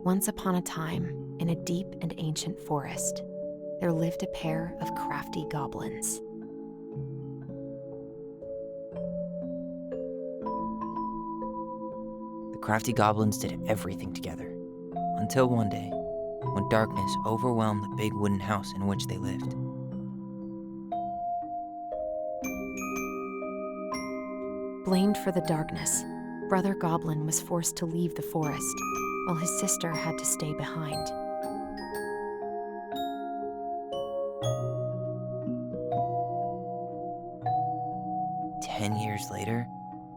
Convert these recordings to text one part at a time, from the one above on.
Once upon a time, in a deep and ancient forest, there lived a pair of crafty goblins. The crafty goblins did everything together, until one day, when darkness overwhelmed the big wooden house in which they lived. Blamed for the darkness, Brother Goblin was forced to leave the forest, while his sister had to stay behind. "10 years later,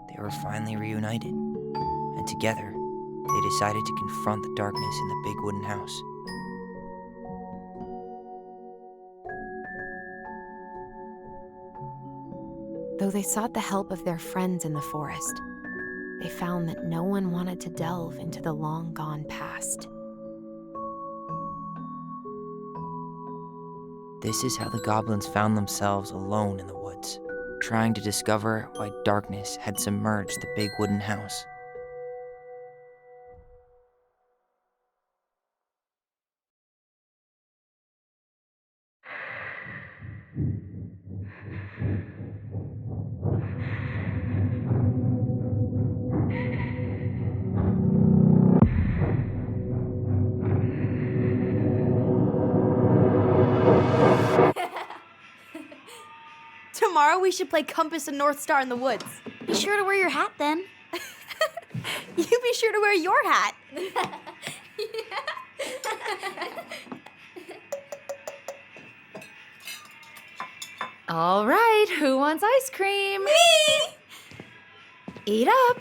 they were finally reunited, and together, they decided to confront the darkness in the big wooden house. Though they sought the help of their friends in the forest, they found that no one wanted to delve into the long-gone past. This is how the goblins found themselves alone in the woods, trying to discover why darkness had submerged the big wooden house. Tomorrow we should play Compass and North Star in the woods. Be sure to wear your hat then. You be sure to wear your hat. All right, who wants ice cream? Me! Eat up.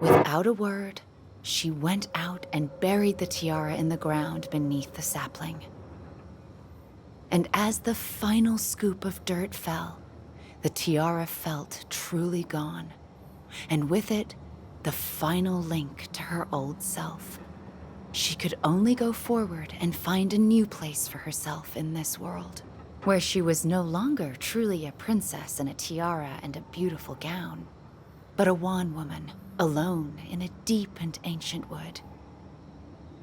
Without a word, she went out and buried the tiara in the ground beneath the sapling. And as the final scoop of dirt fell, the tiara felt truly gone, and with it, the final link to her old self. She could only go forward and find a new place for herself in this world, where she was no longer truly a princess in a tiara and a beautiful gown, but a wan woman, alone in a deep and ancient wood.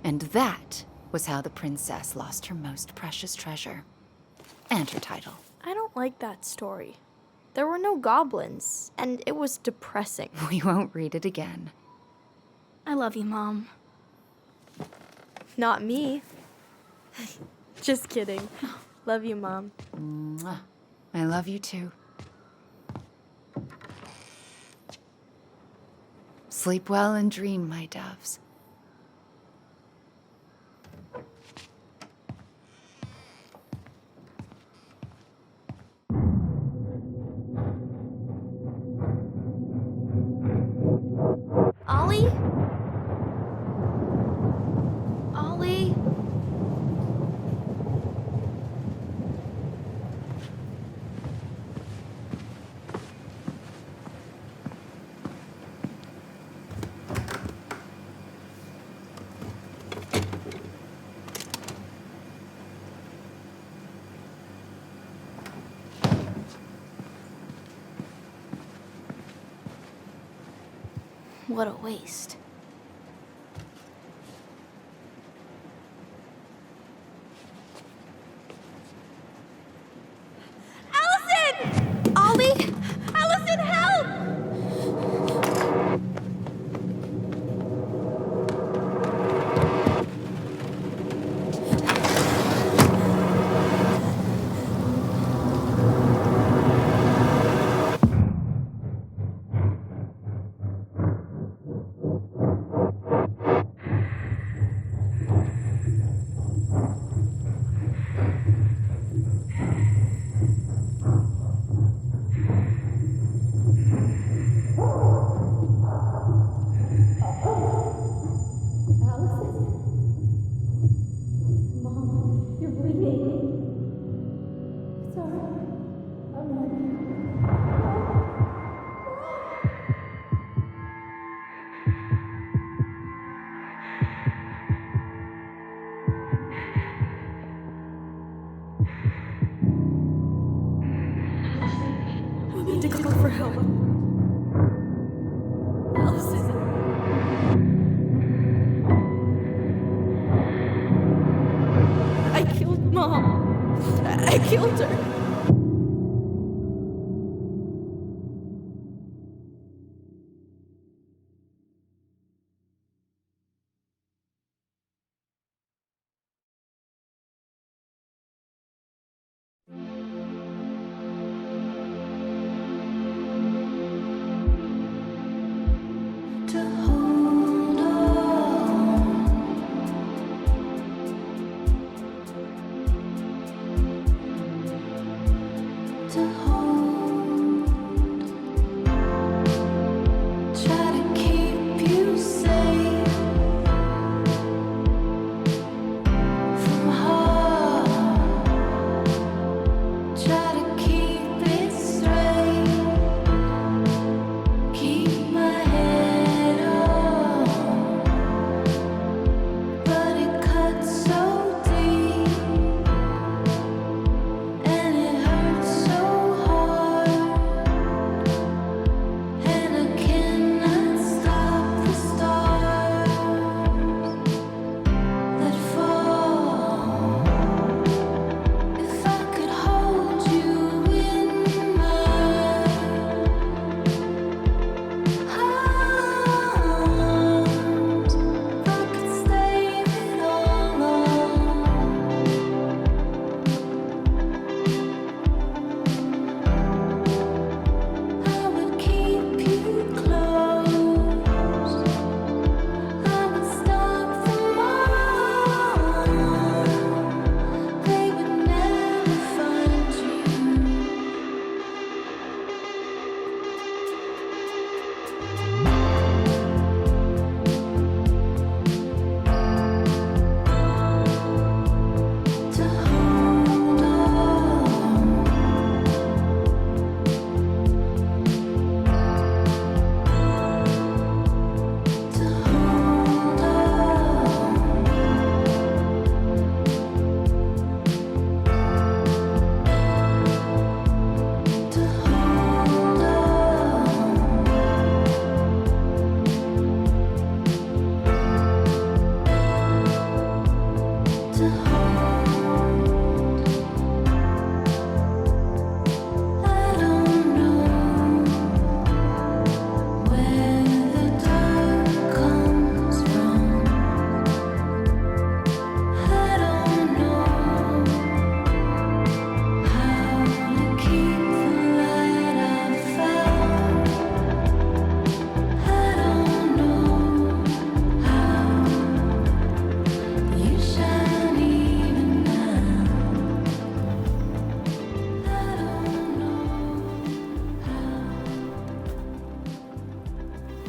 And that was how the princess lost her most precious treasure, and her title. I don't like that story. There were no goblins, and it was depressing. We won't read it again. I love you, Mom. Not me. Just kidding. Love you, Mom. Mwah. I love you too. Sleep well and dream, my doves. Ollie? Ollie? What a waste. Allison! Ollie! Allison, help! We need to call for help.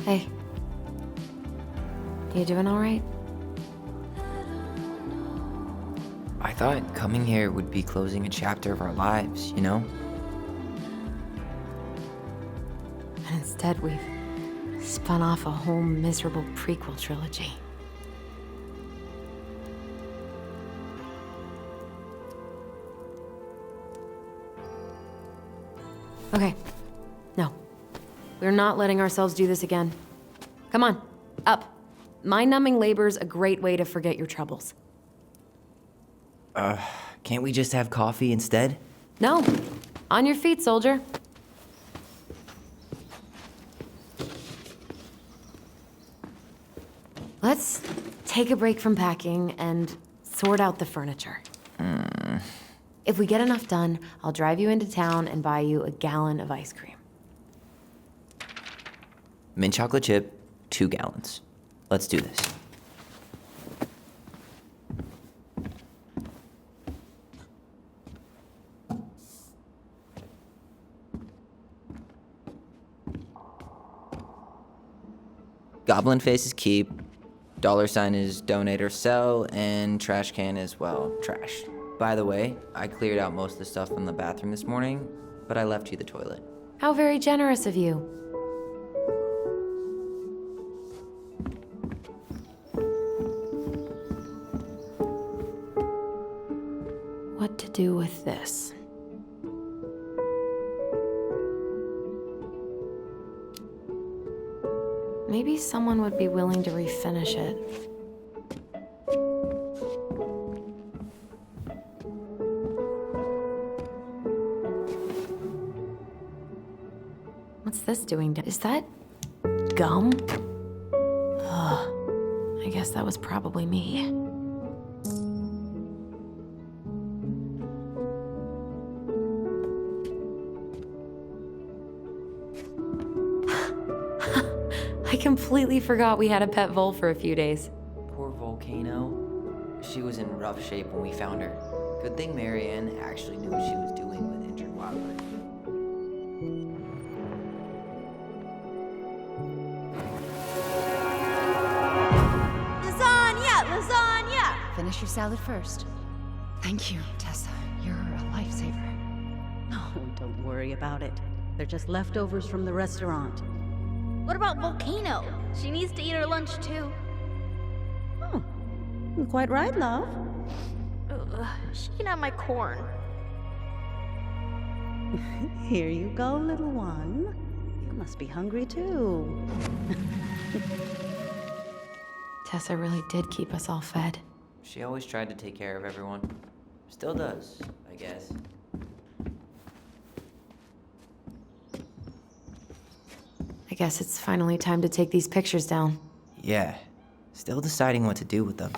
Hey. You doing all right? I thought coming here would be closing a chapter of our lives, you know? And instead, we've spun off a whole miserable prequel trilogy. Okay. No. We're not letting ourselves do this again. Come on, up. Mind-numbing labor's a great way to forget your troubles. Can't we just have coffee instead? No. On your feet, soldier. Let's take a break from packing and sort out the furniture. If we get enough done, I'll drive you into town and buy you a gallon of ice cream. Mint chocolate chip, 2 gallons. Let's do this. Goblin face is keep, $sign is donate or sell, and trash can is, well, trash. By the way, I cleared out most of the stuff in the bathroom this morning, but I left you the toilet. How very generous of you. What to do with this? Maybe someone would be willing to refinish it. What's this doing? Is that gum? Ugh. I guess that was probably me. I completely forgot we had a pet vole for a few days. Poor Volcano. She was in rough shape when we found her. Good thing Marianne actually knew what she was doing with injured wildlife. Lasagna! Finish your salad first. Thank you, Tessa. You're a lifesaver. Oh, don't worry about it. They're just leftovers from the restaurant. What about Volcano? She needs to eat her lunch too. Oh, quite right, love. Ugh, she can have my corn. Here you go, little one. You must be hungry too. Tessa really did keep us all fed. She always tried to take care of everyone. Still does, I guess. I guess it's finally time to take these pictures down. Yeah, still deciding what to do with them.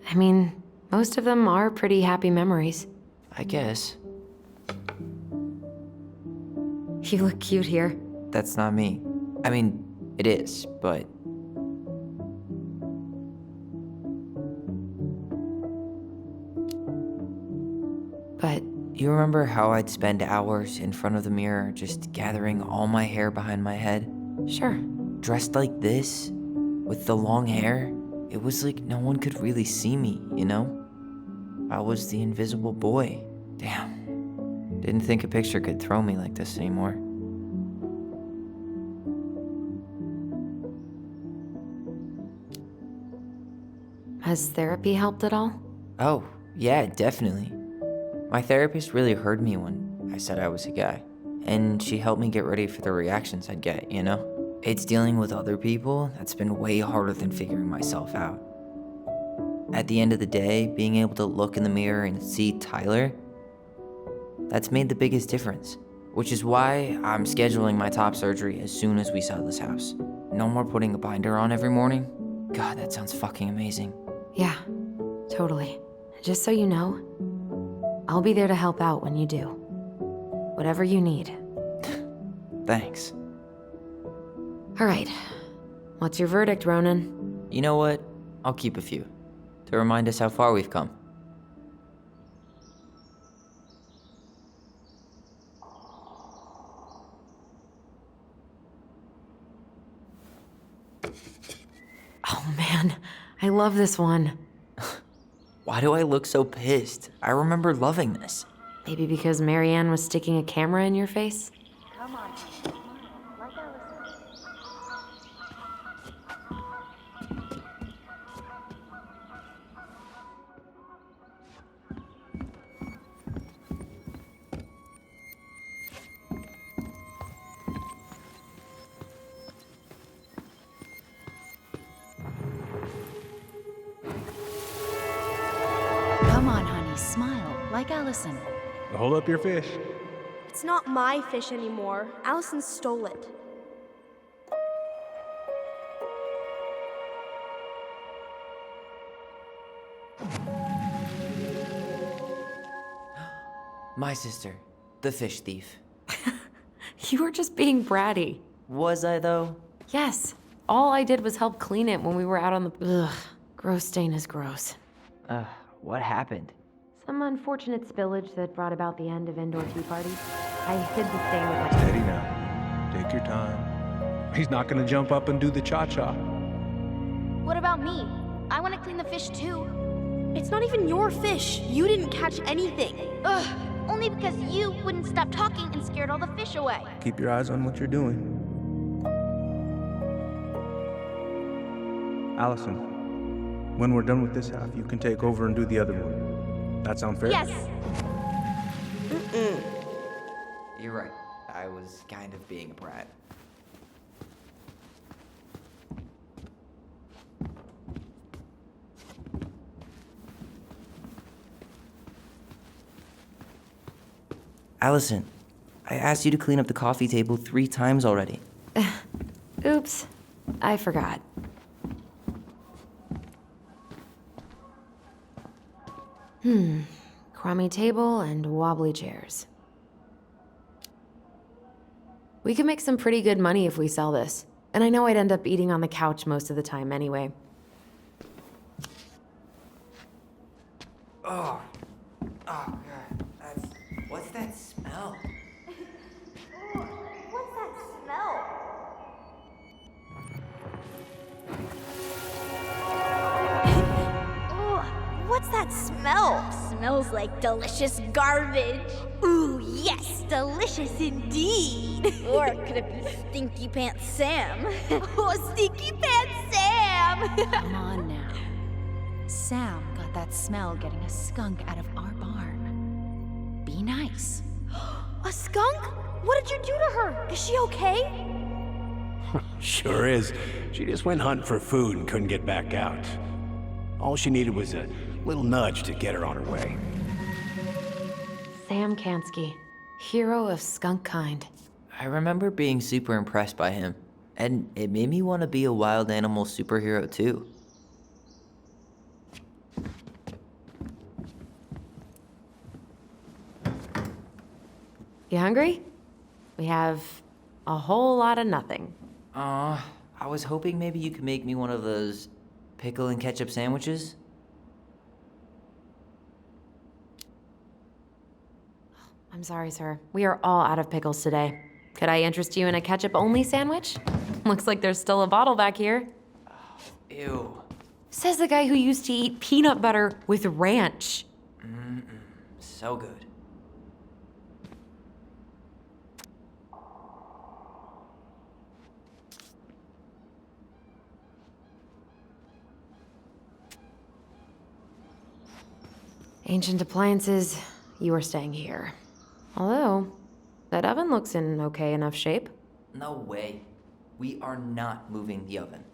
I mean, most of them are pretty happy memories. I guess. You look cute here. That's not me. I mean, it is, but... But You Do you remember how I'd spend hours in front of the mirror just gathering all my hair behind my head? Sure. Dressed like this, with the long hair, it was like no one could really see me, you know? I was the invisible boy. Damn. Didn't think a picture could throw me like this anymore. Has therapy helped at all? Oh, yeah, definitely. My therapist really heard me when I said I was a guy, and she helped me get ready for the reactions I'd get, you know? It's dealing with other people that's been way harder than figuring myself out. At the end of the day, being able to look in the mirror and see Tyler, that's made the biggest difference, which is why I'm scheduling my top surgery as soon as we sell this house. No more putting a binder on every morning. God, that sounds fucking amazing. Yeah, totally. Just so you know, I'll be there to help out when you do. Whatever you need. Thanks. All right. What's your verdict, Ronan? You know what? I'll keep a few, to remind us how far we've come. Oh man, I love this one. Why do I look so pissed? I remember loving this. Maybe because Marianne was sticking a camera in your face? Come on, honey, smile, like Allison. Hold up your fish. It's not my fish anymore. Allison stole it. My sister, the fish thief. You were just being bratty. Was I, though? Yes, all I did was help clean it when we were out on the... Ugh, gross stain is gross. What happened? Some unfortunate spillage that brought about the end of indoor tea parties. I hid the stain with my... Steady now. Take your time. He's not gonna jump up and do the cha-cha. What about me? I want to clean the fish too. It's not even your fish. You didn't catch anything. Ugh, only because you wouldn't stop talking and scared all the fish away. Keep your eyes on what you're doing. Allison, when we're done with this half, you can take over and do the other one. That sound fair? Yes. You're right. I was kind of being a brat. Allison, I asked you to clean up the coffee table 3 times already. Oops, I forgot. Crummy table and wobbly chairs. We could make some pretty good money if we sell this. And I know I'd end up eating on the couch most of the time anyway. Oh God, what's that smell? What's that smell? What's that smell? Smells like delicious garbage. Ooh, yes, delicious indeed. Or could it be Stinky Pants Sam? Oh, Stinky Pants Sam! Come on now. Sam got that smell getting a skunk out of our barn. Be nice. A skunk? What did you do to her? Is she okay? Sure is. She just went hunting for food and couldn't get back out. All she needed was a little nudge to get her on her way. Sam Kansky, hero of skunk kind. I remember being super impressed by him, and it made me want to be a wild animal superhero too. You hungry? We have a whole lot of nothing. I was hoping maybe you could make me one of those pickle and ketchup sandwiches. I'm sorry, sir. We are all out of pickles today. Could I interest you in a ketchup-only sandwich? Looks like there's still a bottle back here. Ew. Says the guy who used to eat peanut butter with ranch. So good. Ancient appliances, you are staying here. Although, that oven looks in okay enough shape. No way. We are not moving the oven.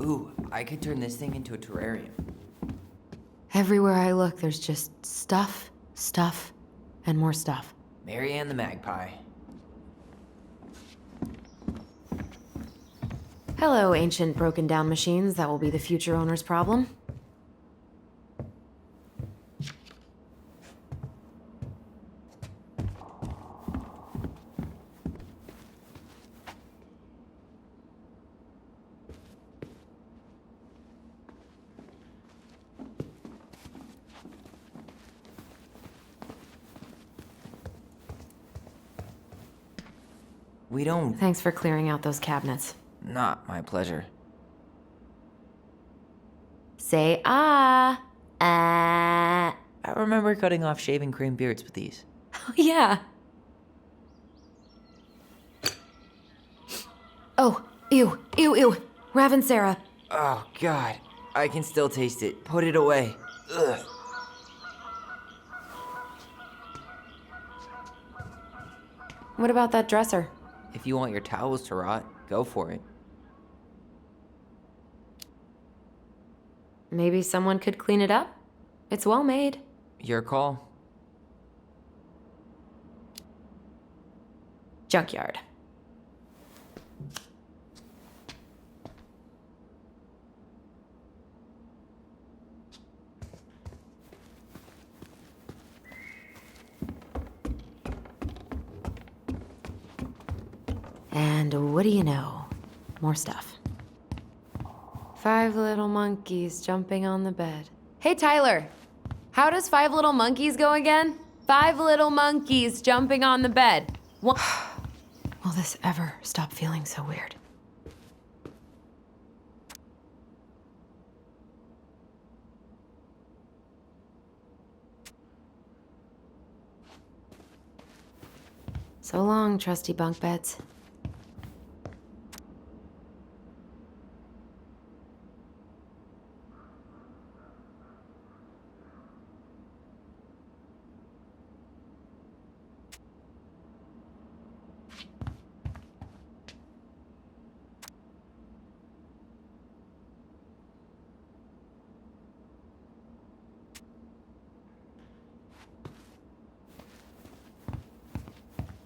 Ooh, I could turn this thing into a terrarium. Everywhere I look, there's just stuff, stuff, and more stuff. Marianne the Magpie. Hello, ancient broken down machines that will be the future owner's problem. We don't... Thanks for clearing out those cabinets. Not my pleasure. Say ah. Ah. I remember cutting off shaving cream beards with these. Oh, yeah. Oh, ew, ew, ew. Ravensara. Oh, God. I can still taste it. Put it away. Ugh. What about that dresser? If you want your towels to rot, go for it. Maybe someone could clean it up? It's well made. Your call. Junkyard. And what do you know? More stuff. 5 little monkeys jumping on the bed. Hey, Tyler! How does 5 little monkeys go again? 5 little monkeys jumping on the bed. Will this ever stop feeling so weird? So long, trusty bunk beds.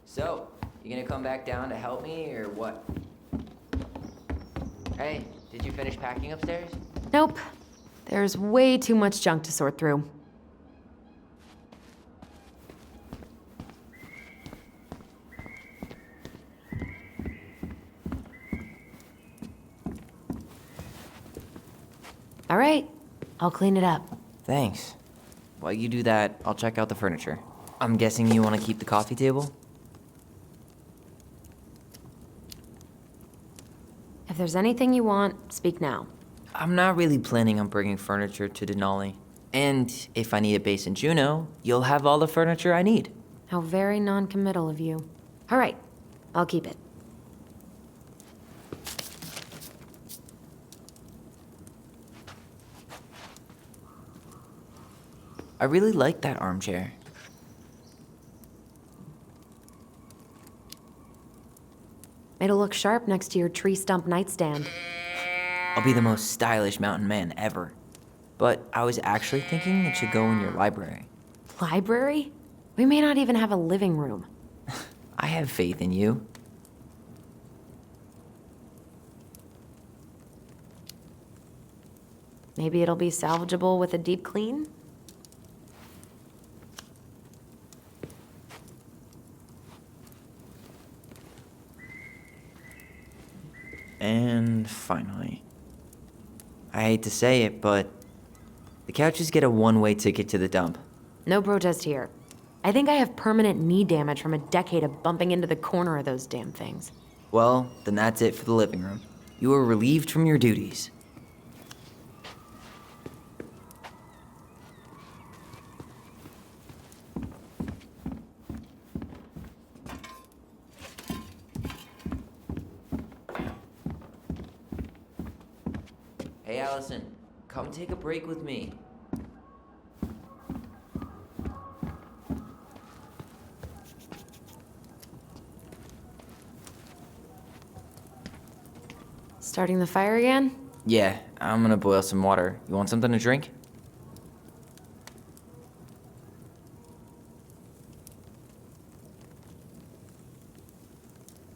So, you gonna come back down to help me, or what? Hey, did you finish packing upstairs? Nope. There's way too much junk to sort through. All right, I'll clean it up. Thanks. While you do that, I'll check out the furniture. I'm guessing you want to keep the coffee table? If there's anything you want, speak now. I'm not really planning on bringing furniture to Denali. And if I need a base in Juneau, you'll have all the furniture I need. How very non-committal of you. All right, I'll keep it. I really like that armchair. It'll look sharp next to your tree stump nightstand. I'll be the most stylish mountain man ever. But I was actually thinking it should go in your library. Library? We may not even have a living room. have faith in you. Maybe it'll be salvageable with a deep clean? And finally, I hate to say it, but the couches get a one-way ticket to the dump. No protest here. I think I have permanent knee damage from a decade of bumping into the corner of those damn things. Well, then that's it for the living room. You are relieved from your duties. Hey, Allison, come take a break with me. Starting the fire again? Yeah, I'm gonna boil some water. You want something to drink?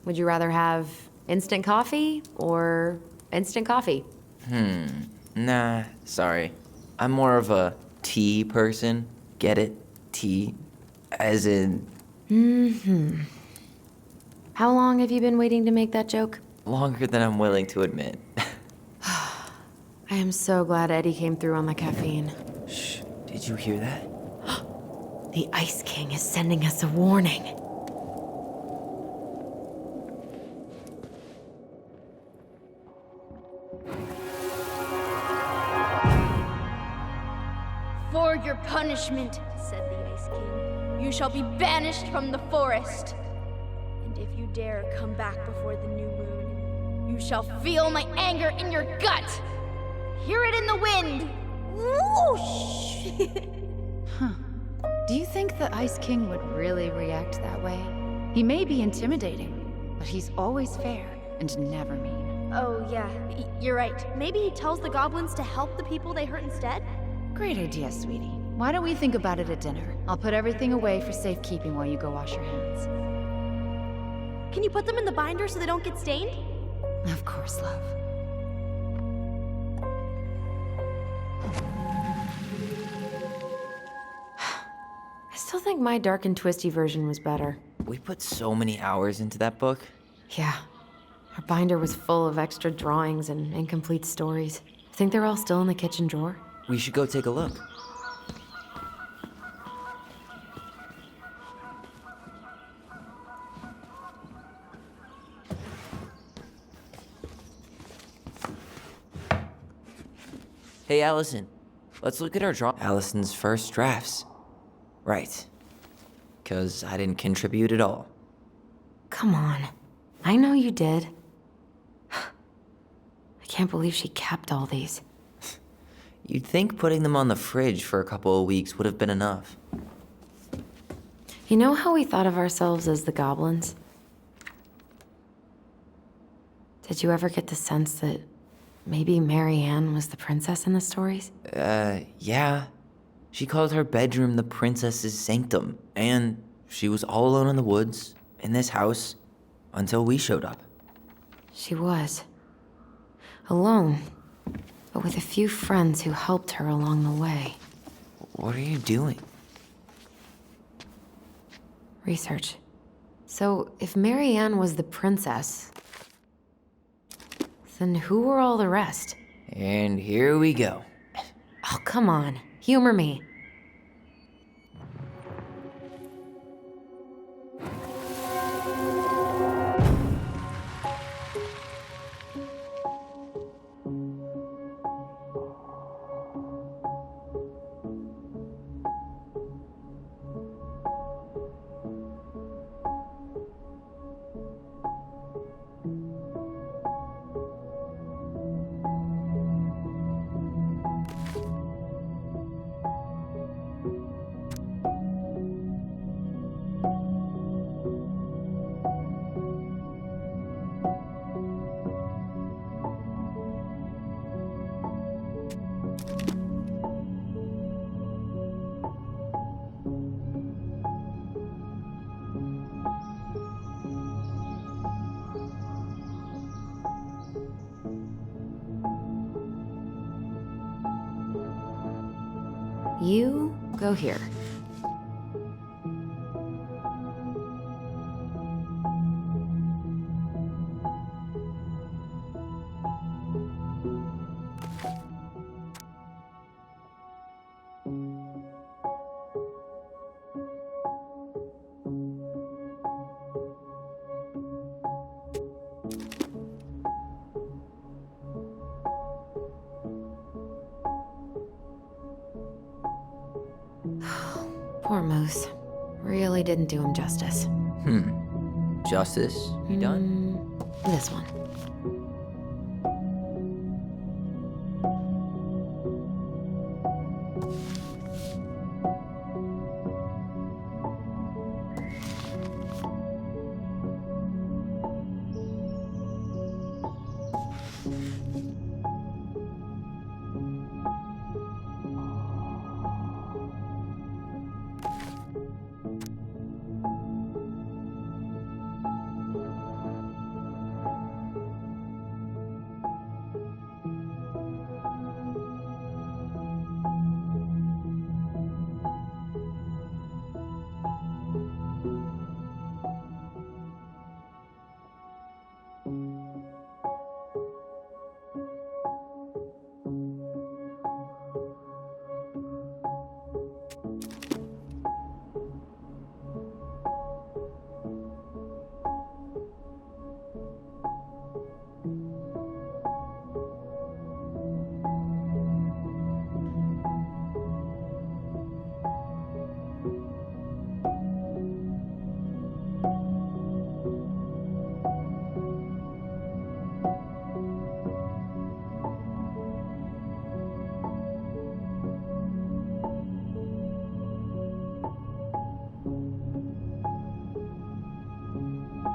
Would you rather have instant coffee or instant coffee? Nah, sorry. I'm more of a tea person. Get it? Tea. As in, How long have you been waiting to make that joke? longer than I'm willing to admit. I am so glad Eddie came through on the caffeine. Shh, did you hear that? The Ice King is sending us a warning. For your punishment, said the Ice King, you shall be banished from the forest. And if you dare come back before the new moon, you shall feel my anger in your gut. Hear it in the wind. Whoosh! Do you think the Ice King would really react that way? He may be intimidating, but he's always fair and never mean. Oh, yeah, you're right. Maybe he tells the goblins to help the people they hurt instead? Great idea, sweetie. Why don't we think about it at dinner? I'll put everything away for safekeeping while you go wash your hands. Can you put them in the binder so they don't get stained? Of course, love. I still think my dark and twisty version was better. We put so many hours into that book. Yeah. Our binder was full of extra drawings and incomplete stories. I think they're all still in the kitchen drawer. We should go take a look. Hey, Allison. Let's look at our Allison's first drafts. Right. 'Cause I didn't contribute at all. Come on. I know you did. I can't believe she kept all these. You'd think putting them on the fridge for a couple of weeks would have been enough. You know how we thought of ourselves as the goblins? Did you ever get the sense that maybe Marianne was the princess in the stories? Yeah. She called her bedroom the princess's sanctum, and she was all alone in the woods, in this house, until we showed up. She was. Alone, but with a few friends who helped her along the way. What are you doing? Research. So, if Marianne was the princess, then who were all the rest? And here we go. Oh, come on. Humor me. You go here. Poor Moose. Really didn't do him justice. Justice? You done? This one.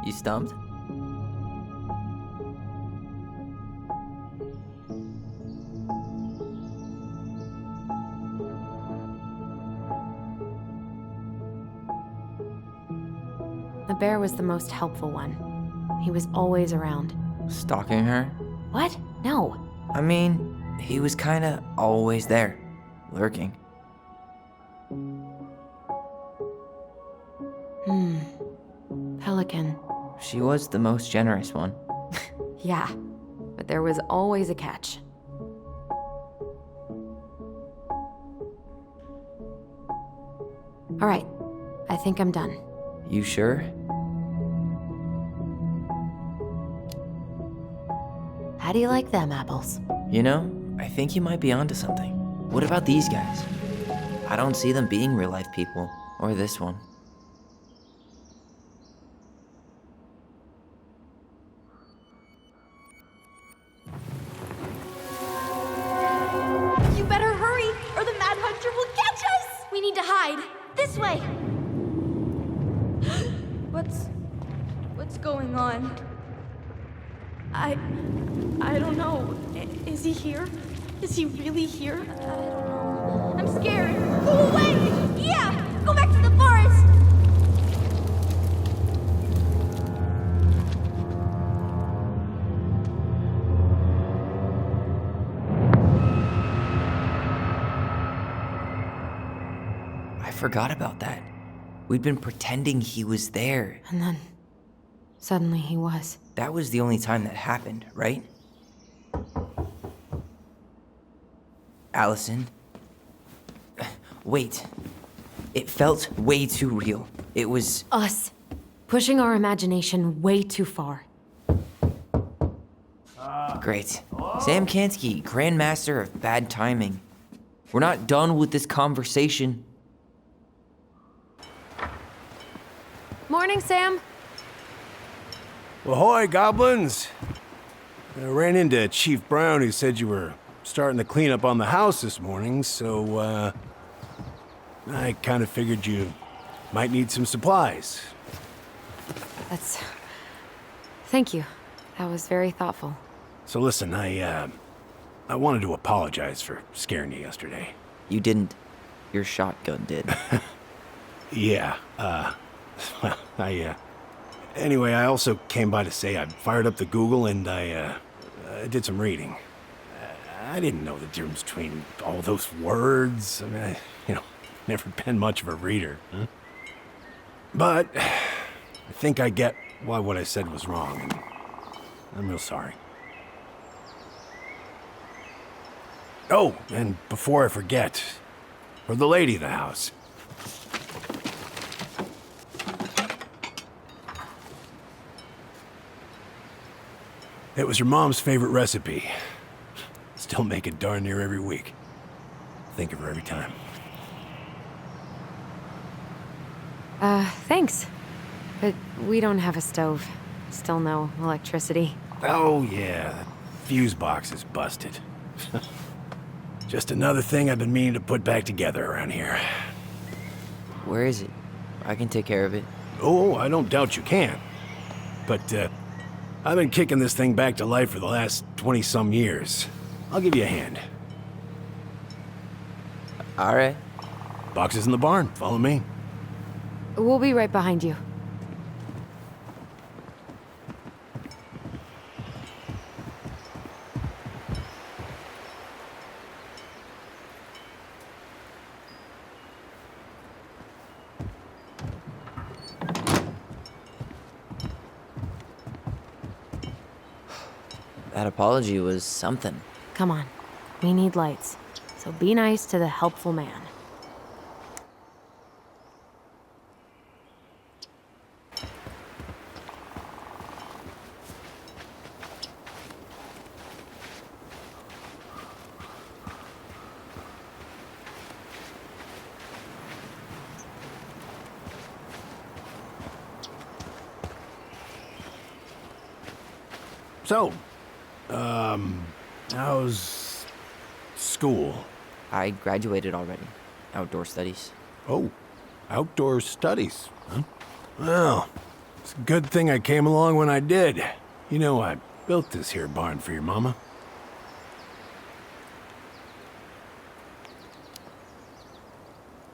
You stumped? The bear was the most helpful one. He was always around. Stalking her? What? No. I mean, he was kinda always there, lurking. Pelican. She was the most generous one. Yeah, but there was always a catch. All right, I think I'm done. You sure? How do you like them apples? You know, I think you might be onto something. What about these guys? I don't see them being real-life people, or this one. You better hurry, or the Mad Hunter will catch us! We need to hide. This way! What's going on? I don't know. Is he here? Is he really here? I don't know. I'm scared. Go away! Yeah! Go back to the forest! I forgot about that. We'd been pretending he was there. And then, suddenly he was. That was the only time that happened, right? Allison. Wait. It felt way too real. It was... Us. Pushing our imagination way too far. Great. Sam Kansky, Grandmaster of Bad Timing. We're not done with this conversation. Morning, Sam. Ahoy, goblins! I ran into Chief Brown, who said you were starting to clean up on the house this morning, so, I kind of figured you might need some supplies. Thank you. That was very thoughtful. So listen, I wanted to apologize for scaring you yesterday. You didn't. Your shotgun did. Yeah, well, anyway, I also came by to say I fired up the Google and I did some reading. I I didn't know the difference between all those words. I mean, never been much of a reader. Huh? But I think I get why what I said was wrong, and I'm real sorry. Oh, and before I forget, for the lady of the house. It was your mom's favorite recipe. Still make it darn near every week. Think of her every time. Thanks. But we don't have a stove. Still no electricity. Oh, yeah. That fuse box is busted. Just another thing I've been meaning to put back together around here. Where is it? I can take care of it. Oh, I don't doubt you can. But, I've been kicking this thing back to life for the last 20-some years. I'll give you a hand. All right. Box is in the barn. Follow me. We'll be right behind you. That apology was something. Come on. We need lights. So be nice to the helpful man. So, how's school? I graduated already. Outdoor studies. Oh, outdoor studies, huh? Well, it's a good thing I came along when I did. You know, I built this here barn for your mama.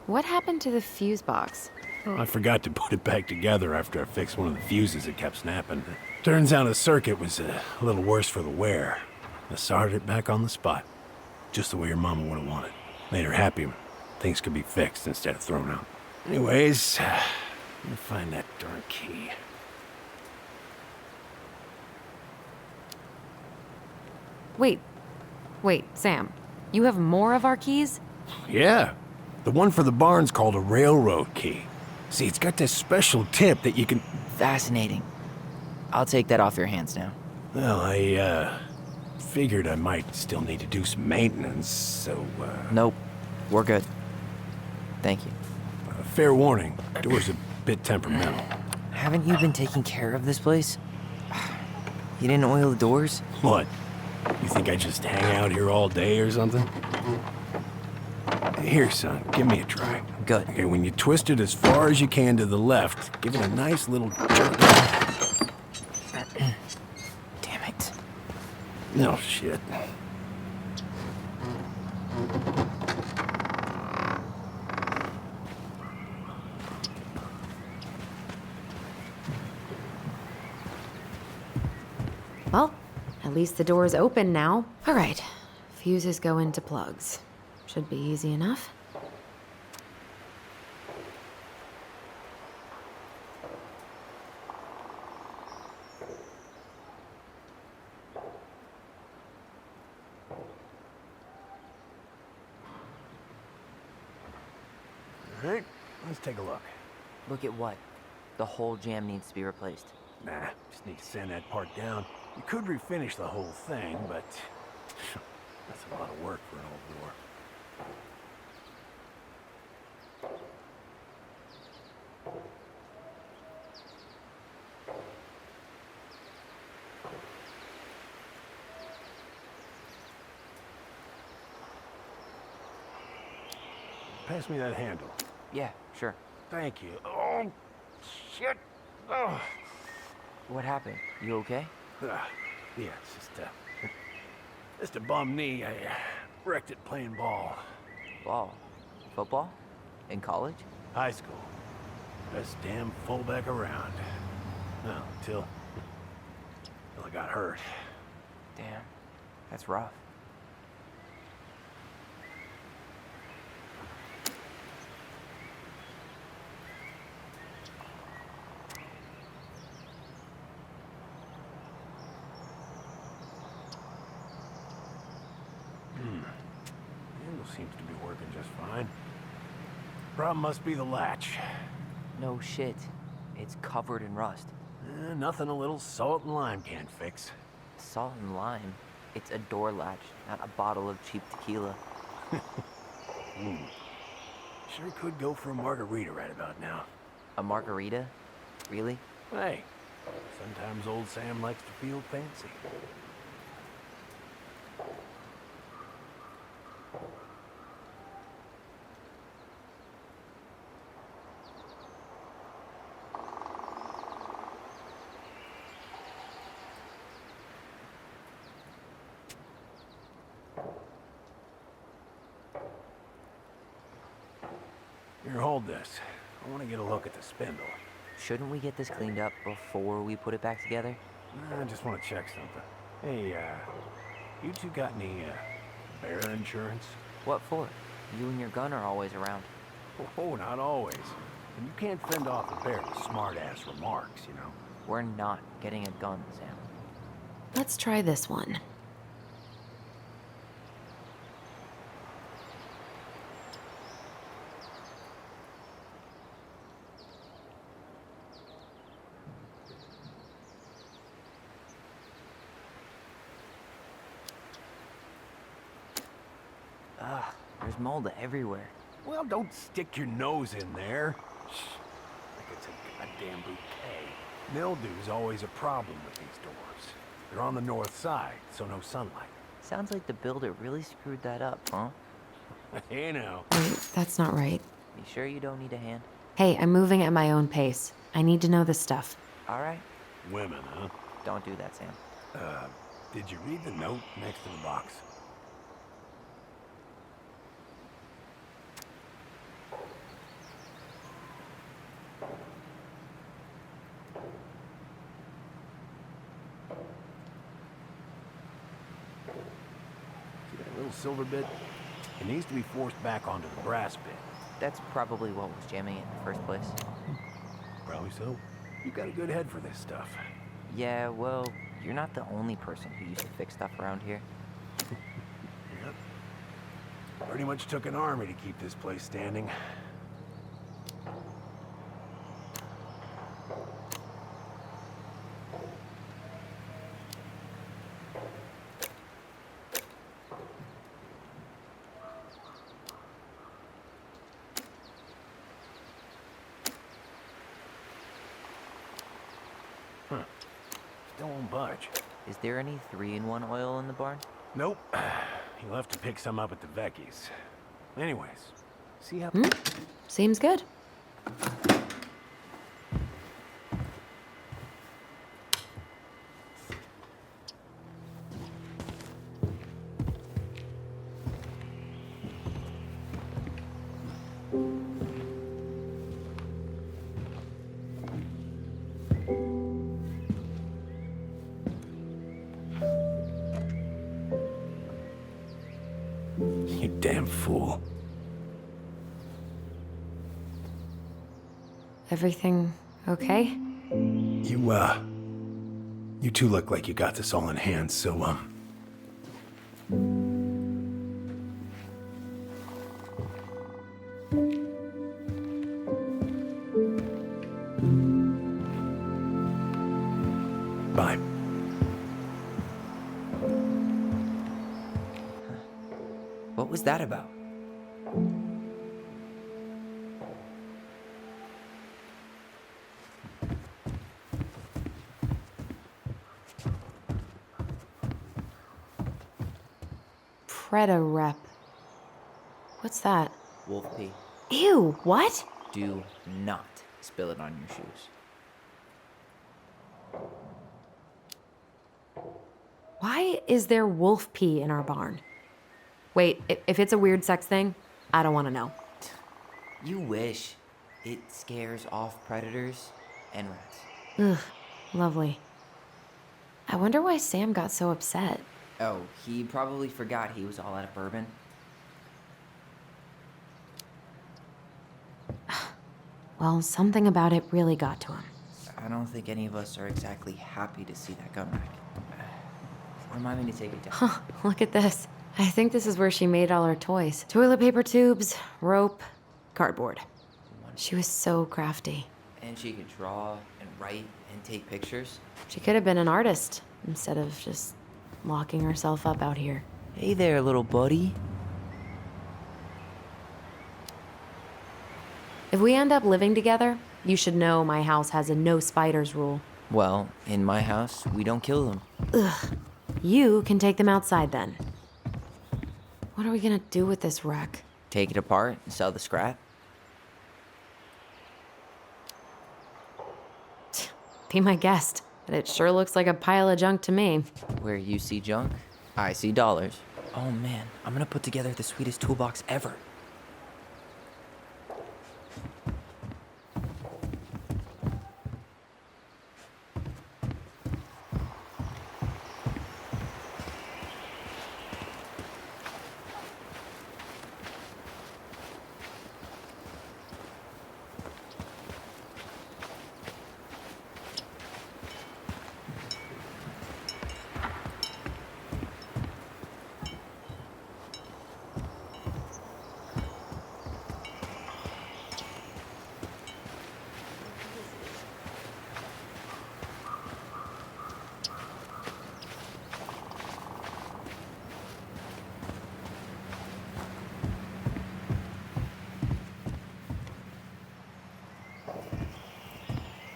What happened to the fuse box? Oh, I forgot to put it back together after I fixed one of the fuses that kept snapping. Turns out the circuit was a little worse for the wear. I soldered it back on the spot, just the way your mama would have wanted. Made her happy when things could be fixed instead of thrown out. Anyways, let me find that darn key. Wait, Sam. You have more of our keys? Yeah, the one for the barn's called a railroad key. See, it's got this special tip that you can... Fascinating. I'll take that off your hands now. Well, I, figured I might still need to do some maintenance, so, Nope. We're good. Thank you. Fair warning, door's a bit temperamental. Haven't you been taking care of this place? You didn't oil the doors? What? You think I just hang out here all day or something? Here, son, give me a try. Good. Okay, when you twist it as far as you can to the left, give it a nice little jerk. Damn it. No shit. Well, at least the door's open now. All right. Fuses go into plugs. Should be easy enough. All right, let's take a look. Look at what? The whole jam needs to be replaced. Nah, just need to sand that part down. You could refinish the whole thing, but that's a lot of work for an old door. Pass me that handle. Yeah, sure. Thank you. Oh, shit. Oh. What happened? You okay? Yeah, it's just a bum knee. I wrecked it playing ball. Ball? Football? In college? High school. Best damn fullback around. Well, until I got hurt. Damn. That's rough. seems to be working just fine. Problem must be the latch. No shit. It's covered in rust. Nothing a little salt and lime can't fix. Salt and lime. It's a door latch, not a bottle of cheap tequila. Sure could go for a margarita right about now. A margarita? Really? Hey, sometimes old Sam likes to feel fancy. Here, hold this. I want to get a look at the spindle. Shouldn't we get this cleaned up before we put it back together? I just want to check something. Hey, you two got any, bear insurance? What for? You and your gun are always around. Oh, not always. And you can't fend off a bear with smart-ass remarks, you know? We're not getting a gun, Sam. Let's try this one. Ugh, there's mold everywhere. Well, don't stick your nose in there. Shh. Like it's a goddamn bouquet. Mildew's always a problem with these doors. They're on the north side, so no sunlight. Sounds like the builder really screwed that up, huh? Hey now. Wait, that's not right. You sure you don't need a hand? Hey, I'm moving at my own pace. I need to know this stuff. All right. Women, huh? Don't do that, Sam. Did you read the note next to the box? See that little silver bit? It needs to be forced back onto the brass bit. That's probably what was jamming it in the first place. Probably so. You got a good head for this stuff. Yeah, well, you're not the only person who used to fix stuff around here. Yep. Pretty much took an army to keep this place standing. Still won't budge. Is there any 3-in-1 oil in the barn? Nope. You'll have to pick some up at the Vecchi's. Anyways, see how... Seems good. You damn fool. Everything okay? You two look like you got this all in hand, so, bye. What was that about? Preda rep. What's that? Wolf pee. Ew, what? Do not spill it on your shoes. Why is there wolf pee in our barn? Wait, if it's a weird sex thing, I don't want to know. You wish. It scares off predators and rats. Ugh, lovely. I wonder why Sam got so upset. Oh, he probably forgot he was all out of bourbon. Well, something about it really got to him. I don't think any of us are exactly happy to see that gun rack. Remind me to take it down. Huh, look at this. I think this is where she made all her toys. Toilet paper tubes, rope, cardboard. She was so crafty. And she could draw and write and take pictures. She could have been an artist instead of just locking herself up out here. Hey there, little buddy. If we end up living together, you should know my house has a no spiders rule. Well, in my house, we don't kill them. You can take them outside then. What are we gonna do with this wreck? Take it apart and sell the scrap. Be my guest, but it sure looks like a pile of junk to me. Where you see junk, I see dollars. Oh man, I'm gonna put together the sweetest toolbox ever.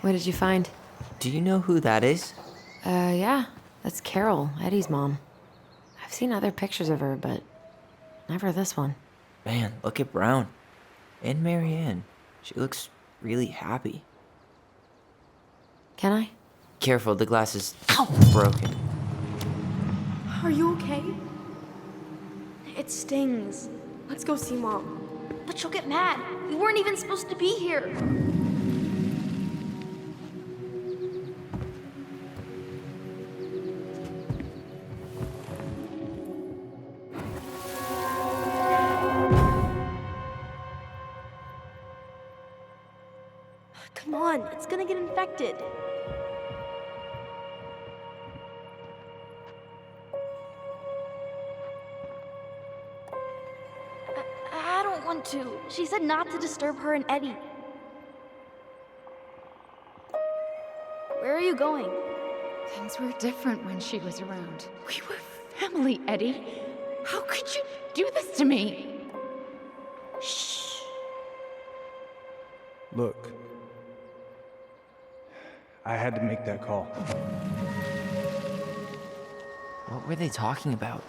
What did you find? Do you know who that is? Yeah, that's Carol, Eddie's mom. I've seen other pictures of her, but never this one. Man, look at Brown. And Marianne. She looks really happy. Can I? Careful, the glass is broken. Are you okay? It stings. Let's go see Mom. But she'll get mad. We weren't even supposed to be here. Come on, it's gonna get infected. I don't want to. She said not to disturb her and Eddie. Where are you going? Things were different when she was around. We were family, Eddie. How could you do this to me? Shh. Look, I had to make that call. What were they talking about?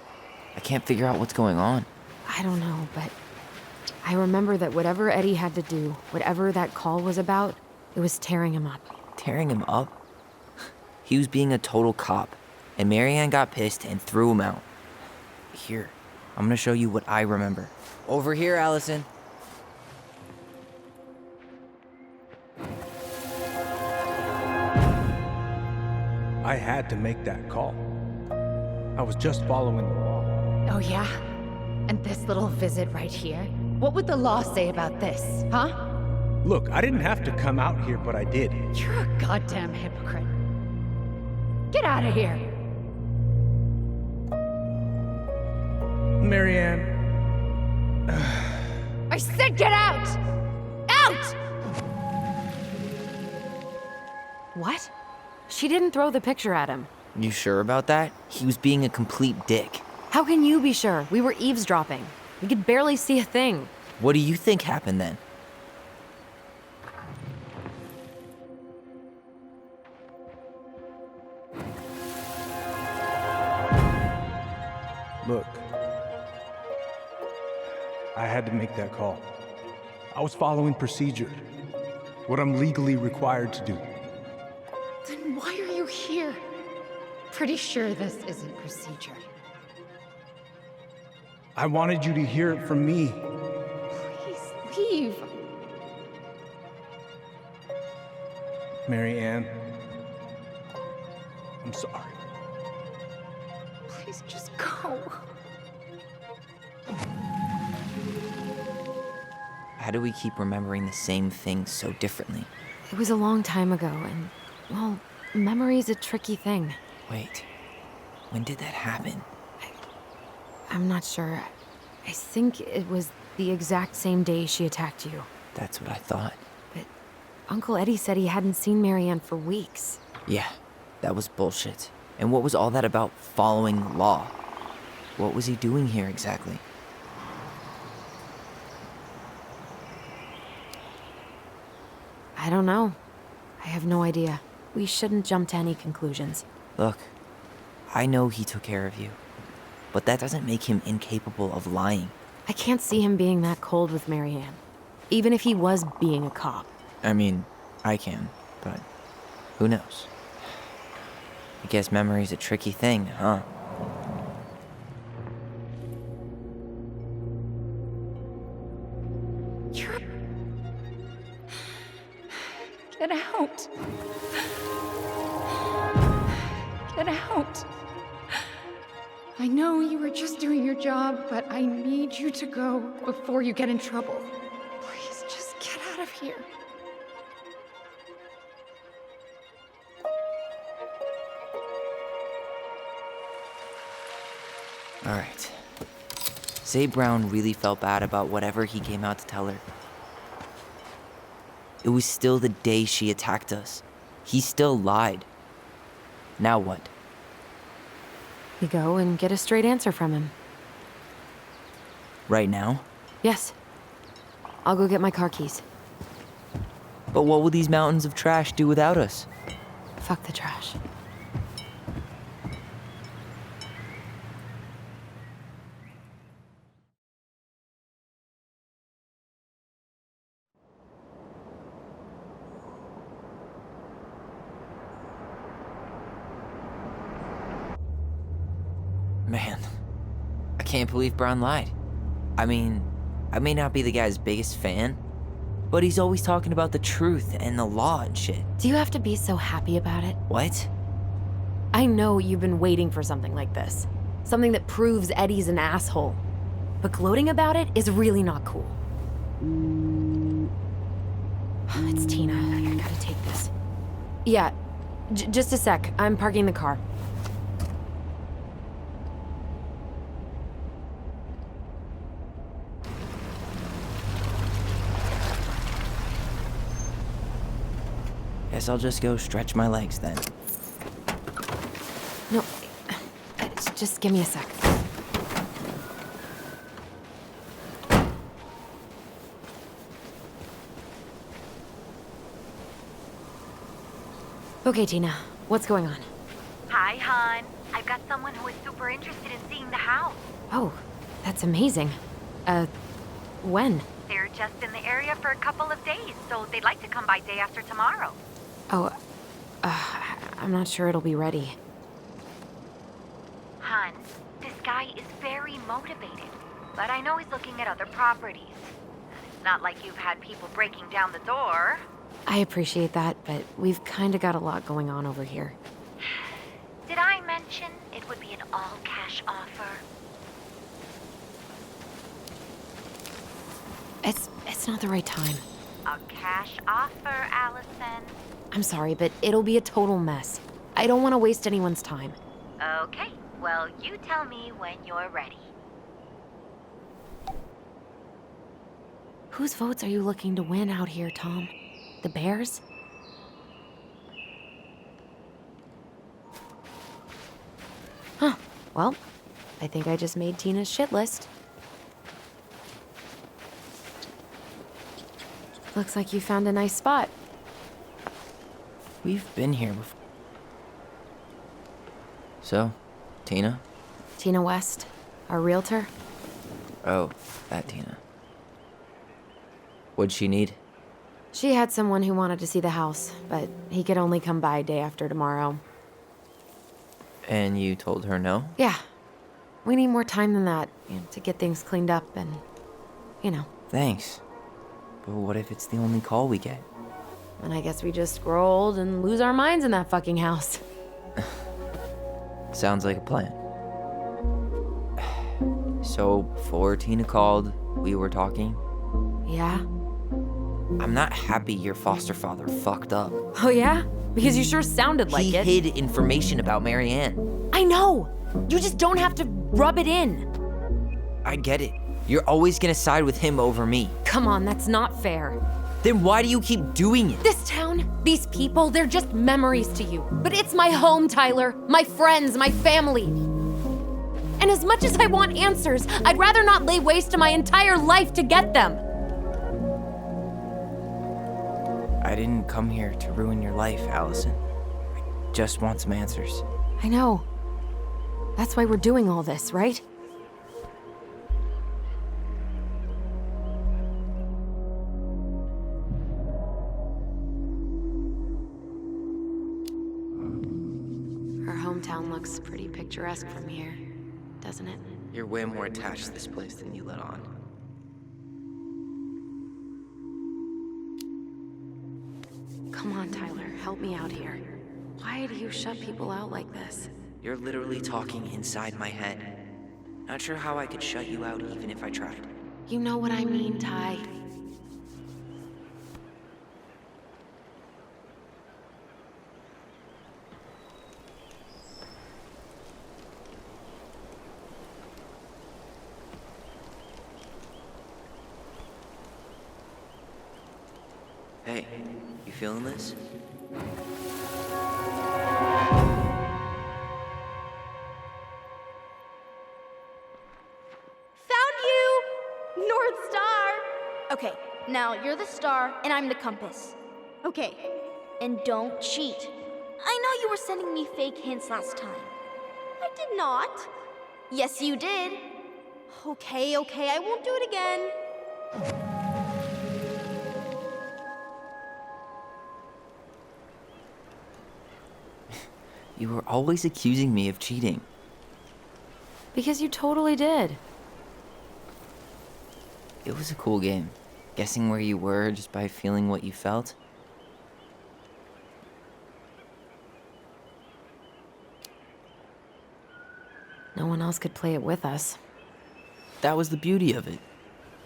I can't figure out what's going on. I don't know, but I remember that whatever Eddie had to do, whatever that call was about, it was tearing him up. Tearing him up? He was being a total cop, and Marianne got pissed and threw him out. Here, I'm gonna show you what I remember. Over here, Allison. I had to make that call. I was just following the law. Oh, yeah? And this little visit right here? What would the law say about this, huh? Look, I didn't have to come out here, but I did. You're a goddamn hypocrite. Get out of here. Marianne, I said get out! Out! What? She didn't throw the picture at him. You sure about that? He was being a complete dick. How can you be sure? We were eavesdropping. We could barely see a thing. What do you think happened then? look. I had to make that call. I was following procedure. What I'm legally required to do. Then why are you here? Pretty sure this isn't procedure. I wanted you to hear it from me. Please leave. Mary Ann, I'm sorry. Please just go. How do we keep remembering the same things so differently? It was a long time ago, and, well, memory's a tricky thing. Wait, when did that happen? I'm not sure. I think it was the exact same day she attacked you. That's what I thought. But Uncle Eddie said he hadn't seen Marianne for weeks. Yeah, that was bullshit. And what was all that about following law? What was he doing here exactly? I don't know. I have no idea. We shouldn't jump to any conclusions. Look, I know he took care of you, but that doesn't make him incapable of lying. I can't see him being that cold with Marianne, even if he was being a cop. I mean, I can, but who knows? I guess memory's a tricky thing, huh? Get out. Get out. I know you were just doing your job, but I need you to go before you get in trouble. Please, just get out of here. All right. Say Brown really felt bad about whatever he came out to tell her. It was still the day she attacked us. He still lied. Now what? We go and get a straight answer from him. Right now? Yes. I'll go get my car keys. But what will these mountains of trash do without us? Fuck the trash. Man, I can't believe Brown lied. I mean, I may not be the guy's biggest fan, but he's always talking about the truth and the law and shit. Do you have to be so happy about it? What? I know you've been waiting for something like this. Something that proves Eddie's an asshole. But gloating about it is really not cool. It's Tina. I gotta take this. Yeah, just a sec. I'm parking the car. Guess I'll just go stretch my legs then. No, just give me a sec. Okay, Tina, what's going on? Hi, hon. I've got someone who is super interested in seeing the house. Oh, that's amazing. When? They're just in the area for a couple of days, so they'd like to come by day after tomorrow. Oh, I'm not sure it'll be ready. Hon, this guy is very motivated, but I know he's looking at other properties. It's not like you've had people breaking down the door. I appreciate that, but we've kind of got a lot going on over here. Did I mention it would be an all-cash offer? It's not the right time. A cash offer, Allison. I'm sorry, but it'll be a total mess. I don't want to waste anyone's time. Okay, well, you tell me when you're ready. Whose votes are you looking to win out here, Tom? The Bears? Huh. Well, I think I just made Tina's shit list. Looks like you found a nice spot. We've been here before. So, Tina? Tina West, our realtor. Oh, that Tina. What'd she need? She had someone who wanted to see the house, but he could only come by day after tomorrow. And you told her no? Yeah. We need more time than that, to get things cleaned up and, Thanks. But what if it's the only call we get? And I guess we just grow old and lose our minds in that fucking house. Sounds like a plan. So, before Tina called, we were talking. Yeah? I'm not happy your foster father fucked up. Oh yeah? Because you sure sounded like He it. hid information about Marianne. I know! You just don't have to rub it in. I get it. You're always gonna side with him over me. Come on, that's not fair. Then why do you keep doing it? This town, these people, they're just memories to you. But it's my home, Tyler. My friends, my family. And as much as I want answers, I'd rather not lay waste to my entire life to get them. I didn't come here to ruin your life, Allison. I just want some answers. I know. That's why we're doing all this, right? Our hometown looks pretty picturesque from here, doesn't it? You're way more attached to this place than you let on. Come on, Tyler, help me out here. Why do you shut people out like this? You're literally talking inside my head. Not sure how I could shut you out even if I tried. You know what I mean, Ty. Hey, you feeling this? Found you! North Star! Okay, now you're the star and I'm the compass. Okay, and don't cheat. I know you were sending me fake hints last time. I did not. Yes, you did. Okay, I won't do it again. You were always accusing me of cheating. Because you totally did. It was a cool game. Guessing where you were just by feeling what you felt. No one else could play it with us. That was the beauty of it.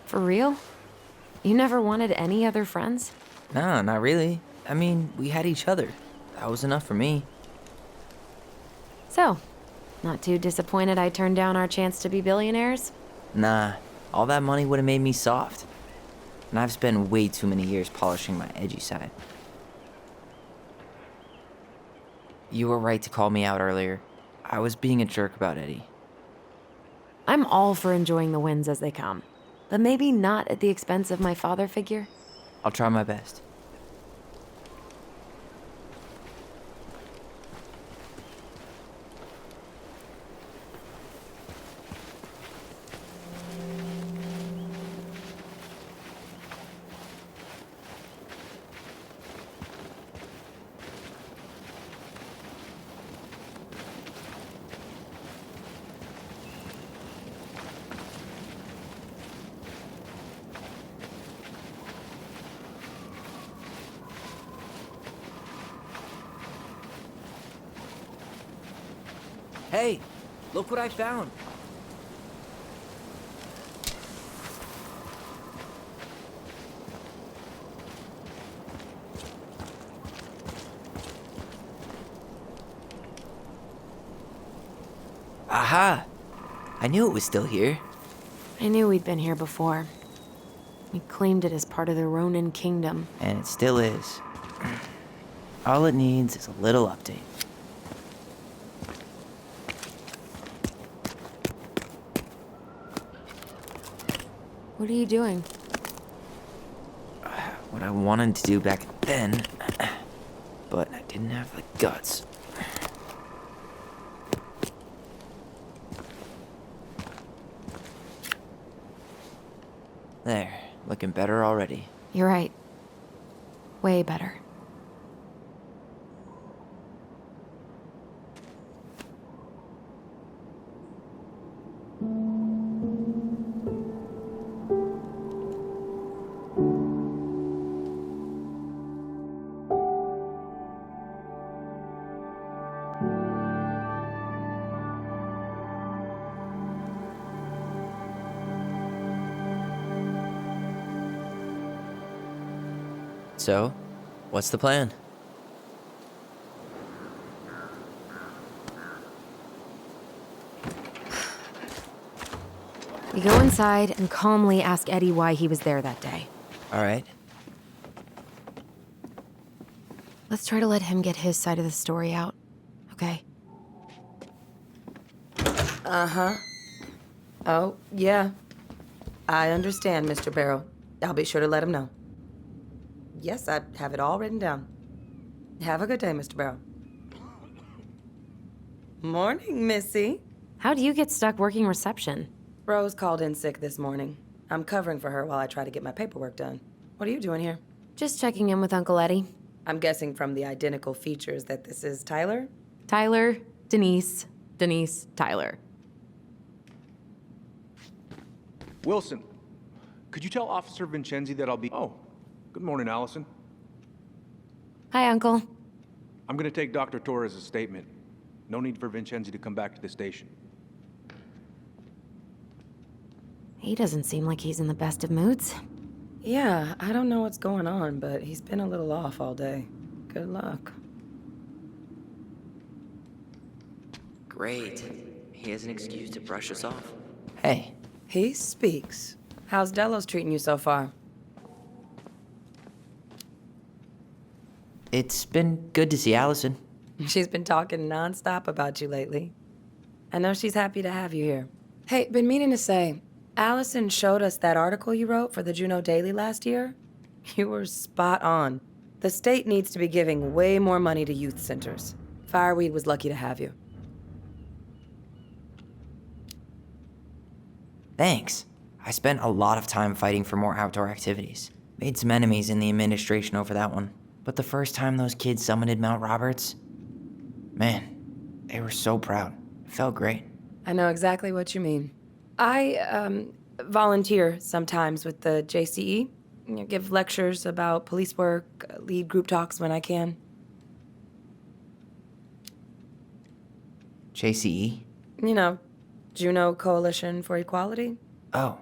For real? You never wanted any other friends? Nah, not really. I mean, we had each other. That was enough for me. So, not too disappointed I turned down our chance to be billionaires? Nah, all that money would have made me soft. And I've spent way too many years polishing my edgy side. You were right to call me out earlier. I was being a jerk about Eddie. I'm all for enjoying the wins as they come, but maybe not at the expense of my father figure. I'll try my best. Hey, look what I found. Aha! I knew it was still here. I knew we'd been here before. We claimed it as part of the Ronin Kingdom. And it still is. All it needs is a little update. What are you doing? What I wanted to do back then, but I didn't have the guts. There, looking better already. You're right. Way better. So, what's the plan? You go inside and calmly ask Eddie why he was there that day. All right. Let's try to let him get his side of the story out, okay? Uh-huh. Oh, yeah. I understand, Mr. Barrow. I'll be sure to let him know. Yes, I have it all written down. Have a good day, Mr. Barrow. Morning, Missy. How do you get stuck working reception? Rose called in sick this morning. I'm covering for her while I try to get my paperwork done. What are you doing here? Just checking in with Uncle Eddie. I'm guessing from the identical features that this is Tyler? Tyler, Denise, Denise, Tyler. Wilson, could you tell Officer Vincenzi that I'll be... Oh, good morning, Allison. Hi, Uncle. I'm gonna take Dr. Torres' statement. No need for Vincenzi to come back to the station. He doesn't seem like he's in the best of moods. Yeah, I don't know what's going on, but he's been a little off all day. Good luck. Great. He has an excuse to brush us off. Hey, He speaks. How's Delos treating you so far? it's been good to see Allison. She's been talking nonstop about you lately. I know she's happy to have you here. Hey, been meaning to say, Allison showed us that article you wrote for the Juneau Daily last year. You were spot on. The state needs to be giving way more money to youth centers. Fireweed was lucky to have you. Thanks. I spent a lot of time fighting for more outdoor activities. Made some enemies in the administration over that one. But the first time those kids summited Mount Roberts, man, they were so proud. It felt great. I know exactly what you mean. I volunteer sometimes with the JCE. You know, give lectures about police work, lead group talks when I can. JCE? You know, Juneau Coalition for Equality. Oh.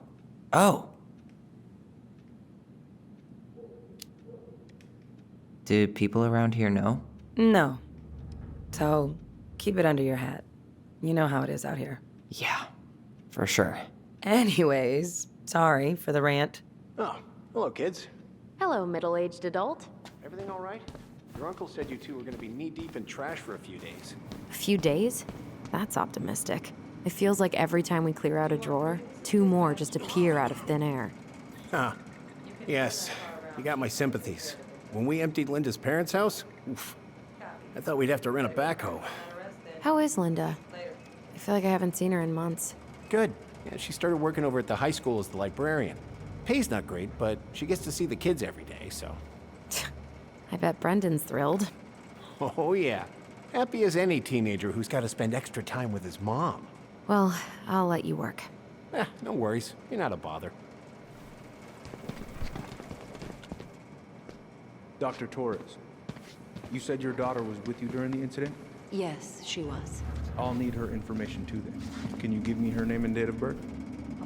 Do people around here know? No. So, keep it under your hat. You know how it is out here. Yeah, for sure. Anyways, sorry for the rant. Oh, hello, kids. Hello, middle-aged adult. Everything all right? Your uncle said you two were gonna be knee-deep in trash for a few days. A few days? That's optimistic. It feels like every time we clear out a drawer, 2 more just appear out of thin air. Huh. Yes, you got my sympathies. When we emptied Linda's parents' house, oof, I thought we'd have to rent a backhoe. How is Linda? I feel like I haven't seen her in months. Good. Yeah, she started working over at the high school as the librarian. Pay's not great, but she gets to see the kids every day, so. I bet Brendan's thrilled. Oh, yeah. Happy as any teenager who's got to spend extra time with his mom. Well, I'll let you work. No worries. You're not a bother. Dr. Torres, you said your daughter was with you during the incident? Yes, she was. I'll need her information too then. Can you give me her name and date of birth?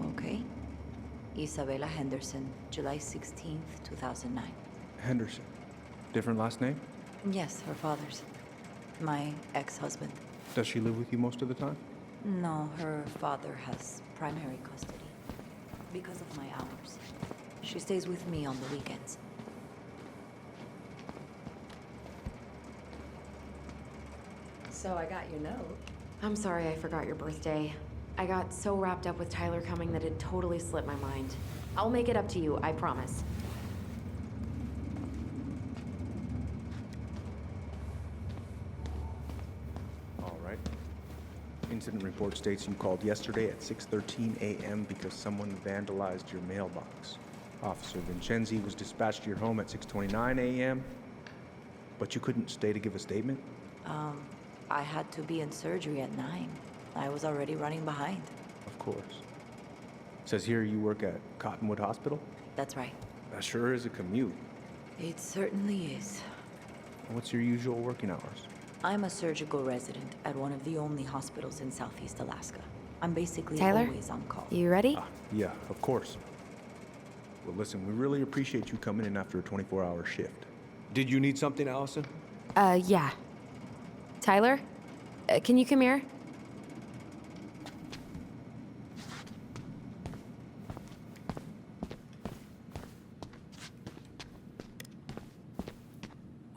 Okay. Isabella Henderson, July 16th, 2009. Henderson. Different last name? Yes, her father's. My ex-husband. Does she live with you most of the time? No, her father has primary custody. Because of my hours. She stays with me on the weekends. So I got your note. I'm sorry I forgot your birthday. I got so wrapped up with Tyler coming that it totally slipped my mind. I'll make it up to you, I promise. All right. Incident report states you called yesterday at 6:13 a.m. because someone vandalized your mailbox. Officer Vincenzi was dispatched to your home at 6:29 a.m., but you couldn't stay to give a statement? I had to be in surgery at 9. I was already running behind. Of course. Says here you work at Cottonwood Hospital? That's right. That sure is a commute. It certainly is. What's your usual working hours? I'm a surgical resident at one of the only hospitals in Southeast Alaska. I'm basically Tyler, always on call. you ready? Yeah, of course. Well, listen, we really appreciate you coming in after a 24-hour shift. Did you need something, Allison? Yeah. Tyler? Can you come here?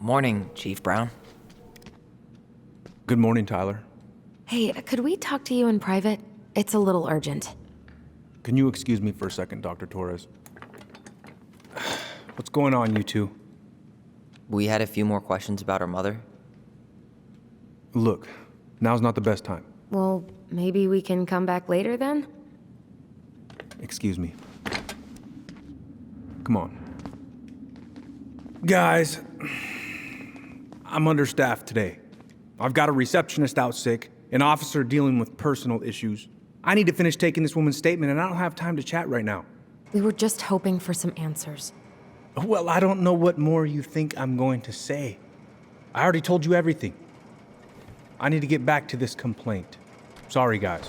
Morning, Chief Brown. Good morning, Tyler. Hey, could we talk to you in private? It's a little urgent. Can you excuse me for a second, Dr. Torres? What's going on, you two? We had a few more questions about our mother. Look, now's not the best time. Well, maybe we can come back later then? Excuse me. Come on. Guys, I'm understaffed today. I've got a receptionist out sick, an officer dealing with personal issues. I need to finish taking this woman's statement, and I don't have time to chat right now. We were just hoping for some answers. Well, I don't know what more you think I'm going to say. I already told you everything. I need to get back to this complaint. Sorry, guys.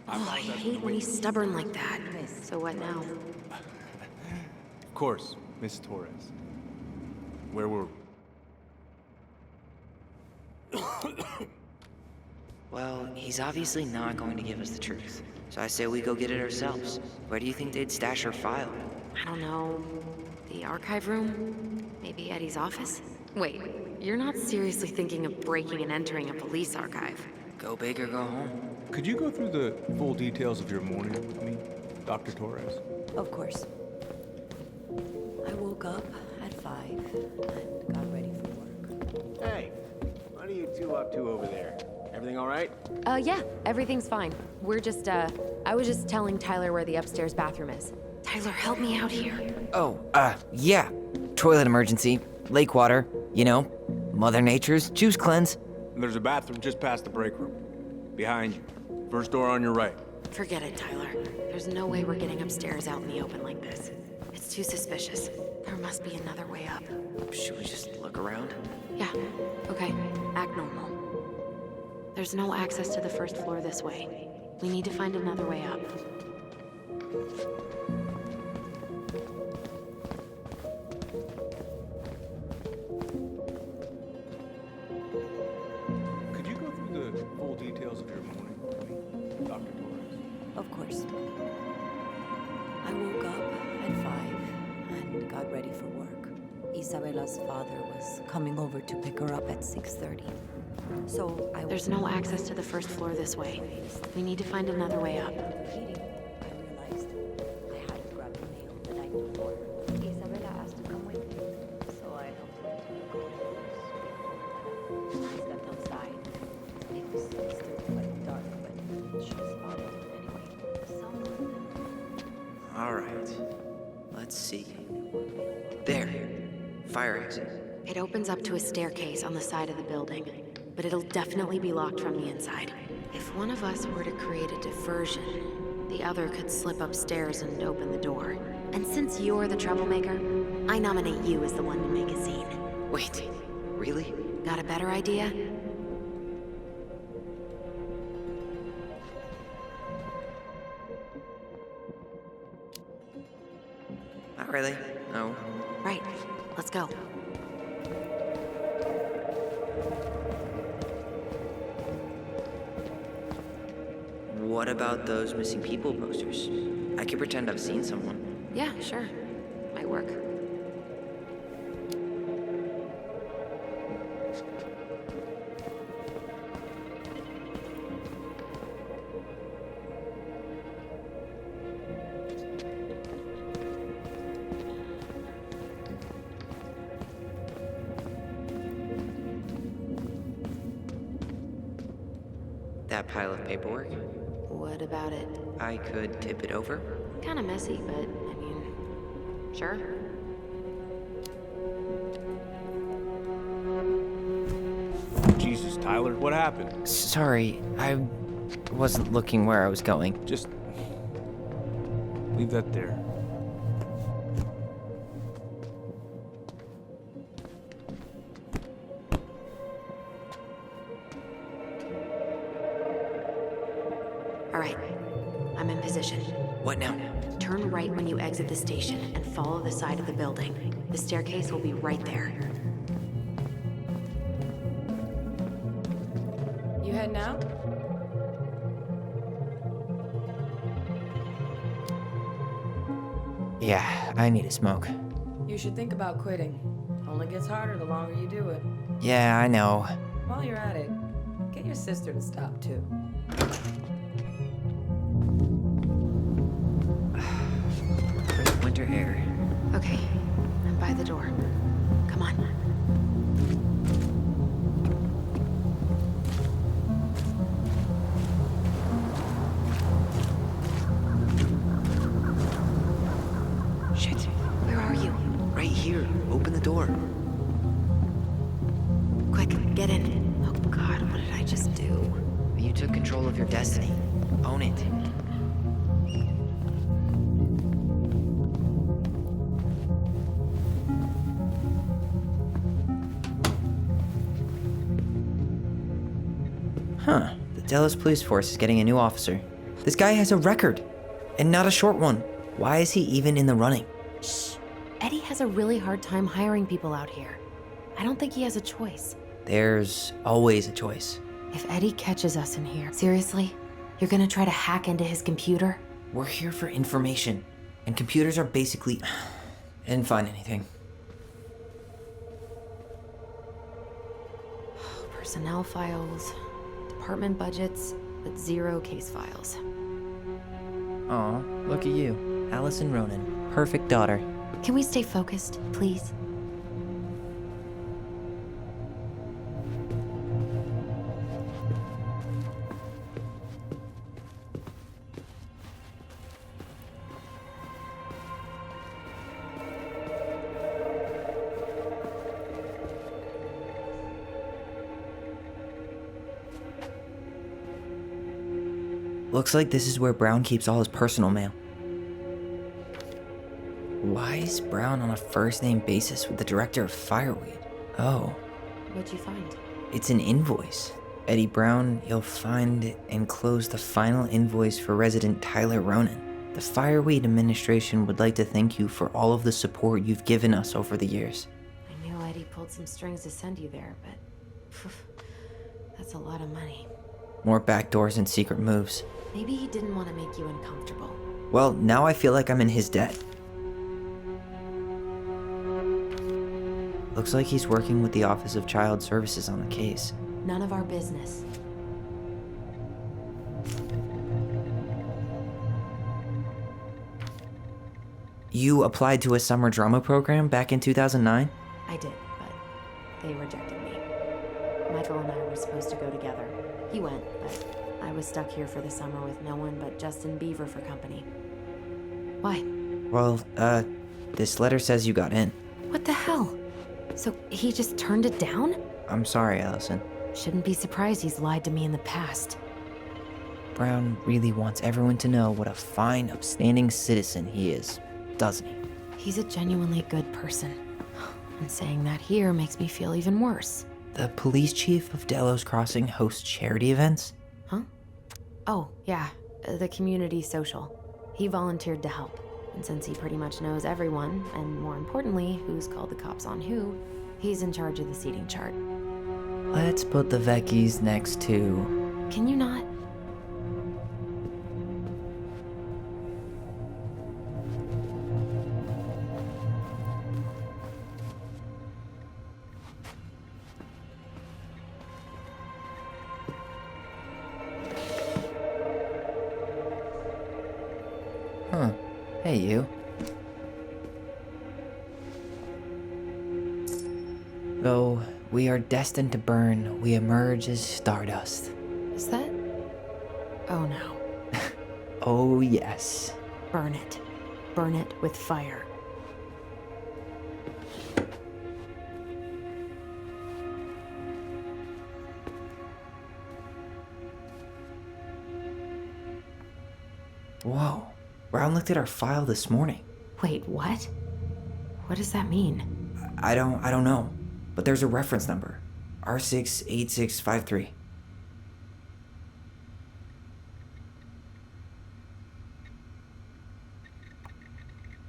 Oh, I hate when he's stubborn like that. So what now? Of course, Miss Torres. Where were we? Well, he's obviously not going to give us the truth. So I say we go get it ourselves. Where do you think they'd stash her file? I don't know. The archive room? Maybe Eddie's office? Wait, you're not seriously thinking of breaking and entering a police archive? Go big or go home. Could you go through the full details of your morning with me, Dr. Torres? Of course. I woke up at 5 and got ready for work. Hey, what are you two up to over there? Everything all right? Yeah, everything's fine. We're just, I was just telling Tyler where the upstairs bathroom is. Tyler, help me out here. Oh, yeah. Toilet emergency. Lake water. You know, Mother Nature's juice cleanse. There's a bathroom just past the break room. Behind you. First door on your right. Forget it, Tyler. There's no way we're getting upstairs out in the open like this. It's too suspicious. There must be another way up. Should we just look around? Yeah, okay. Act normal. There's no access to the first floor this way. We need to find another way up. Could you go through the full details of your morning with me, Dr. Torres? Of course. I woke up at 5 and got ready for work. Isabella's father was coming over to pick her up at 6:30. So There's no access to the first floor this way. We need to find another way up. Eating, I realized I hadn't grabbed the mail the night before. Isabella asked to come with me, so I helped her to go to the I stepped outside. It was still quite dark, but she spotted it anyway. Someone. All right. Let's see. There. Fire exit. It opens up to a staircase on the side of the building, but it'll definitely be locked from the inside. If one of us were to create a diversion, the other could slip upstairs and open the door. And since you're the troublemaker, I nominate you as the one to make a scene. Wait, really? Got a better idea? Not really. No. Right, let's go. What about those missing people posters? I could pretend I've seen someone. Yeah, sure. Might work. That pile of paperwork? What about it? I could tip it over. Kinda messy, but I mean, sure. Jesus, Tyler, what happened? Sorry, I wasn't looking where I was going. Just leave that there. All right, I'm in position. What now? Turn right when you exit the station and follow the side of the building. The staircase will be right there. You heading out? Yeah, I need a smoke. You should think about quitting. Only gets harder the longer you do it. Yeah, I know. While you're at it, get your sister to stop too. Crisp winter air. Okay, I'm by the door. Come on. Shit, where are you? Right here. Open the door. Quick, get in. Oh God, what did I just do? You took control of your destiny. Own it. Huh. The Delos Police Force is getting a new officer. This guy has a record, and not a short one. Why is he even in the running? Shh. Eddie has a really hard time hiring people out here. I don't think he has a choice. There's always a choice. If Eddie catches us in here, seriously? You're gonna try to hack into his computer? We're here for information, and computers are basically... I didn't find anything. Personnel files, department budgets, but 0 case files. Aw, look at you. Allison Ronan. Perfect daughter. Can we stay focused, please? Looks like this is where Brown keeps all his personal mail. Why is Brown on a first-name basis with the director of Fireweed? Oh, What'd you find? it's an invoice. Eddie Brown, you'll find enclosed the final invoice for resident Tyler Ronan. The Fireweed administration would like to thank you for all of the support you've given us over the years. I knew Eddie pulled some strings to send you there, but that's a lot of money. More backdoors and secret moves. Maybe he didn't want to make you uncomfortable. Well, now I feel like I'm in his debt. Looks like he's working with the Office of Child Services on the case. None of our business. You applied to a summer drama program back in 2009? I did, but they rejected me. Michael and I were supposed to go together. He went, but I was stuck here for the summer with no one but Justin Beaver for company. Why? Well, this letter says you got in. What the hell? So he just turned it down? I'm sorry, Allison. Shouldn't be surprised he's lied to me in the past. Brown really wants everyone to know what a fine, upstanding citizen he is, doesn't he? He's a genuinely good person. And saying that here makes me feel even worse. The police chief of Delos Crossing hosts charity events? Huh? Oh, yeah, the community social. He volunteered to help. And since he pretty much knows everyone, and more importantly, who's called the cops on who, he's in charge of the seating chart. Let's put the Vecchies next to... Can you not? Huh. Hey, you. Though we are destined to burn, we emerge as stardust. Is that? Oh no. Oh, yes. Burn it. Burn it with fire. Whoa. Brown looked at our file this morning. Wait, what? What does that mean? I don't know. But there's a reference number. R68653.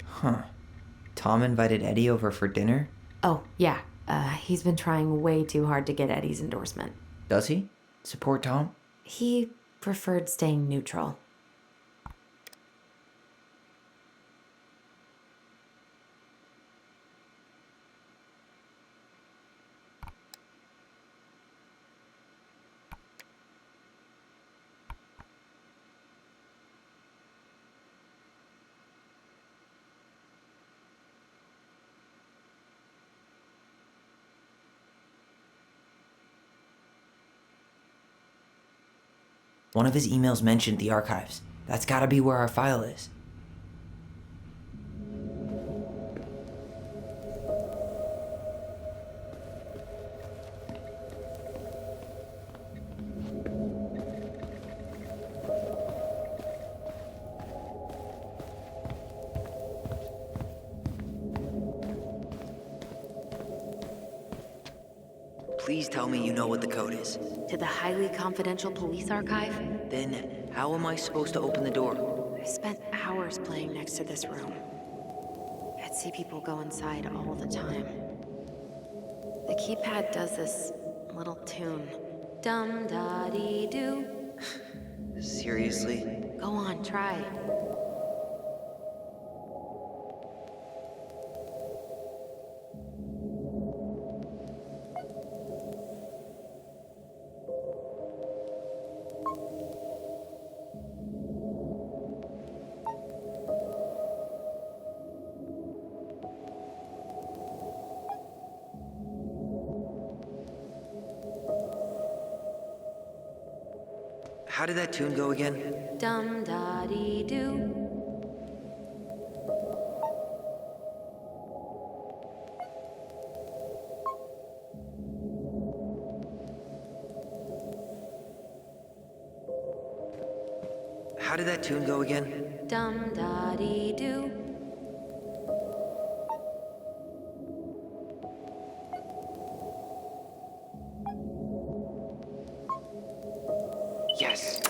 Huh. Tom invited Eddie over for dinner? Oh, yeah. He's been trying way too hard to get Eddie's endorsement. Does he? Support Tom? He preferred staying neutral. One of his emails mentioned the archives. That's gotta be where our file is. Please tell me you know what the code is. To the highly confidential police archive? Then how am I supposed to open the door? I spent hours playing next to this room. I'd see people go inside all the time. The keypad does this little tune. Dum-da-dee-doo. Seriously? Go on, try. How did that tune go again? Dum-da-dee-doo. How did that tune go again? Dum-da-dee-doo. Yes.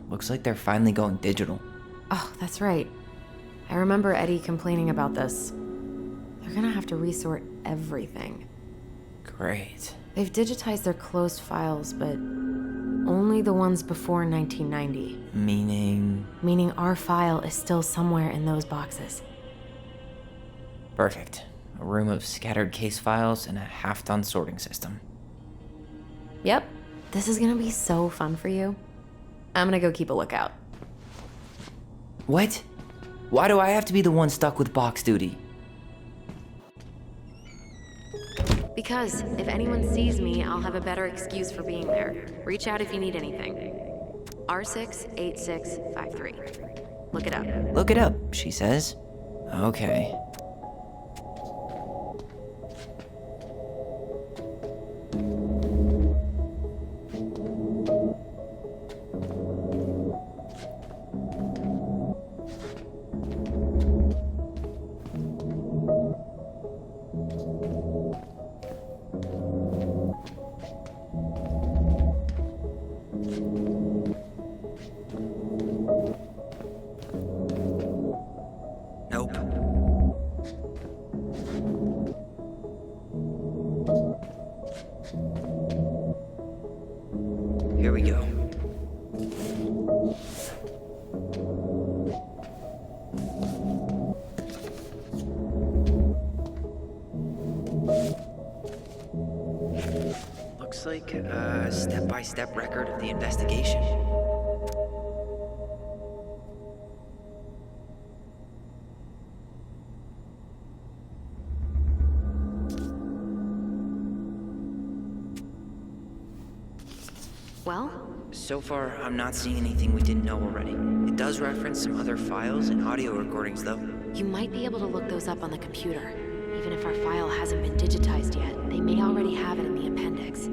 Looks like they're finally going digital. Oh, that's right. I remember Eddie complaining about this. They're gonna have to resort everything. Great. They've digitized their closed files, but only the ones before 1990. Meaning? Meaning our file is still somewhere in those boxes. Perfect. A room of scattered case files and a half-done sorting system. Yep. This is gonna be so fun for you. I'm gonna go keep a lookout. What? Why do I have to be the one stuck with box duty? Because if anyone sees me, I'll have a better excuse for being there. Reach out if you need anything. R68653. Look it up. Look it up, she says. Okay. Nope. Here we go. Looks like a step-by-step record of the investigation. Well? So far, I'm not seeing anything we didn't know already. It does reference some other files and audio recordings, though. You might be able to look those up on the computer. Even if our file hasn't been digitized yet, they may already have it in the appendix.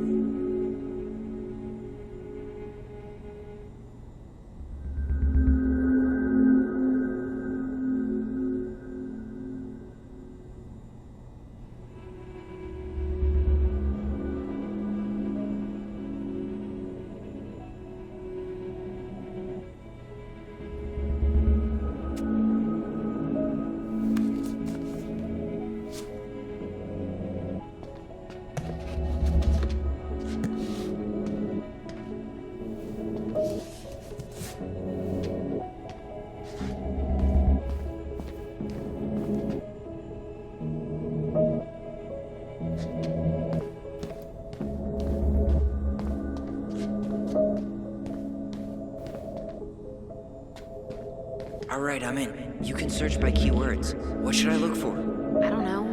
Alright, I'm in. You can search by keywords. What should I look for? I don't know.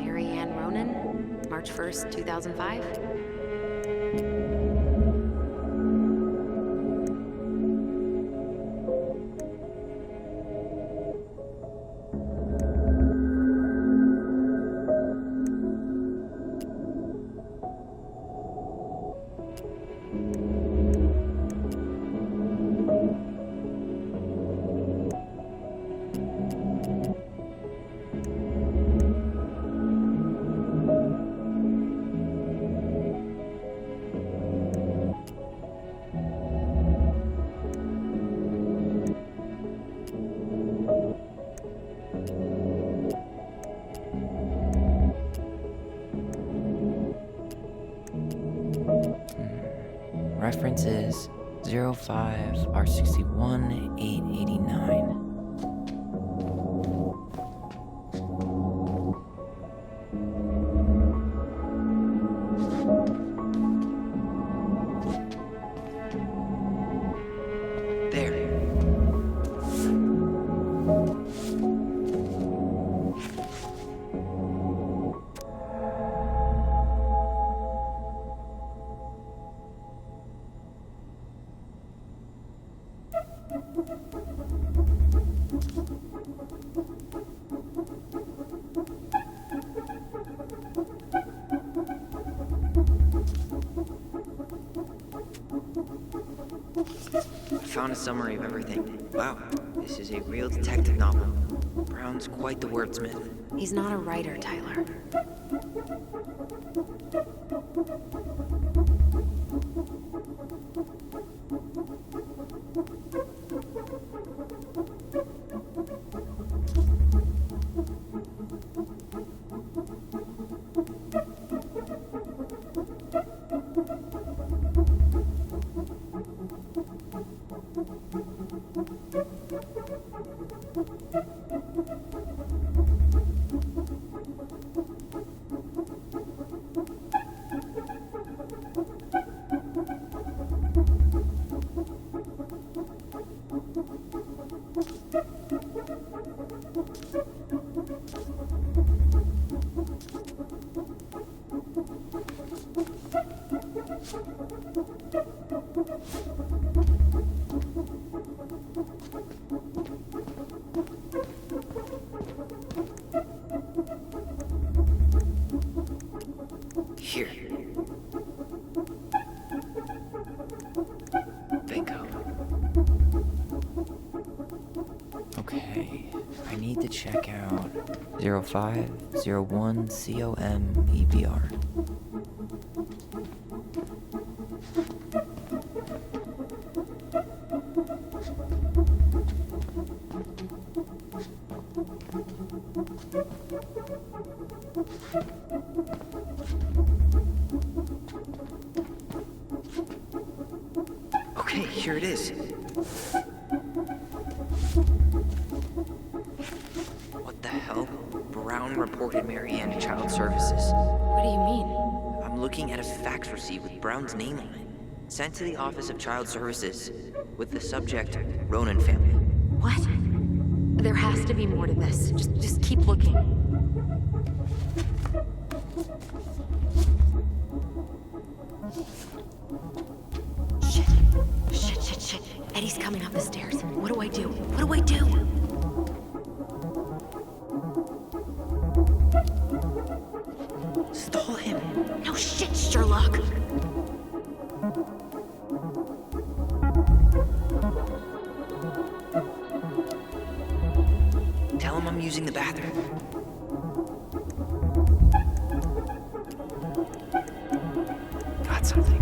Mary Ann Ronan? March 1st, 2005? References 05 R61 889. There. I found a summary of everything. Wow, this is a real detective novel. Brown's quite the wordsmith. He's not a writer, Tyler. Here. Bingo. Okay, I need to check out 0501 COMEBR. Okay, here it is. What the hell? Brown reported Mary Ann to Child Services. What do you mean? I'm looking at a fax receipt with Brown's name on it. Sent to the Office of Child Services with the subject, Ronan family. What? There has to be more to this. Just keep looking. Shit. Eddie's coming up the stairs. What do I do? What do I do? Stall him. No shit, Sherlock. Tell him I'm using the bathroom. Got something.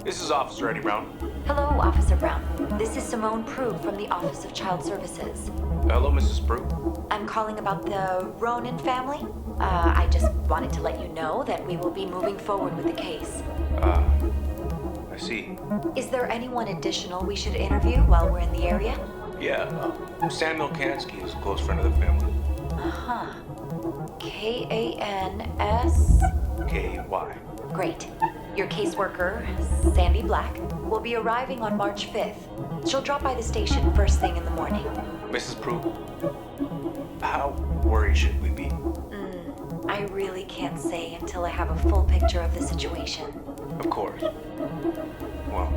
This is Officer Eddie Brown. Hello, Officer Brown. This is Simone Prue from the Office of Child Services. Hello, Mrs. Prue. I'm calling about the Ronan family. I just wanted to let you know that we will be moving forward with the case. I see. Is there anyone additional we should interview while we're in the area? Yeah, Samuel Kansky is a close friend of the family. Uh-huh. K-A-N-S? K-Y. Great. Your caseworker, Sandy Black, will be arriving on March 5th. She'll drop by the station first thing in the morning. Mrs. Prue, how worried should we be? I really can't say until I have a full picture of the situation. Of course. Well,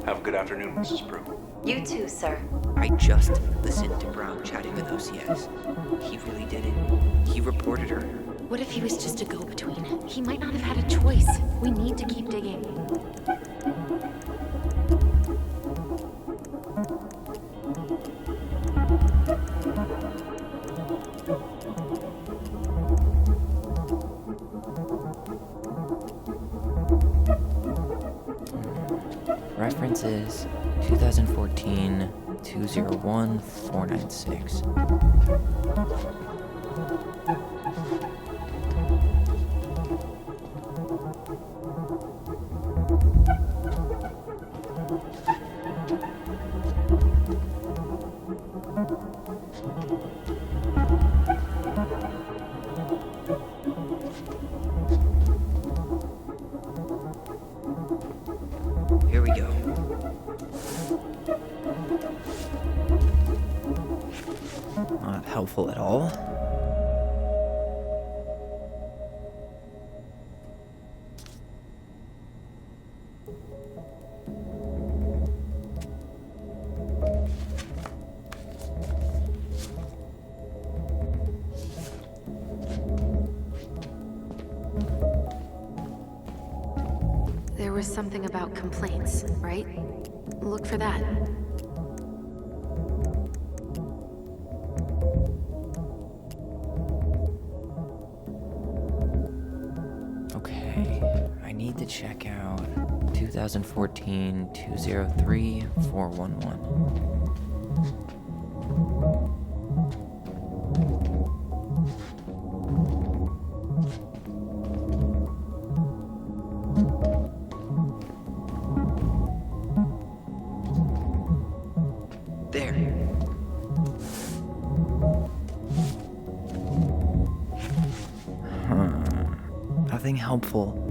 have a good afternoon, Mrs. Prue. You too, sir. I just listened to Brown chatting with OCS. He really did it. He reported her. What if he was just a go-between? He might not have had a choice. We need to keep digging. Reference is 2014 201 496. Here we go. Not helpful at all. There was something about complaints, right? Look for that. Okay, I need to check out 2014 203 411. There. Nothing helpful.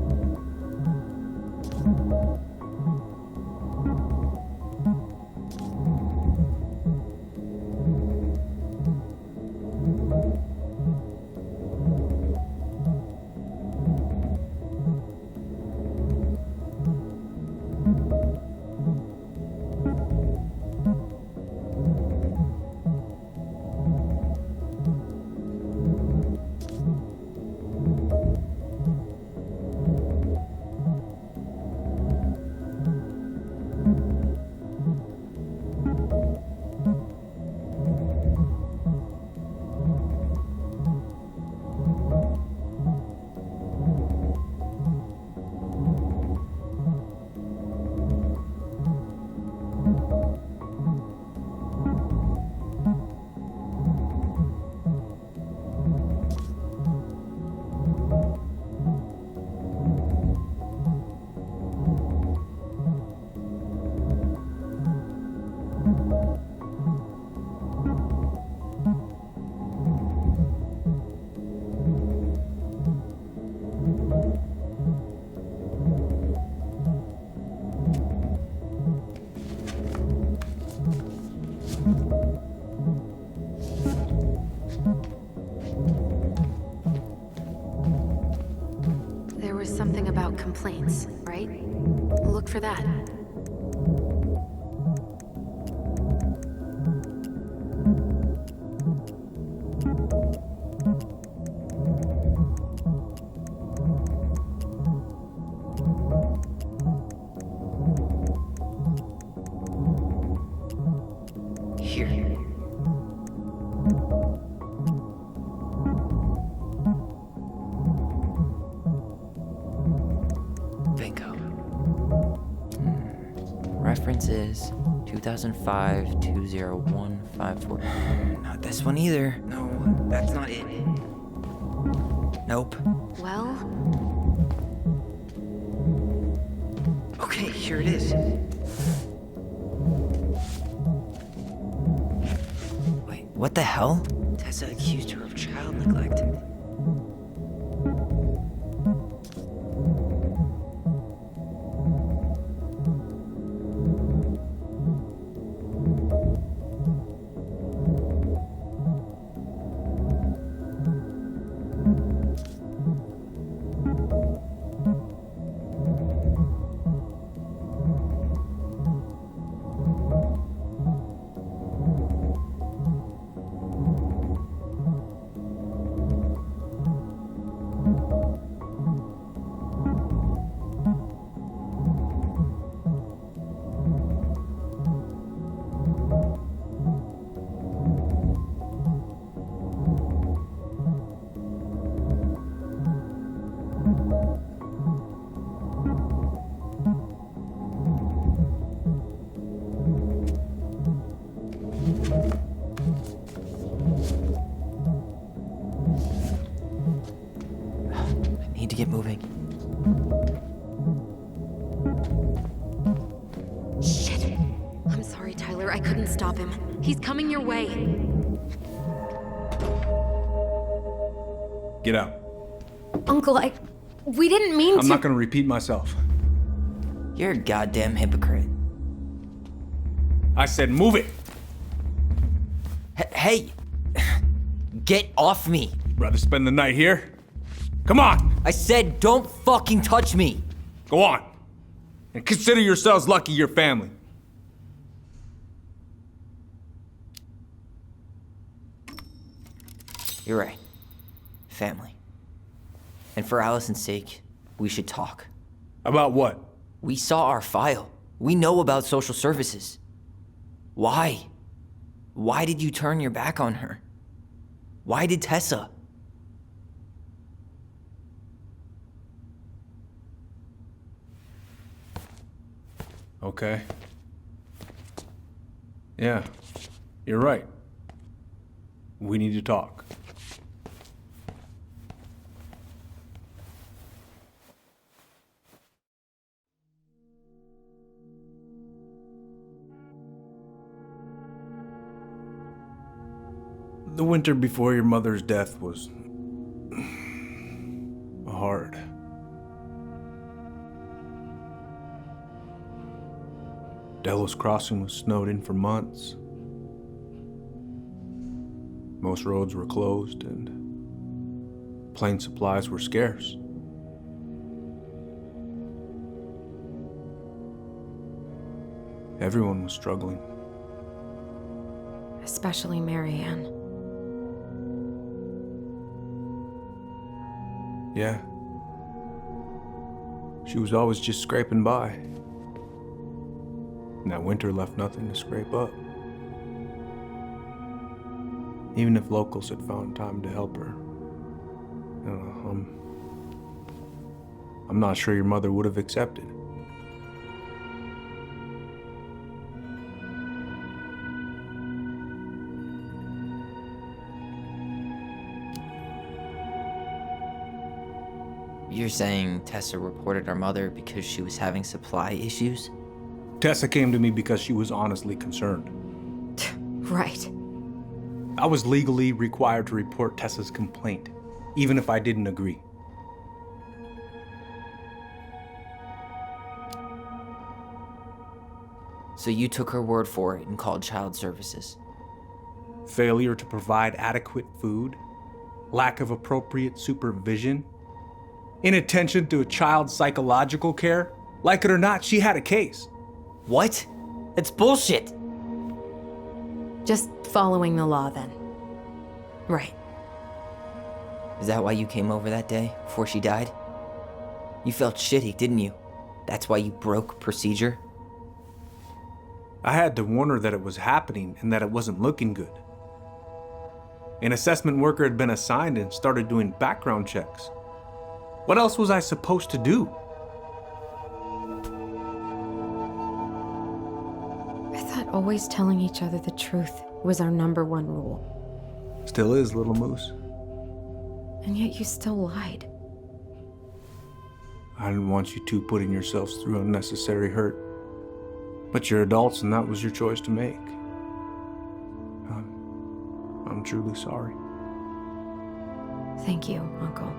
There was something about complaints, right? Look for that. Here. Bingo. Reference is 2005 201 54. Not this one either. No, that's not it. Nope. Well, Okay, here it is. Wait, what the hell? Tessa accused her of child neglect. need to get moving. Shit. I'm sorry, Tyler. I couldn't stop him. He's coming your way. Get out. Uncle, we didn't mean to. I'm not gonna repeat myself. You're a goddamn hypocrite. I said move it. Hey! Get off me! Rather spend the night here? Come on! I said don't fucking touch me! Go on. And consider yourselves lucky you're family. You're right. Family. And for Allison's sake, we should talk. About what? We saw our file. We know about social services. Why? Why did you turn your back on her? Why did Tessa? Okay. Yeah, you're right. We need to talk. The winter before your mother's death was hard. Delos Crossing was snowed in for months. Most roads were closed and plane supplies were scarce. Everyone was struggling. Especially Marianne. Yeah. She was always just scraping by. And that winter left nothing to scrape up. Even if locals had found time to help her. I'm not sure your mother would have accepted. You're saying Tessa reported our mother because she was having supply issues? Tessa came to me because she was honestly concerned. Right. I was legally required to report Tessa's complaint, even if I didn't agree. So you took her word for it and called child services? Failure to provide adequate food, lack of appropriate supervision, inattention to a child's psychological care. Like it or not, she had a case. What? It's bullshit! Just following the law, then. Right. Is that why you came over that day, before she died? You felt shitty, didn't you? That's why you broke procedure? I had to warn her that it was happening and that it wasn't looking good. An assessment worker had been assigned and started doing background checks. What else was I supposed to do? I thought always telling each other the truth was our number one rule. Still is, little moose. And yet you still lied. I didn't want you two putting yourselves through unnecessary hurt. But you're adults and that was your choice to make. I'm truly sorry. Thank you, Uncle.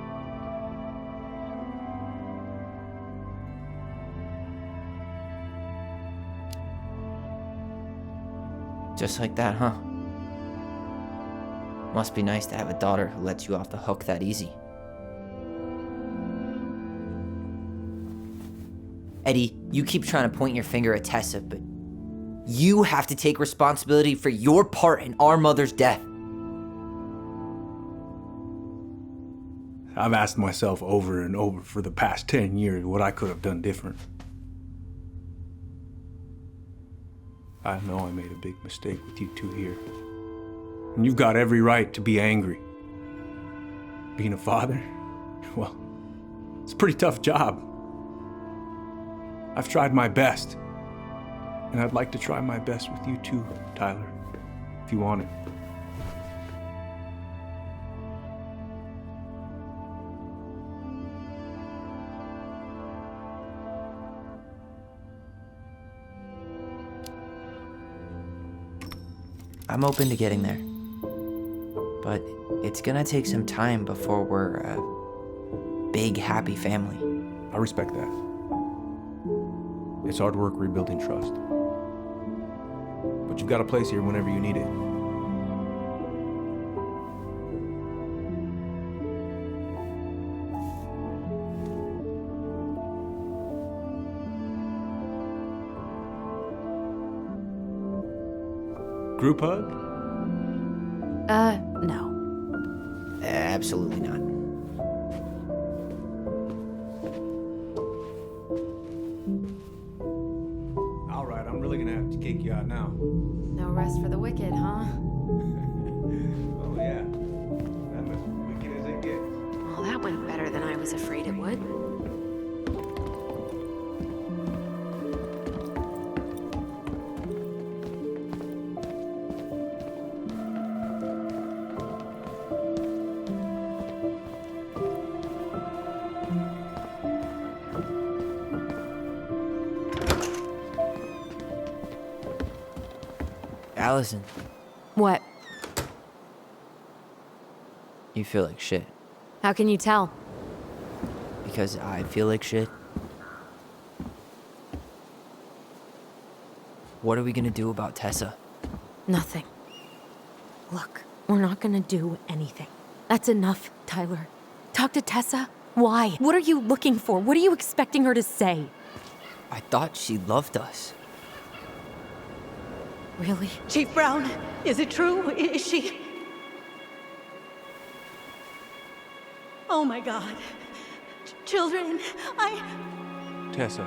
Just like that, huh? Must be nice to have a daughter who lets you off the hook that easy. Eddie, you keep trying to point your finger at Tessa, but you have to take responsibility for your part in our mother's death. I've asked myself over and over for the past 10 years what I could have done different. I know I made a big mistake with you two here. And you've got every right to be angry. Being a father, well, it's a pretty tough job. I've tried my best. And I'd like to try my best with you too, Tyler, if you want it. I'm open to getting there. But it's gonna take some time before we're a big, happy family. I respect that. It's hard work rebuilding trust. But you've got a place here whenever you need it. Group hug? No. Absolutely not. All right, I'm really gonna have to kick you out now. No rest for the wicked, huh? Oh yeah, I'm as wicked as it gets. Well, that went better than I was afraid it would. Allison, What? you feel like shit. How can you tell? Because I feel like shit. What are we gonna do about Tessa? Nothing. Look, we're not gonna do anything. That's enough, Tyler. Talk to Tessa? Why? What are you looking for? What are you expecting her to say? I thought she loved us. Really? Chief Brown, is it true? Is she... Oh my God. Children, Tessa,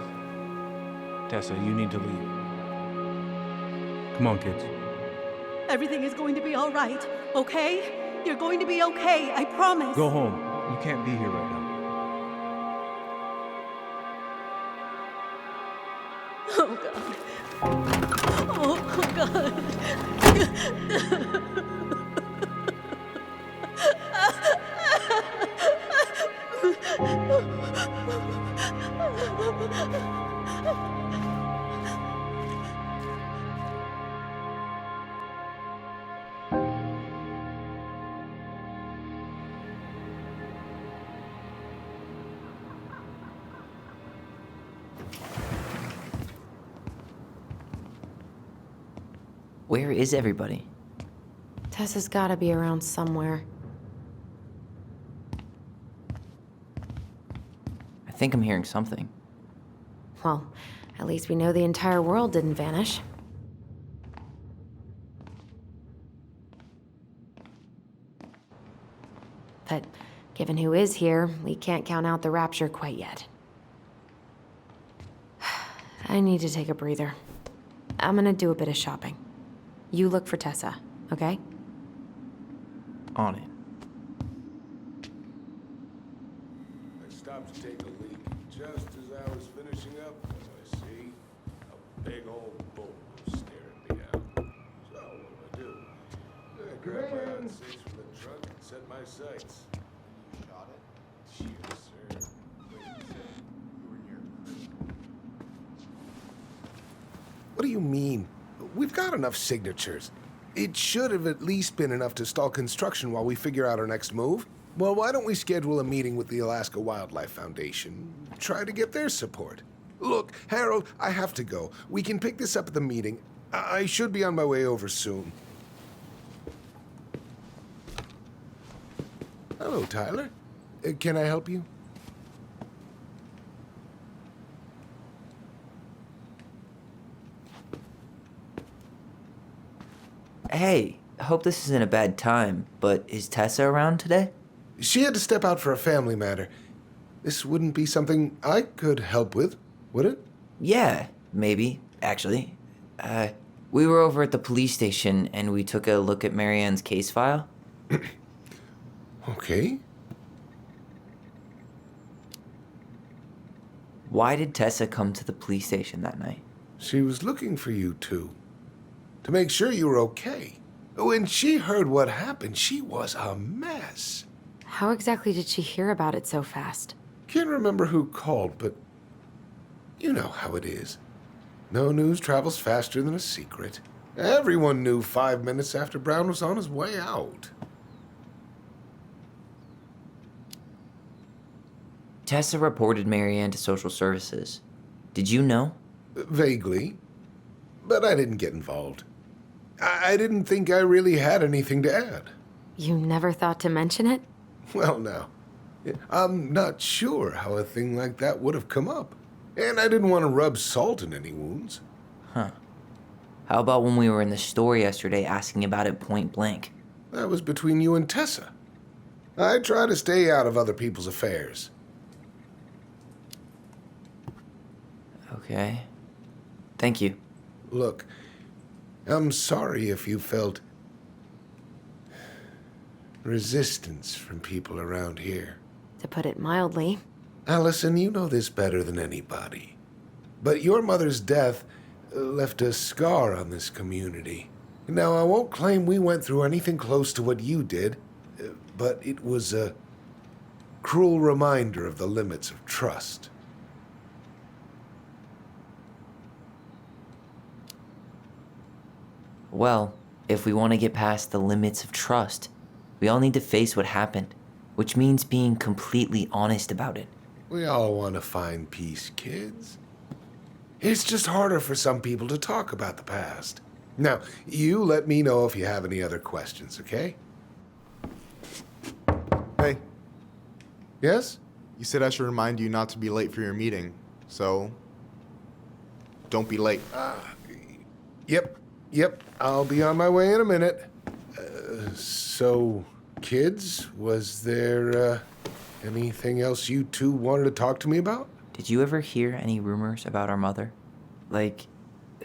you need to leave. Come on, kids. Everything is going to be all right, okay? You're going to be okay, I promise. Go home. You can't be here right now. Oh God. Oh God. Where is everybody? Tessa's gotta be around somewhere. I think I'm hearing something. Well, at least we know the entire world didn't vanish. But given who is here, we can't count out the rapture quite yet. I need to take a breather. I'm gonna do a bit of shopping. You look for Tessa, okay? On it. I stopped to take a leak. Just as I was finishing up, I see a big old bull staring me out. So what do? I grabbed my own six from the trunk and set my sights. You shot it? Yes, sir. Wait, you said you were here? What do you mean? We've got enough signatures. It should have at least been enough to stall construction while we figure out our next move. Well, why don't we schedule a meeting with the Alaska Wildlife Foundation? Try to get their support. Look, Harold, I have to go. We can pick this up at the meeting. I should be on my way over soon. Hello, Tyler. Can I help you? Hey, hope this isn't a bad time, but is Tessa around today? She had to step out for a family matter. This wouldn't be something I could help with, would it? Yeah, maybe, actually. We were over at the police station and we took a look at Marianne's case file. Okay. Why did Tessa come to the police station that night? She was looking for you two. To make sure you were okay. When she heard what happened, she was a mess. How exactly did she hear about it so fast? Can't remember who called, but you know how it is. No news travels faster than a secret. Everyone knew 5 minutes after Brown was on his way out. Tessa reported Marianne to social services. Did you know? Vaguely. But I didn't get involved. I didn't think I really had anything to add. You never thought to mention it? Well, now, I'm not sure how a thing like that would have come up. And I didn't want to rub salt in any wounds. Huh. How about when we were in the store yesterday asking about it point blank? That was between you and Tessa. I try to stay out of other people's affairs. Okay. Thank you. Look, I'm sorry if you felt resistance from people around here. To put it mildly. Allison, you know this better than anybody. But your mother's death left a scar on this community. Now, I won't claim we went through anything close to what you did, but it was a cruel reminder of the limits of trust. Well, if we want to get past the limits of trust, we all need to face what happened, which means being completely honest about it. We all want to find peace, kids. It's just harder for some people to talk about the past. Now, you let me know if you have any other questions, okay? Hey. Yes? You said I should remind you not to be late for your meeting, so don't be late. Yep, I'll be on my way in a minute. So, kids, was there anything else you two wanted to talk to me about? Did you ever hear any rumors about our mother? Like,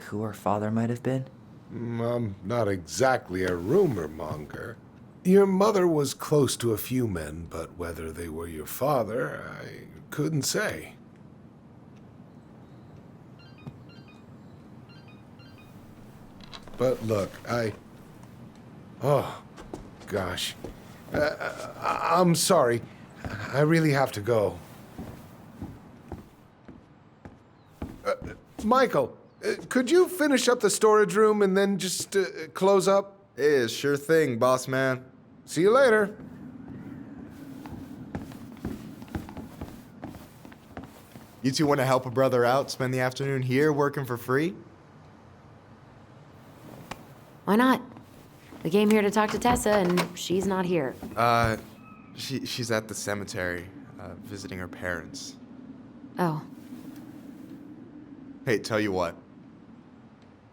who our father might have been? I'm not exactly a rumor monger. Your mother was close to a few men, but whether they were your father, I couldn't say. But look, oh, gosh. I'm sorry. I really have to go. Michael, could you finish up the storage room and then just close up? Yeah, sure thing, boss man. See you later. You two want to help a brother out, spend the afternoon here working for free? Why not? We came here to talk to Tessa, and she's not here. She's at the cemetery, visiting her parents. Oh. Hey, tell you what.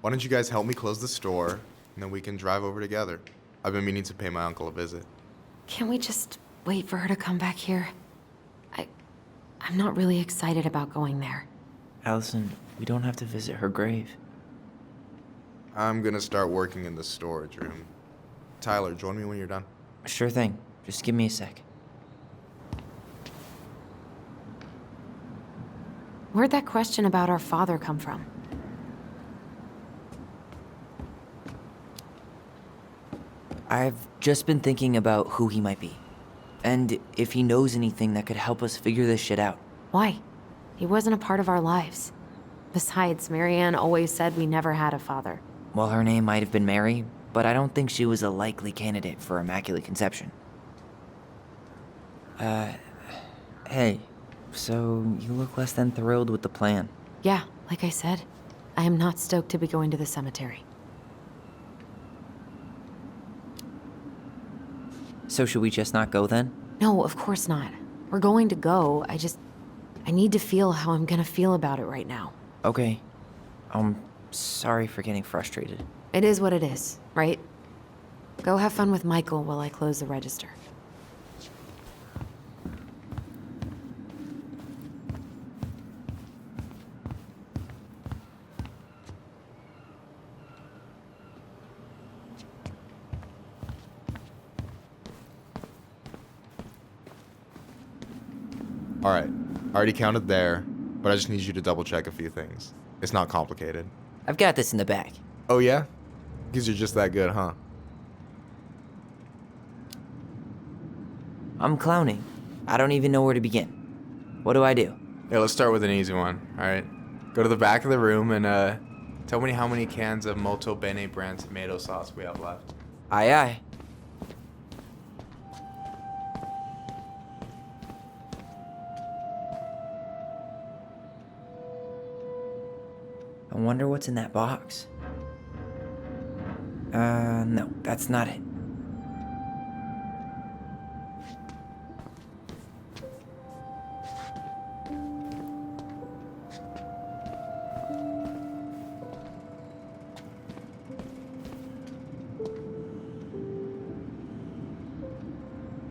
Why don't you guys help me close the store, and then we can drive over together? I've been meaning to pay my uncle a visit. Can't we just wait for her to come back here? I'm not really excited about going there. Allison, we don't have to visit her grave. I'm gonna start working in the storage room. Tyler, join me when you're done. Sure thing. Just give me a sec. Where'd that question about our father come from? I've just been thinking about who he might be. And if he knows anything that could help us figure this shit out. Why? He wasn't a part of our lives. Besides, Marianne always said we never had a father. Well, her name might have been Mary, but I don't think she was a likely candidate for Immaculate Conception. Hey, so you look less than thrilled with the plan. Yeah, like I said, I am not stoked to be going to the cemetery. So should we just not go then? No, of course not. We're going to go. I need to feel how I'm gonna feel about it right now. Okay. I'm sorry for getting frustrated. It is what it is, right? Go have fun with Michael while I close the register. All right, I already counted there, but I just need you to double check a few things. It's not complicated. I've got this in the bag. Oh yeah? Because you're just that good, huh? I'm clowning. I don't even know where to begin. What do I do? Yeah, let's start with an easy one, all right? Go to the back of the room and Tell me how many cans of Molto Bene brand tomato sauce we have left. Aye, aye. I wonder what's in that box. No, that's not it.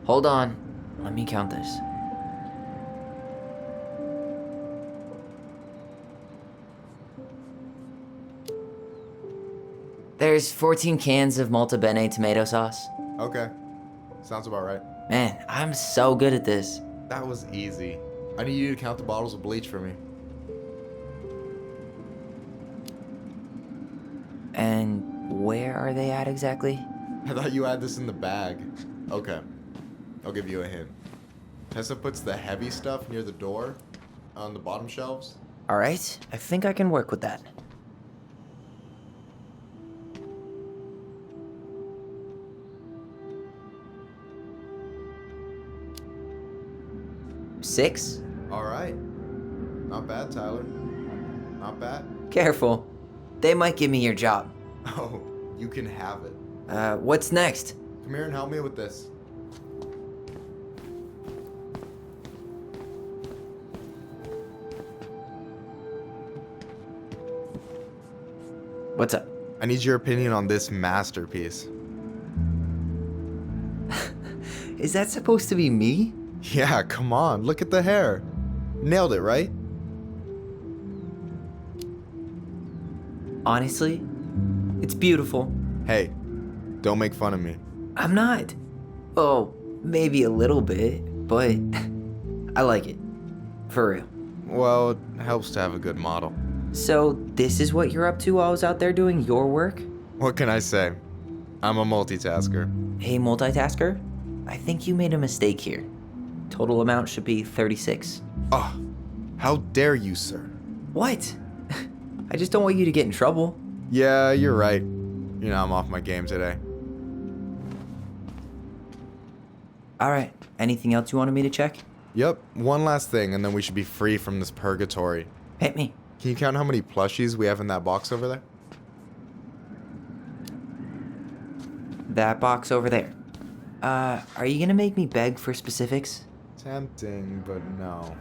Hold on. Let me count this. There's 14 cans of Molto Bene tomato sauce. Okay. Sounds about right. Man, I'm so good at this. That was easy. I need you to count the bottles of bleach for me. And where are they at exactly? I thought you had this in the bag. Okay. I'll give you a hint. Tessa puts the heavy stuff near the door on the bottom shelves. Alright, I think I can work with that. Six? Alright. Not bad, Tyler. Not bad. Careful. They might give me your job. Oh, you can have it. What's next? Come here and help me with this. What's up? I need your opinion on this masterpiece. Is that supposed to be me? Yeah, come on. Look at the hair. Nailed it, right? Honestly, it's beautiful. Hey, don't make fun of me. I'm not. Oh, maybe a little bit, but I like it. For real. Well, it helps to have a good model. So, this is what you're up to while I was out there doing your work? What can I say? I'm a multitasker. Hey, multitasker. I think you made a mistake here. Total amount should be 36. Oh, how dare you, sir? What? I just don't want you to get in trouble. Yeah, you're right. You know, I'm off my game today. Alright, anything else you wanted me to check? Yep, one last thing, and then we should be free from this purgatory. Hit me. Can you count how many plushies we have in that box over there? That box over there. Are you gonna make me beg for specifics? Tempting, but no.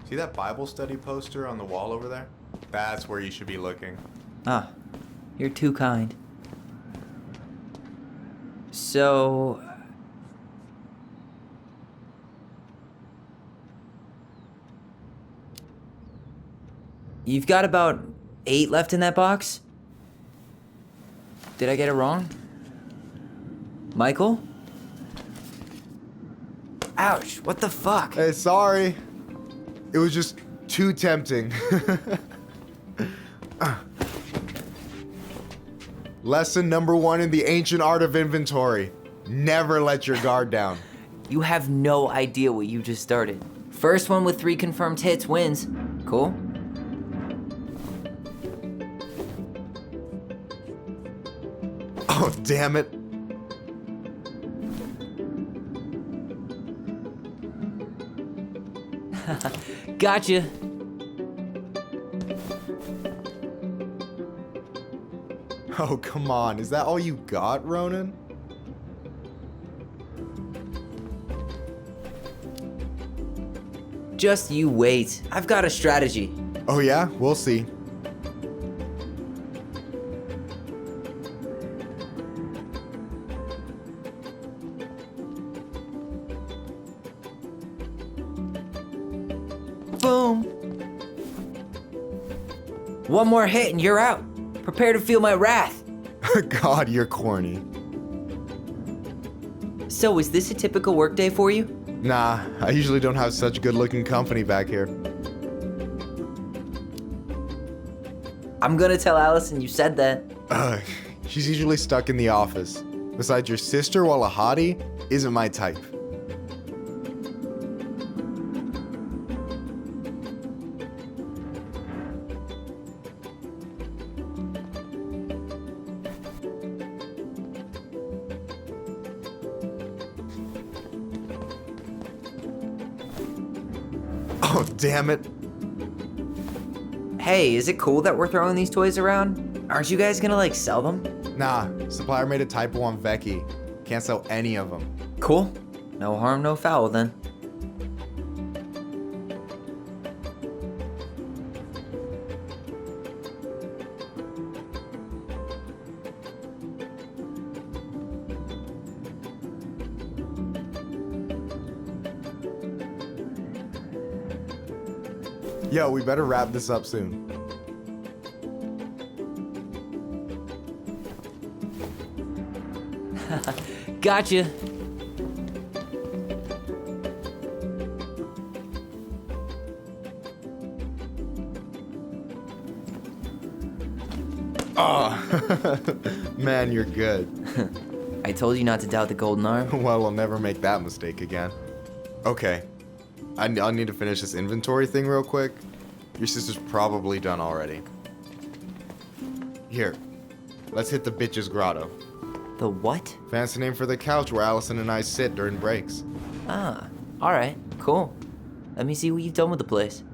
See that Bible study poster on the wall over there? That's where you should be looking. Ah, you're too kind. So... You've got about 8 left in that box? Did I get it wrong? Michael? Ouch, what the fuck? Hey, sorry. It was just too tempting. Lesson number 1 in the ancient art of inventory. Never let your guard down. You have no idea what you just started. First one with 3 confirmed hits wins. Cool? Oh, damn it. Gotcha. Oh, come on. Is that all you got, Ronan? Just you wait. I've got a strategy. Oh, yeah? We'll see. Boom. One more hit and you're out. Prepare to feel my wrath. God, you're corny. So, is this a typical workday for you? Nah, I usually don't have such good-looking company back here. I'm gonna tell Allison you said that. She's usually stuck in the office. Besides, your sister, while a hottie, isn't my type. Oh, damn it. Hey, is it cool that we're throwing these toys around? Aren't you guys gonna, like, sell them? Nah, supplier made a typo on Vecchi. Can't sell any of them. Cool. No harm, no foul then. Yo, we better wrap this up soon. Gotcha. Oh, man, you're good. I told you not to doubt the golden arm. Well, we'll never make that mistake again. Okay, I'll need to finish this inventory thing real quick. Your sister's probably done already. Here, let's hit the bitch's grotto. The what? Fancy name for the couch where Allison and I sit during breaks. Ah, alright, cool. Let me see what you've done with the place.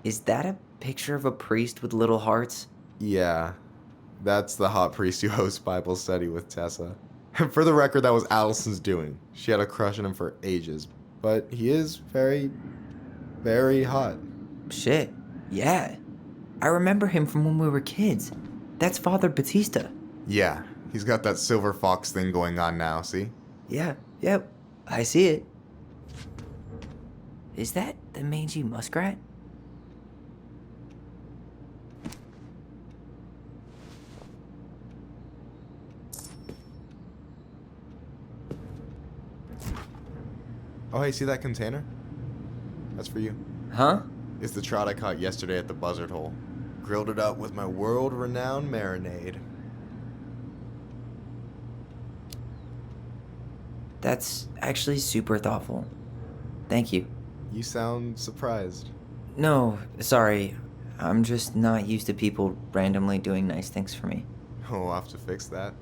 Is that a picture of a priest with little hearts? Yeah, that's the hot priest who hosts Bible study with Tessa. For the record, that was Allison's doing. She had a crush on him for ages, but he is very, very hot. Shit, yeah. I remember him from when we were kids. That's Father Batista. Yeah, he's got that silver fox thing going on now, see? Yeah, yep, I see it. Is that the mangy muskrat? Oh, hey, see that container? That's for you. Huh? It's the trout I caught yesterday at the Buzzard Hole. Grilled it up with my world-renowned marinade. That's actually super thoughtful. Thank you. You sound surprised. No, sorry. I'm just not used to people randomly doing nice things for me. Oh, I'll have to fix that.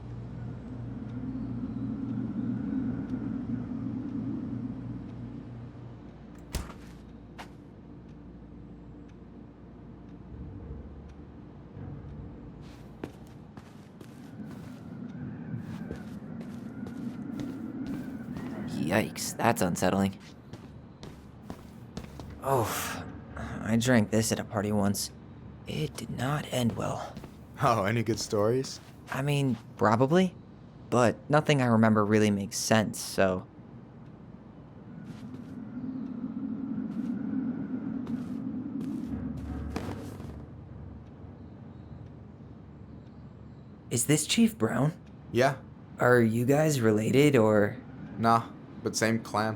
Yikes, that's unsettling. Oh, I drank this at a party once. It did not end well. Oh, any good stories? I mean, probably. But nothing I remember really makes sense, so... Is this Chief Brown? Yeah. Are you guys related, or...? Nah, but same clan.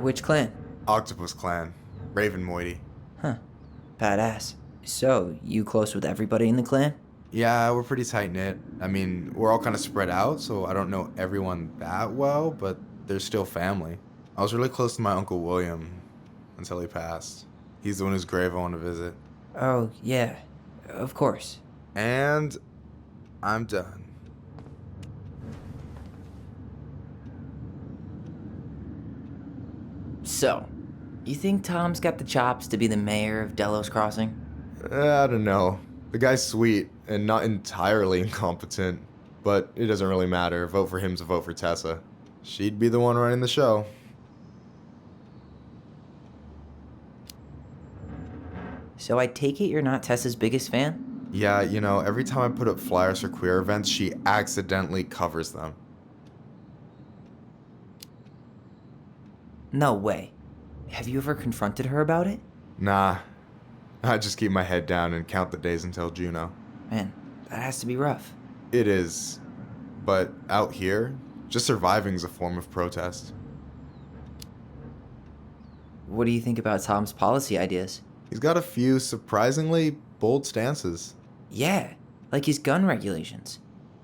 Which clan? Octopus Clan. Raven Moiety. Huh. Badass. So, you close with everybody in the clan? Yeah, we're pretty tight-knit. I mean, we're all kind of spread out, so I don't know everyone that well, but they're still family. I was really close to my Uncle William until he passed. He's the one whose grave I want to visit. Oh, yeah. Of course. And I'm done. So, you think Tom's got the chops to be the mayor of Delos Crossing? I don't know. The guy's sweet and not entirely incompetent, but it doesn't really matter. Vote for him to vote for Tessa. She'd be the one running the show. So I take it you're not Tessa's biggest fan? Yeah, you know, every time I put up flyers for queer events, she accidentally covers them. No way. Have you ever confronted her about it? Nah, I just keep my head down and count the days until Juno. Man, that has to be rough. It is. But out here, just surviving is a form of protest. What do you think about Tom's policy ideas? He's got a few surprisingly bold stances. Yeah, like his gun regulations.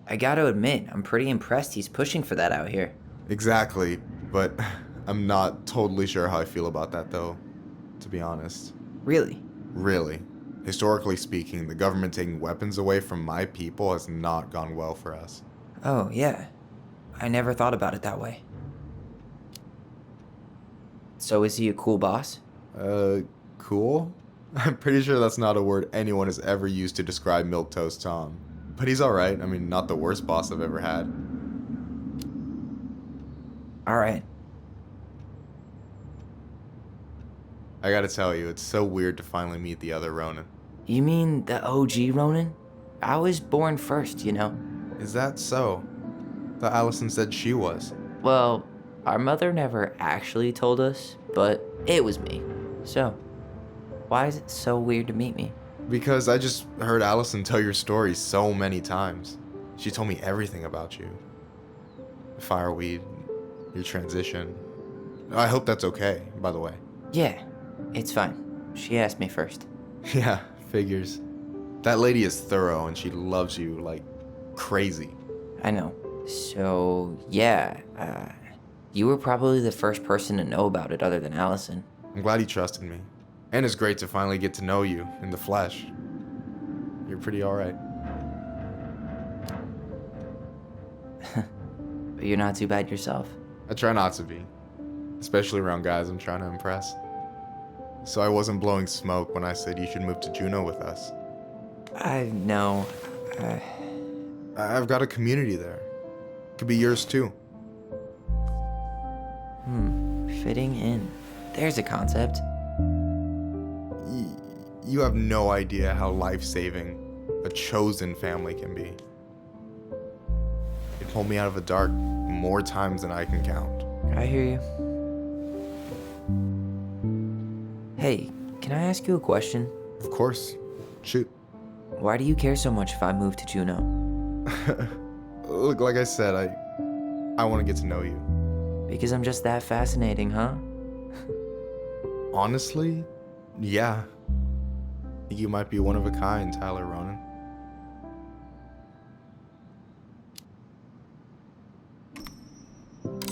I gotta admit, I'm pretty impressed he's pushing for that out here. Exactly, but I'm not totally sure how I feel about that though, to be honest. Really? Really. Historically speaking, the government taking weapons away from my people has not gone well for us. Oh, yeah. I never thought about it that way. So is he a cool boss? Cool? I'm pretty sure that's not a word anyone has ever used to describe Milquetoast Tom. But he's alright. I mean, not the worst boss I've ever had. Alright. I gotta tell you, it's so weird to finally meet the other Ronan. You mean the OG Ronan? I was born first, you know? Is that so? Thought Allison said she was. Well, our mother never actually told us, but it was me. So, why is it so weird to meet me? Because I just heard Allison tell your story so many times. She told me everything about you. Fireweed, your transition. I hope that's okay, by the way. Yeah, it's fine. She asked me first. Yeah, figures. That lady is thorough and she loves you like crazy. I know. So, yeah, you were probably the first person to know about it other than Allison. I'm glad he trusted me. And it's great to finally get to know you in the flesh. You're pretty alright. But you're not too bad yourself. I try not to be. Especially around guys I'm trying to impress. So I wasn't blowing smoke when I said you should move to Juneau with us. I know. I've got a community there. Could be yours too. Fitting in. There's a concept. You have no idea how life-saving a chosen family can be. It pulled me out of the dark more times than I can count. I hear you. Hey, can I ask you a question? Of course. Shoot. Why do you care so much if I move to Juneau? Look, like I said, I want to get to know you. Because I'm just that fascinating, huh? Honestly, yeah. I think you might be one of a kind, Tyler Ronan.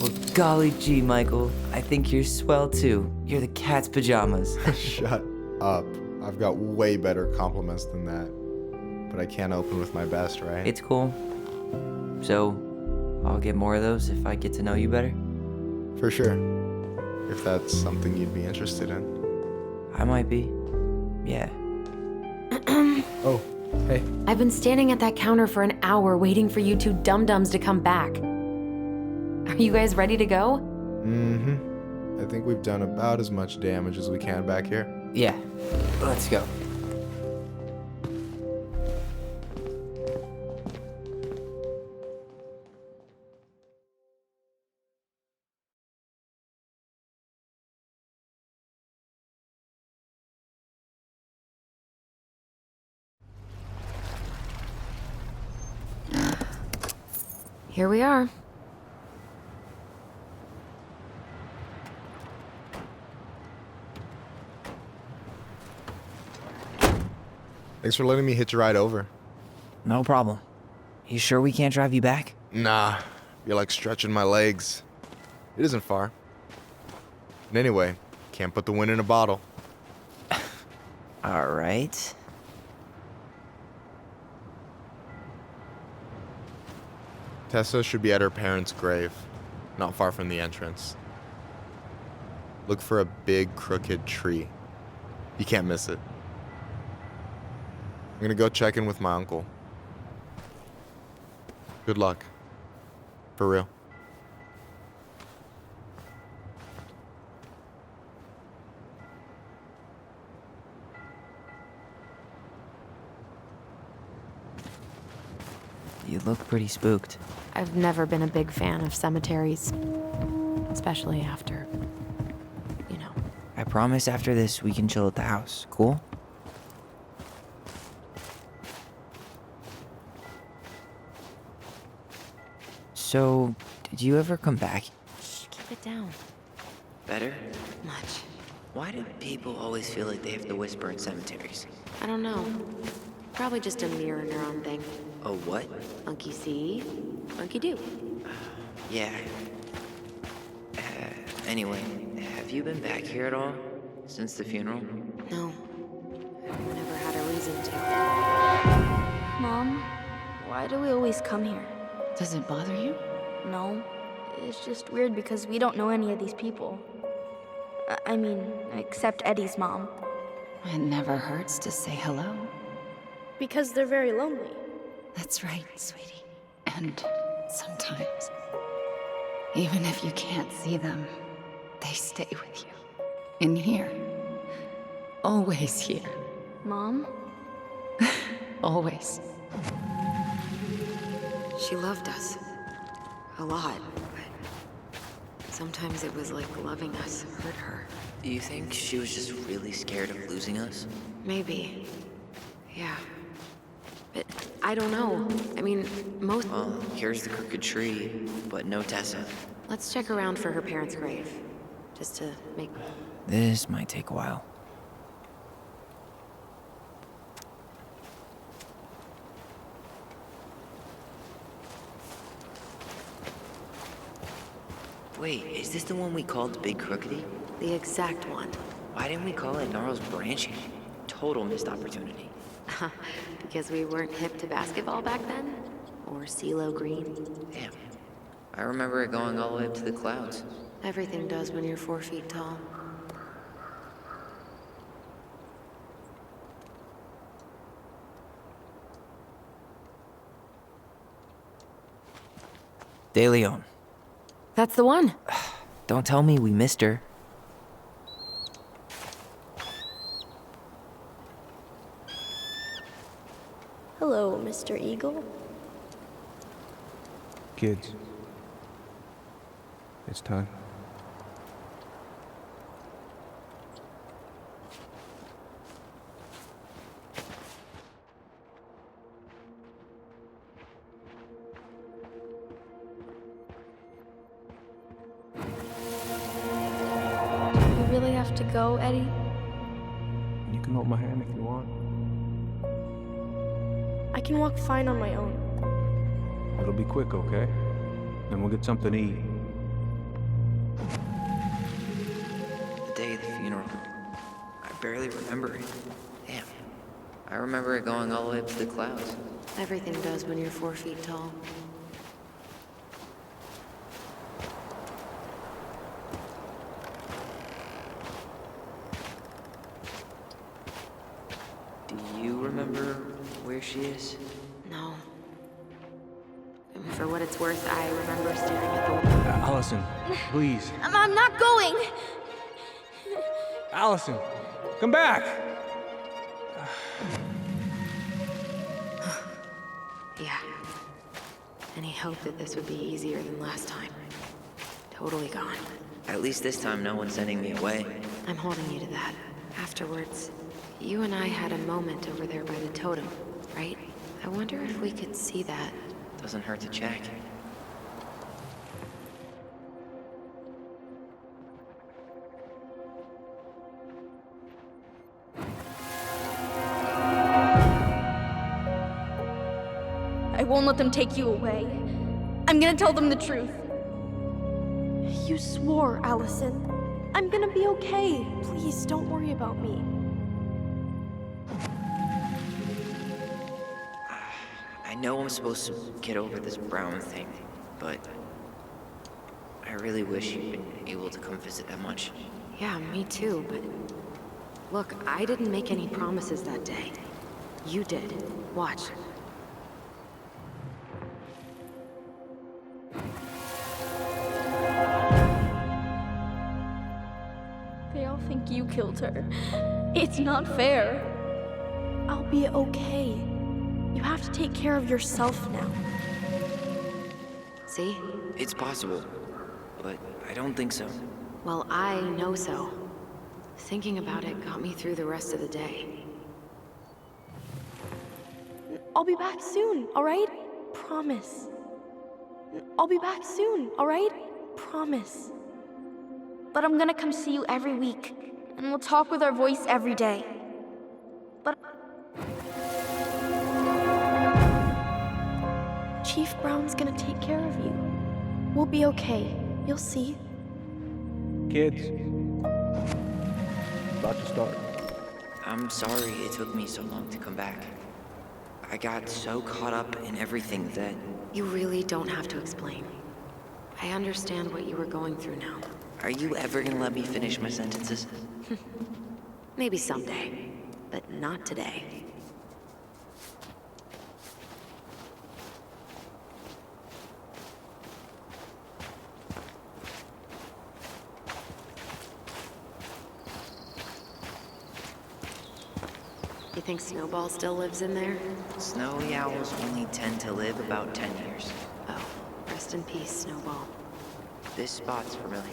Well, golly gee, Michael. I think you're swell too. You're the cat's pajamas. Shut up. I've got way better compliments than that. But I can't open with my best, right? It's cool. So, I'll get more of those if I get to know you better? For sure. If that's something you'd be interested in. I might be. Yeah. Oh, hey. I've been standing at that counter for an hour waiting for you two dum-dums to come back. Are you guys ready to go? I think we've done about as much damage as we can back here. Yeah. Let's go. Here we are. Thanks for letting me hitch a ride over. No problem. You sure we can't drive you back? Nah, you're like stretching my legs. It isn't far. And anyway, can't put the wind in a bottle. All right. Tessa should be at her parents' grave, not far from the entrance. Look for a big crooked tree. You can't miss it. I'm gonna go check in with my uncle. Good luck. For real. look pretty spooked. I've never been a big fan of cemeteries, especially after, you know. I promise after this we can chill at the house, cool? So, did you ever come back? Shh, keep it down. Better? Much. Why do people always feel like they have to whisper in cemeteries? I don't know. Probably just a mirror neuron thing. Oh, what? Monkey see, monkey do. Yeah. Anyway, have you been back here at all? Since the funeral? No. I've never had a reason to. Mom, why do we always come here? Does it bother you? No. It's just weird because we don't know any of these people. I mean, except Eddie's mom. It never hurts to say hello. Because they're very lonely. That's right, sweetie. And sometimes, even if you can't see them, they stay with you. In here. Always here. Mom? Always. She loved us. A lot, but sometimes it was like loving us hurt her. Do you think she was just really scared of losing us? Maybe. Yeah. But I don't know. I mean, most... Well, here's the crooked tree, but no Tessa. Let's check around for her parents' grave. Just to make... This might take a while. Wait, is this the one we called Big Crookedy? The exact one. Why didn't we call it Gnarls Branching? Total missed opportunity. Because we weren't hip to basketball back then? Or CeeLo Green? Damn. I remember it going all the way up to the clouds. Everything does when you're 4 feet tall. De Leon. That's the one. Don't tell me we missed her. Hello, Mr. Eagle. Kids. It's time. Do we really have to go, Eddie? You can hold my hand if you want. I can walk fine on my own. It'll be quick, okay? Then we'll get something to eat. The day of the funeral. I barely remember it. Damn. I remember it going all the way up to the clouds. Everything does when you're 4 feet tall. Do you remember where she is? No. I mean, for what it's worth, I remember staring at the window. Allison, please. I'm not going! Allison, come back! Yeah. Any hope that this would be easier than last time? Totally gone. At least this time no one's sending me away. I'm holding you to that. Afterwards, you and I had a moment over there by the totem, right? I wonder if we could see that. Doesn't hurt to check. I won't let them take you away. I'm gonna tell them the truth. You swore, Allison. I'm gonna be okay. Please, don't worry about me. I know I'm supposed to get over this Brown thing, but I really wish you'd been able to come visit that much. Yeah, me too, but... Look, I didn't make any promises that day. You did. Watch. They all think you killed her. It's not fair. I'll be okay. You have to take care of yourself now. See? It's possible, but I don't think so. Well, I know so. Thinking about it got me through the rest of the day. I'll be back soon, alright? Promise. I'll be back soon, alright? Promise. But I'm gonna come see you every week, and we'll talk with our voice every day. But Chief Brown's gonna take care of you. We'll be okay. You'll see. Kids. About to start. I'm sorry it took me so long to come back. I got so caught up in everything that... You really don't have to explain. I understand what you were going through now. Are you ever gonna let me finish my sentences? Maybe someday, but not today. You think Snowball still lives in there? Snowy owls only tend to live about 10 years. Oh, rest in peace, Snowball. This spot's familiar.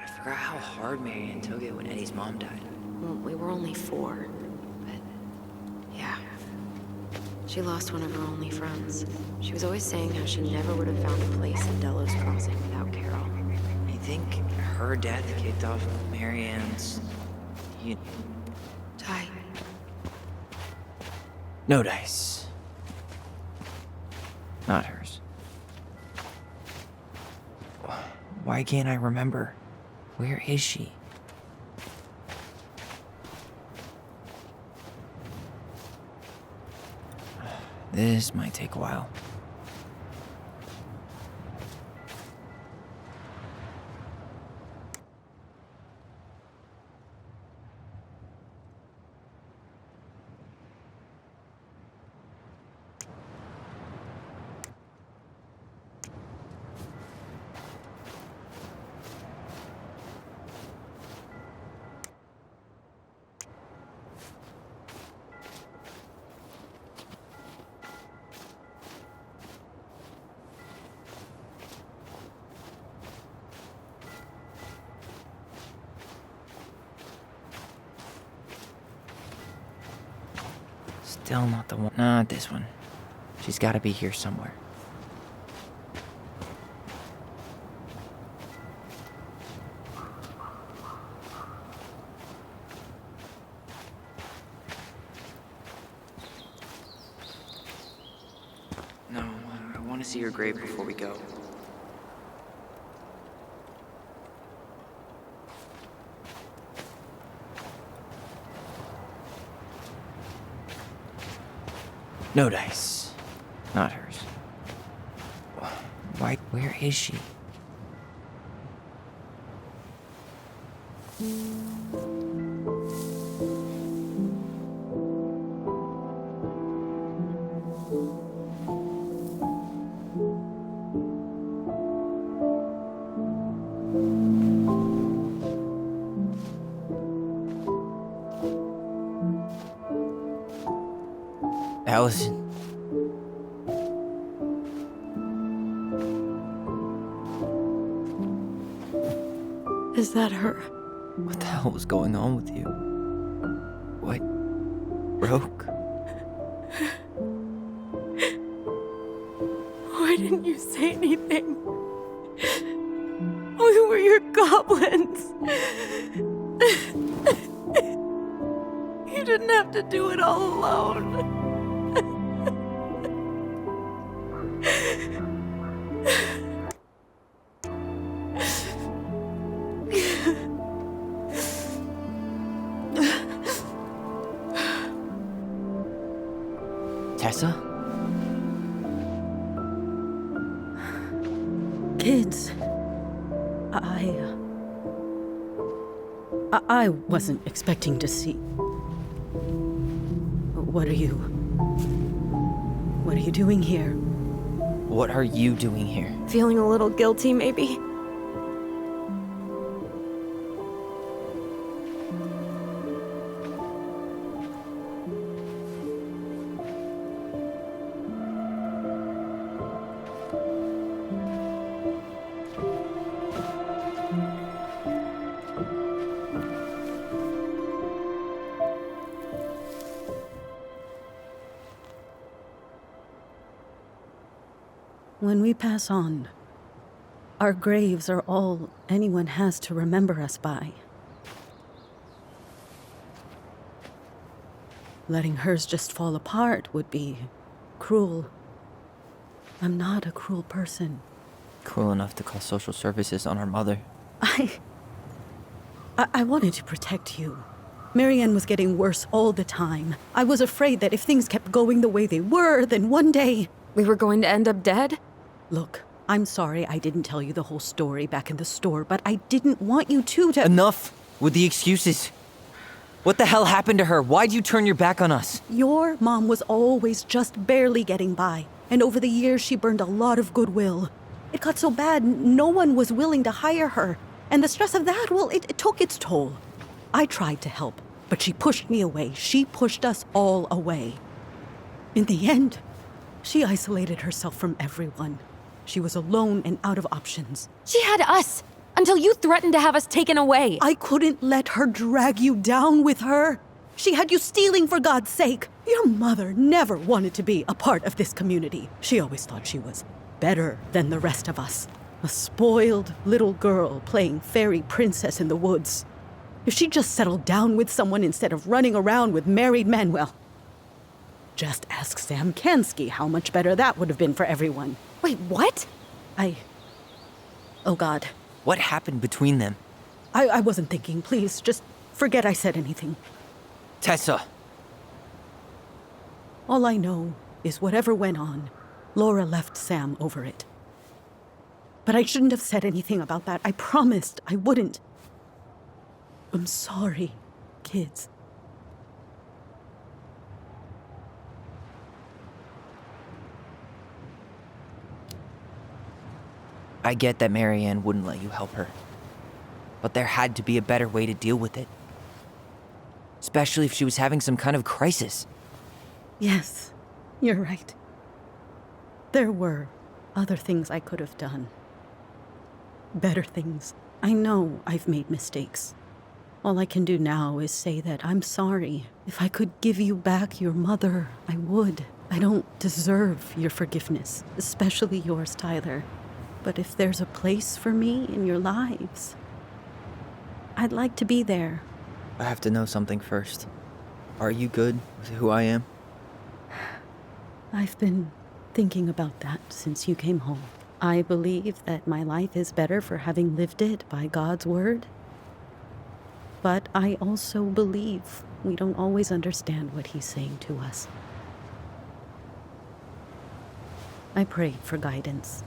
I forgot how hard Marianne took it when Eddie's mom died. Well, we were only 4, but yeah. She lost one of her only friends. She was always saying how she never would have found a place in Delos Crossing without Carol. I think her death kicked off Marianne's... Ty. No dice. Not hers. Why can't I remember? Where is she? This might take a while. Still not the one. Not this one. She's gotta be here somewhere. No, I want to see her grave before we go. No dice. Not hers. Why? Where is she? Allison. Is that her? What the hell was going on with you? What? Broke? Why didn't you say anything? We were your goblins. You didn't have to do it all alone. Tessa? Kids, I wasn't expecting to see. What are you doing here? What are you doing here? Feeling a little guilty, maybe? When we pass on, our graves are all anyone has to remember us by. Letting hers just fall apart would be cruel. I'm not a cruel person. Cruel enough to call social services on our mother. I wanted to protect you. Marianne was getting worse all the time. I was afraid that if things kept going the way they were, then one day... We were going to end up dead? Look, I'm sorry I didn't tell you the whole story back in the store, but I didn't want you to... Enough with the excuses. What the hell happened to her? Why'd you turn your back on us? Your mom was always just barely getting by, and over the years she burned a lot of goodwill. It got so bad, no one was willing to hire her, and the stress of that, well, it took its toll. I tried to help, but she pushed me away. She pushed us all away. In the end, she isolated herself from everyone. She was alone and out of options. She had us until you threatened to have us taken away. I couldn't let her drag you down with her. She had you stealing for God's sake. Your mother never wanted to be a part of this community. She always thought she was better than the rest of us. A spoiled little girl playing fairy princess in the woods. If she just settled down with someone instead of running around with married men, well, just ask Sam Kansky how much better that would have been for everyone. Wait, what? Oh God. What happened between them? I wasn't thinking. Please, just forget I said anything. Tessa! All I know is whatever went on, Laura left Sam over it. But I shouldn't have said anything about that. I promised I wouldn't. I'm sorry, kids. I get that Marianne wouldn't let you help her. But there had to be a better way to deal with it. Especially if she was having some kind of crisis. Yes, you're right. There were other things I could have done. Better things. I know I've made mistakes. All I can do now is say that I'm sorry. If I could give you back your mother, I would. I don't deserve your forgiveness, especially yours, Tyler. But if there's a place for me in your lives, I'd like to be there. I have to know something first. Are you good with who I am? I've been thinking about that since you came home. I believe that my life is better for having lived it by God's word. But I also believe we don't always understand what he's saying to us. I prayed for guidance,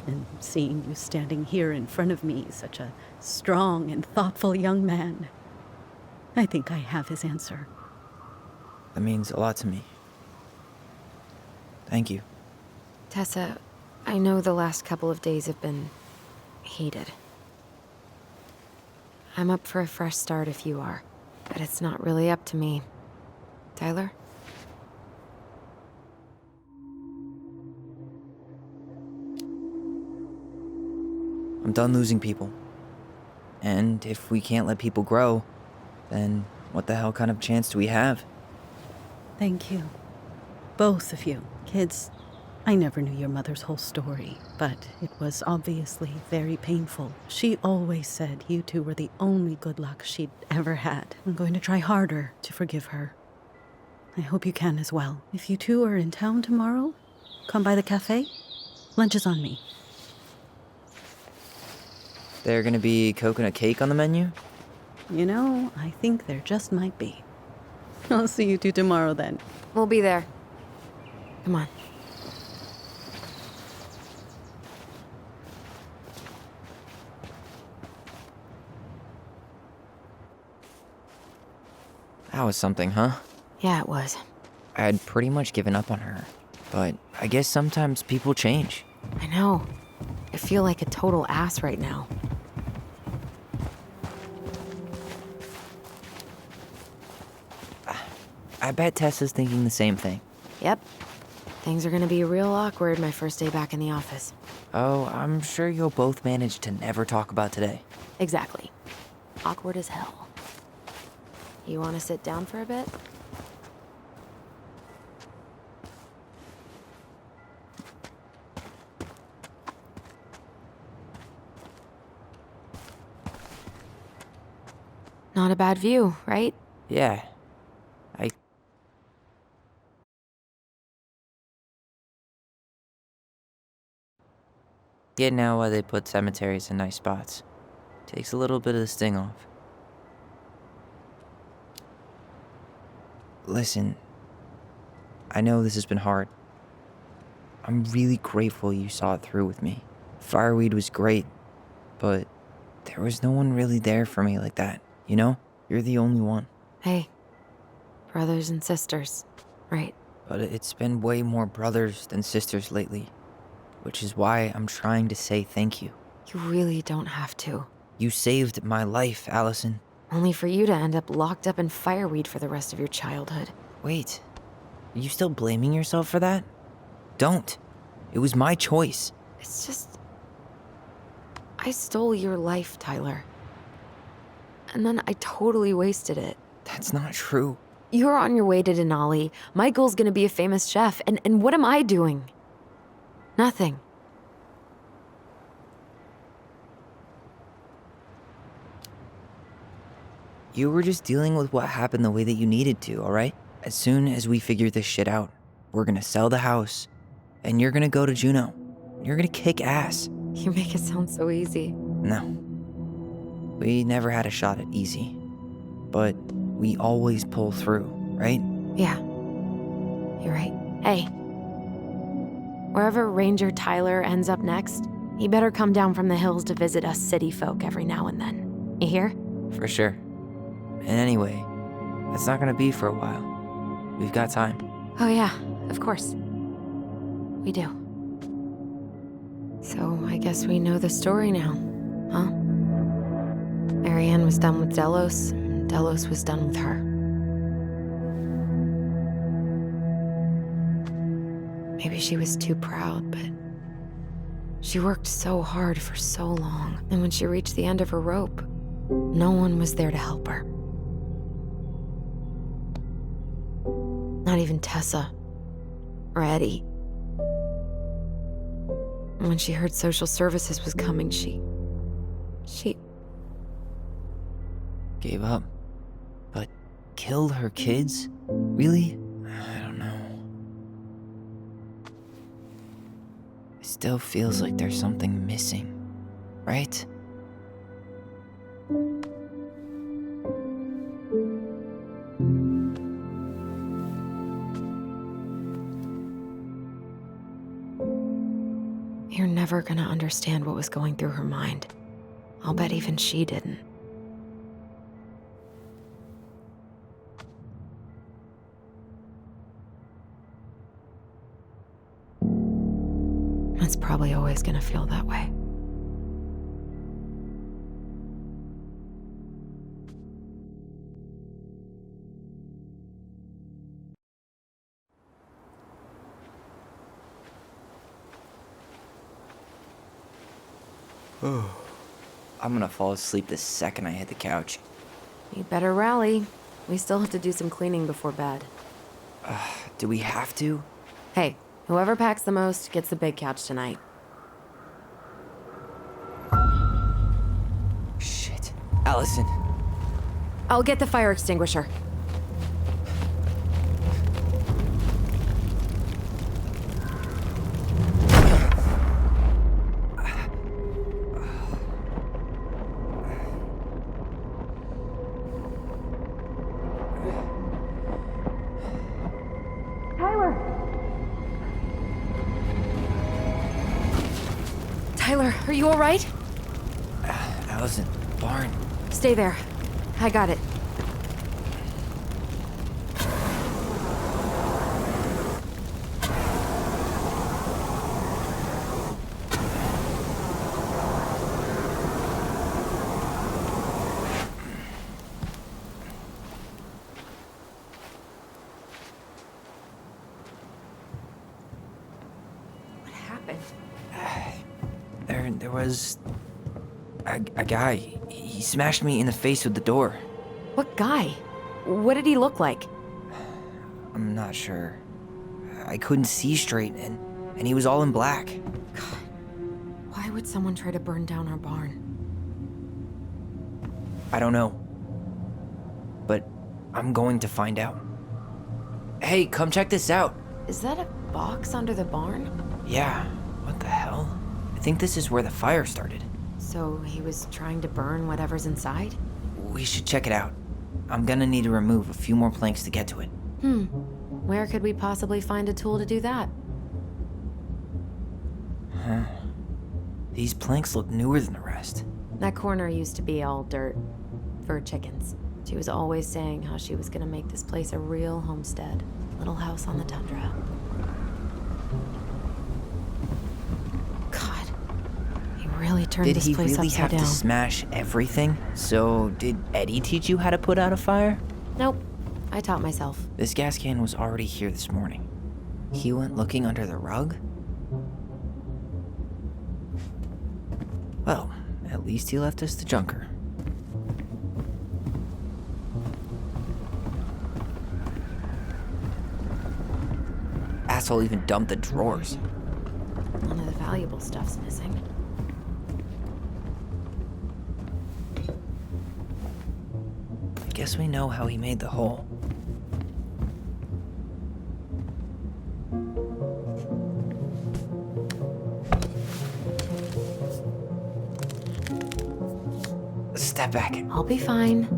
and seeing you standing here in front of me, such a strong and thoughtful young man, I think I have his answer. That means a lot to me. Thank you. Tessa, I know the last couple of days have been heated. I'm up for a fresh start if you are, but it's not really up to me. Tyler? I'm done losing people. And if we can't let people grow, then what the hell kind of chance do we have? Thank you. Both of you. Kids, I never knew your mother's whole story, but it was obviously very painful. She always said you two were the only good luck she'd ever had. I'm going to try harder to forgive her. I hope you can as well. If you two are in town tomorrow, come by the cafe. Lunch is on me. There gonna be coconut cake on the menu? You know, I think there just might be. I'll see you two tomorrow then. We'll be there. Come on. That was something, huh? Yeah, it was. I had pretty much given up on her. But I guess sometimes people change. I know. I feel like a total ass right now. I bet Tessa's thinking the same thing. Yep. Things are gonna be real awkward my first day back in the office. Oh, I'm sure you'll both manage to never talk about today. Exactly. Awkward as hell. You wanna sit down for a bit? Not a bad view, right? Yeah. Get now why they put cemeteries in nice spots. Takes a little bit of the sting off. Listen, I know this has been hard. I'm really grateful you saw it through with me. Fireweed was great, but there was no one really there for me like that, you know? You're the only one. Hey, brothers and sisters, right? But it's been way more brothers than sisters lately, which is why I'm trying to say thank you. You really don't have to. You saved my life, Allison. Only for you to end up locked up in fireweed for the rest of your childhood. Wait, are you still blaming yourself for that? Don't. It was my choice. It's just... I stole your life, Tyler. And then I totally wasted it. That's not true. You're on your way to Denali. Michael's gonna be a famous chef, and what am I doing? Nothing. You were just dealing with what happened the way that you needed to, alright? As soon as we figure this shit out, we're gonna sell the house, and you're gonna go to Juneau. You're gonna kick ass. You make it sound so easy. No. We never had a shot at easy. But we always pull through, right? Yeah. You're right. Hey. Wherever Ranger Tyler ends up next, he better come down from the hills to visit us city folk every now and then. You hear? For sure. And anyway, that's not gonna be for a while. We've got time. Oh yeah, of course. We do. So I guess we know the story now, huh? Marianne was done with Delos, and Delos was done with her. Maybe she was too proud, but she worked so hard for so long, and when she reached the end of her rope, no one was there to help her. Not even Tessa or Eddie. And when she heard social services was coming, she Gave up. But killed her kids? Really? I don't know. It still feels like there's something missing, right? You're never gonna understand what was going through her mind. I'll bet even she didn't. It's probably always gonna feel that way. I'm gonna fall asleep the second I hit the couch. You better rally. We still have to do some cleaning before bed. Do we have to? Hey, whoever packs the most gets the big couch tonight. Shit. Allison. I'll get the fire extinguisher. Tyler, are you all right? Allison, barn. Stay there. I got it. happened? There was a guy. He smashed me in the face with the door. What guy? What did he look like? I'm not sure. I couldn't see straight, and he was all in black. Why would someone try to burn down our barn? I don't know. But I'm going to find out. Hey, come check this out. Is that a box under the barn? Yeah, what the hell? I think this is where the fire started. So he was trying to burn whatever's inside? We should check it out. I'm gonna need to remove a few more planks to get to it. Where could we possibly find a tool to do that? Huh. These planks look newer than the rest. That corner used to be all dirt for chickens. She was always saying how she was gonna make this place a real homestead. Little house on the tundra. God, he really turned this place Did he really upside have down. to smash everything? So, did Eddie teach you how to put out a fire? Nope, I taught myself. This gas can was already here this morning. He went looking under the rug? Well, at least he left us the junker. Asshole even dumped the drawers. None of the valuable stuff's missing. I guess we know how he made the hole. Step back. I'll be fine.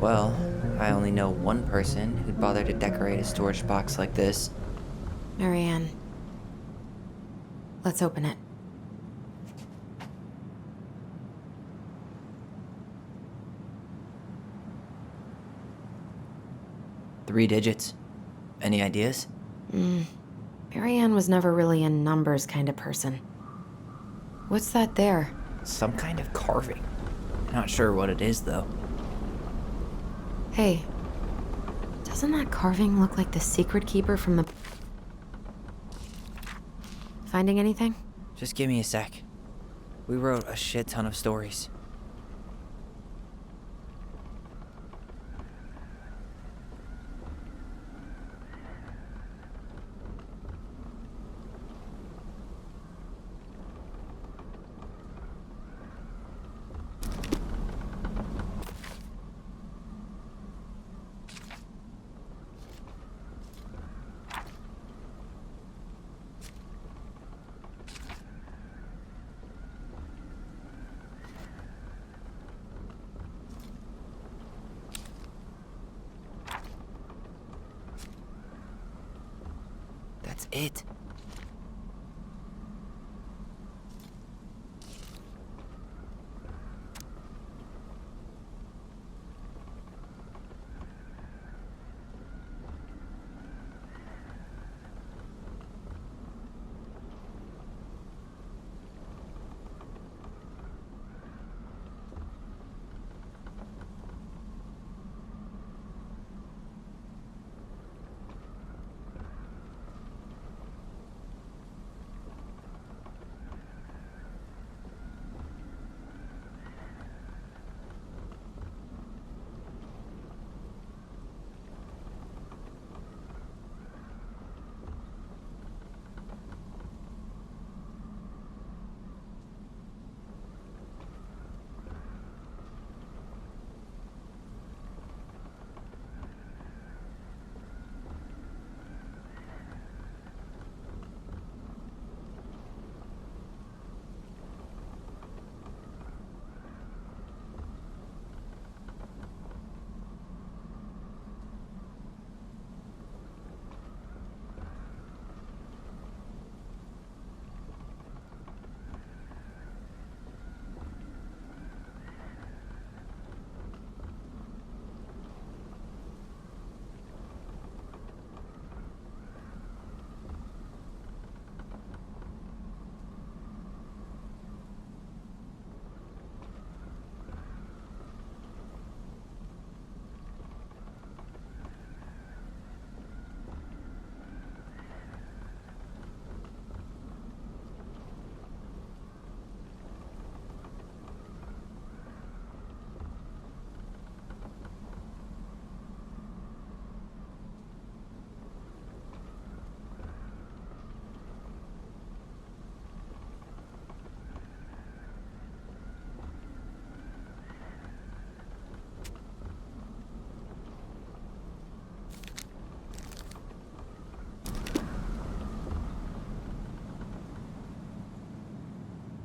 Well, I only know one person who'd bother to decorate a storage box like this. Marianne. Let's open it. Three digits. Any ideas? Marianne was never really a numbers kind of person. What's that there? Some kind of carving. Not sure what it is, though. Hey, doesn't that carving look like the secret keeper from the... Finding anything? Just give me a sec. We wrote a shit ton of stories. That's it.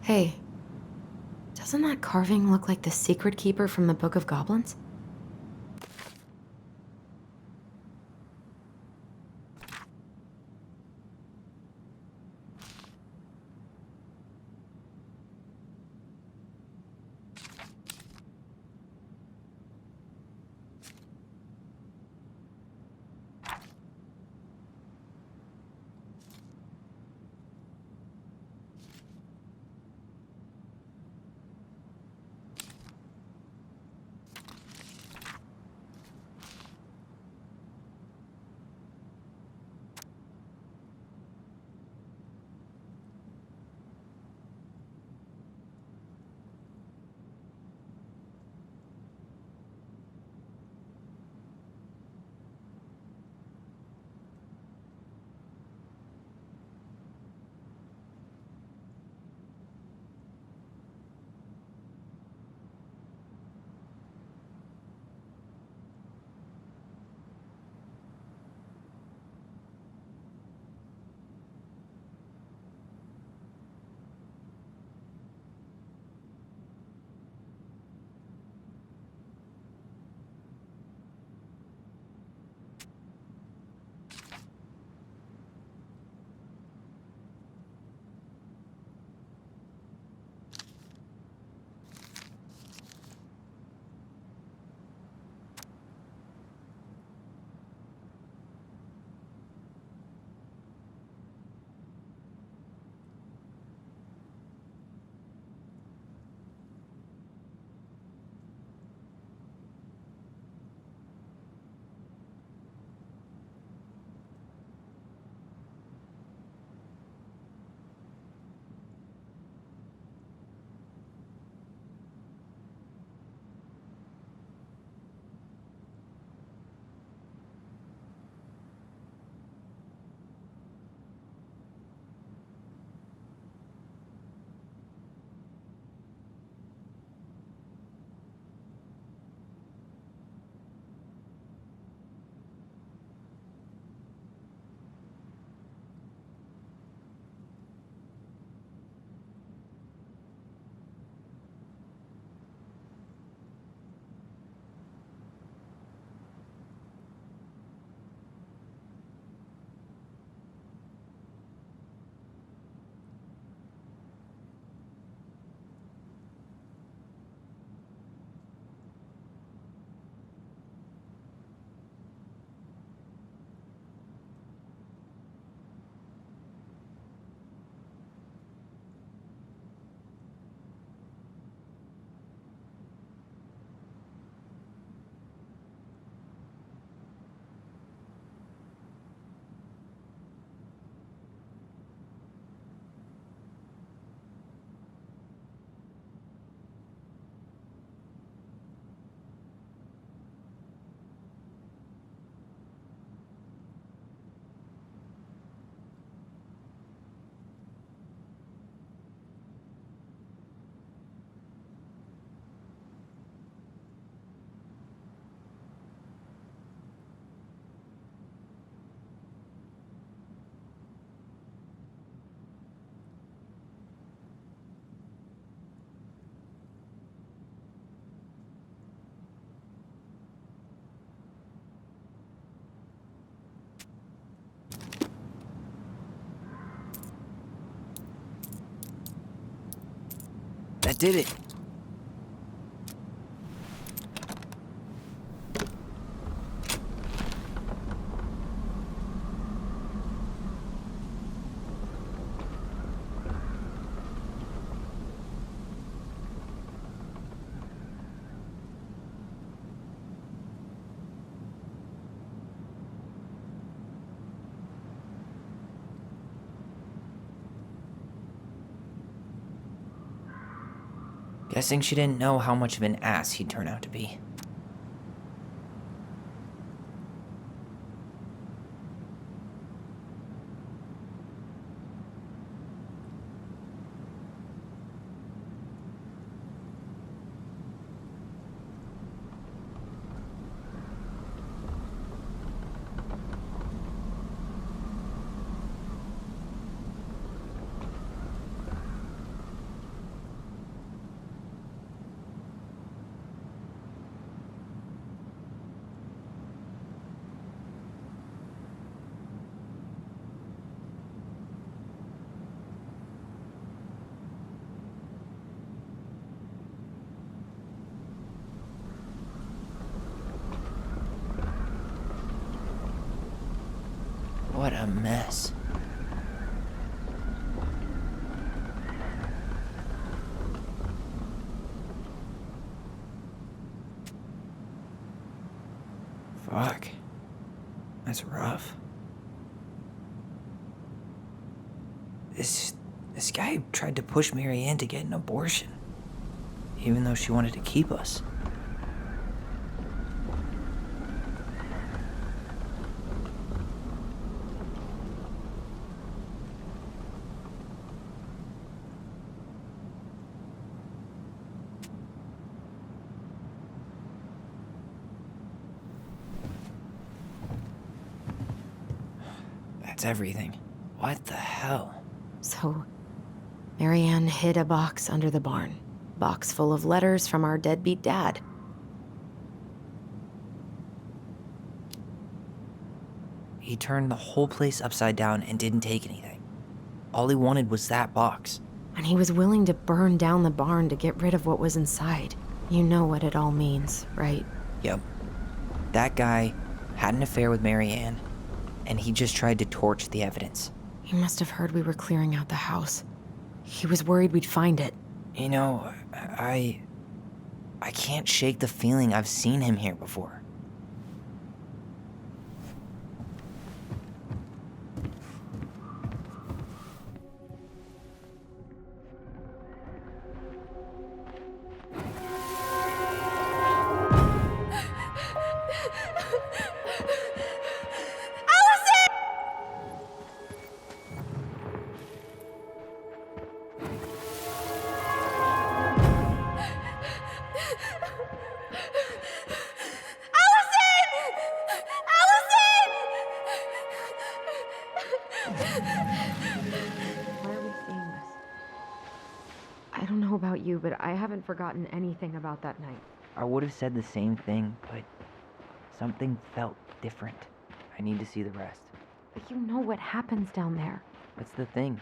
Hey, doesn't that carving look like the Secret Keeper from the Book of Goblins? That did it. Guessing she didn't know how much of an ass he'd turn out to be. a mess. Fuck. That's rough. This guy tried to push Marianne to get an abortion, even though she wanted to keep us. That's everything. What the hell? So, Marianne hid a box under the barn. Box full of letters from our deadbeat dad. He turned the whole place upside down and didn't take anything. All he wanted was that box. And he was willing to burn down the barn to get rid of what was inside. You know what it all means, right? Yep. That guy had an affair with Marianne, and he just tried to torch the evidence. He must have heard we were clearing out the house. He was worried we'd find it. You know, I can't shake the feeling I've seen him here before. I don't know about you, but I haven't forgotten anything about that night. I would have said the same thing, but something felt different. I need to see the rest. But you know what happens down there. That's the thing.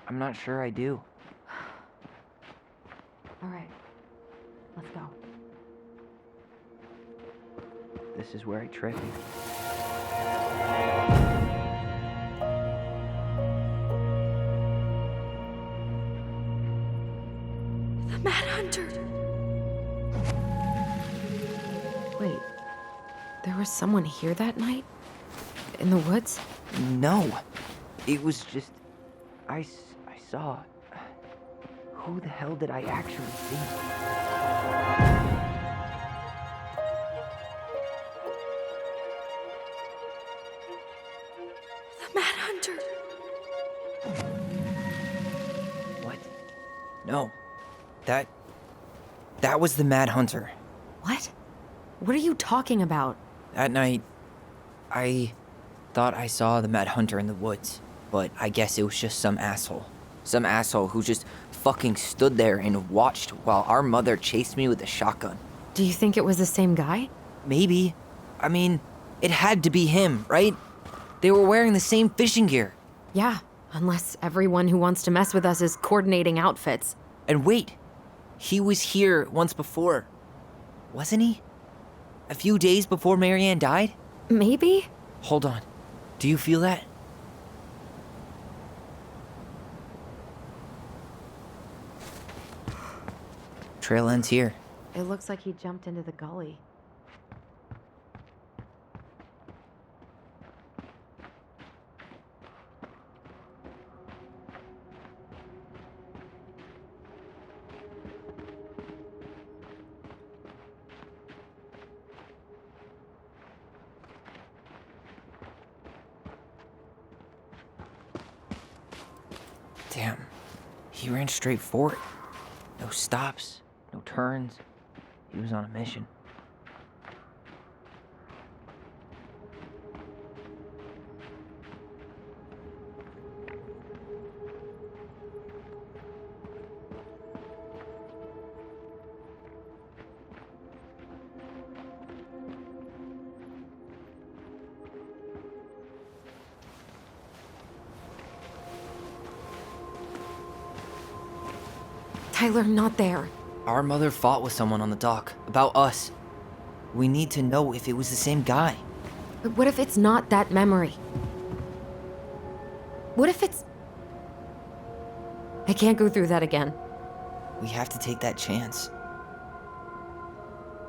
I'm not sure I do. All right, let's go. This is where I trip. The Mad Hunter! Wait, there was someone here that night? In the woods? No. It was just... I saw... Who the hell did I actually see? The Mad Hunter! What? No. That was the Mad Hunter. What? What are you talking about? That night, I thought I saw the Mad Hunter in the woods, but I guess it was just some asshole. Some asshole who just fucking stood there and watched while our mother chased me with a shotgun. Do you think it was the same guy? Maybe. I mean, it had to be him, right? They were wearing the same fishing gear. Yeah, unless everyone who wants to mess with us is coordinating outfits. And wait, he was here once before, wasn't he? A few days before Marianne died? Maybe? Hold on. Do you feel that? Trail ends here. It looks like he jumped into the gully. Damn. He ran straight for it. No stops, no turns. He was on a mission. Tyler, not there. Our mother fought with someone on the dock about us. We need to know if it was the same guy. But what if it's not that memory? What if it's... I can't go through that again. We have to take that chance.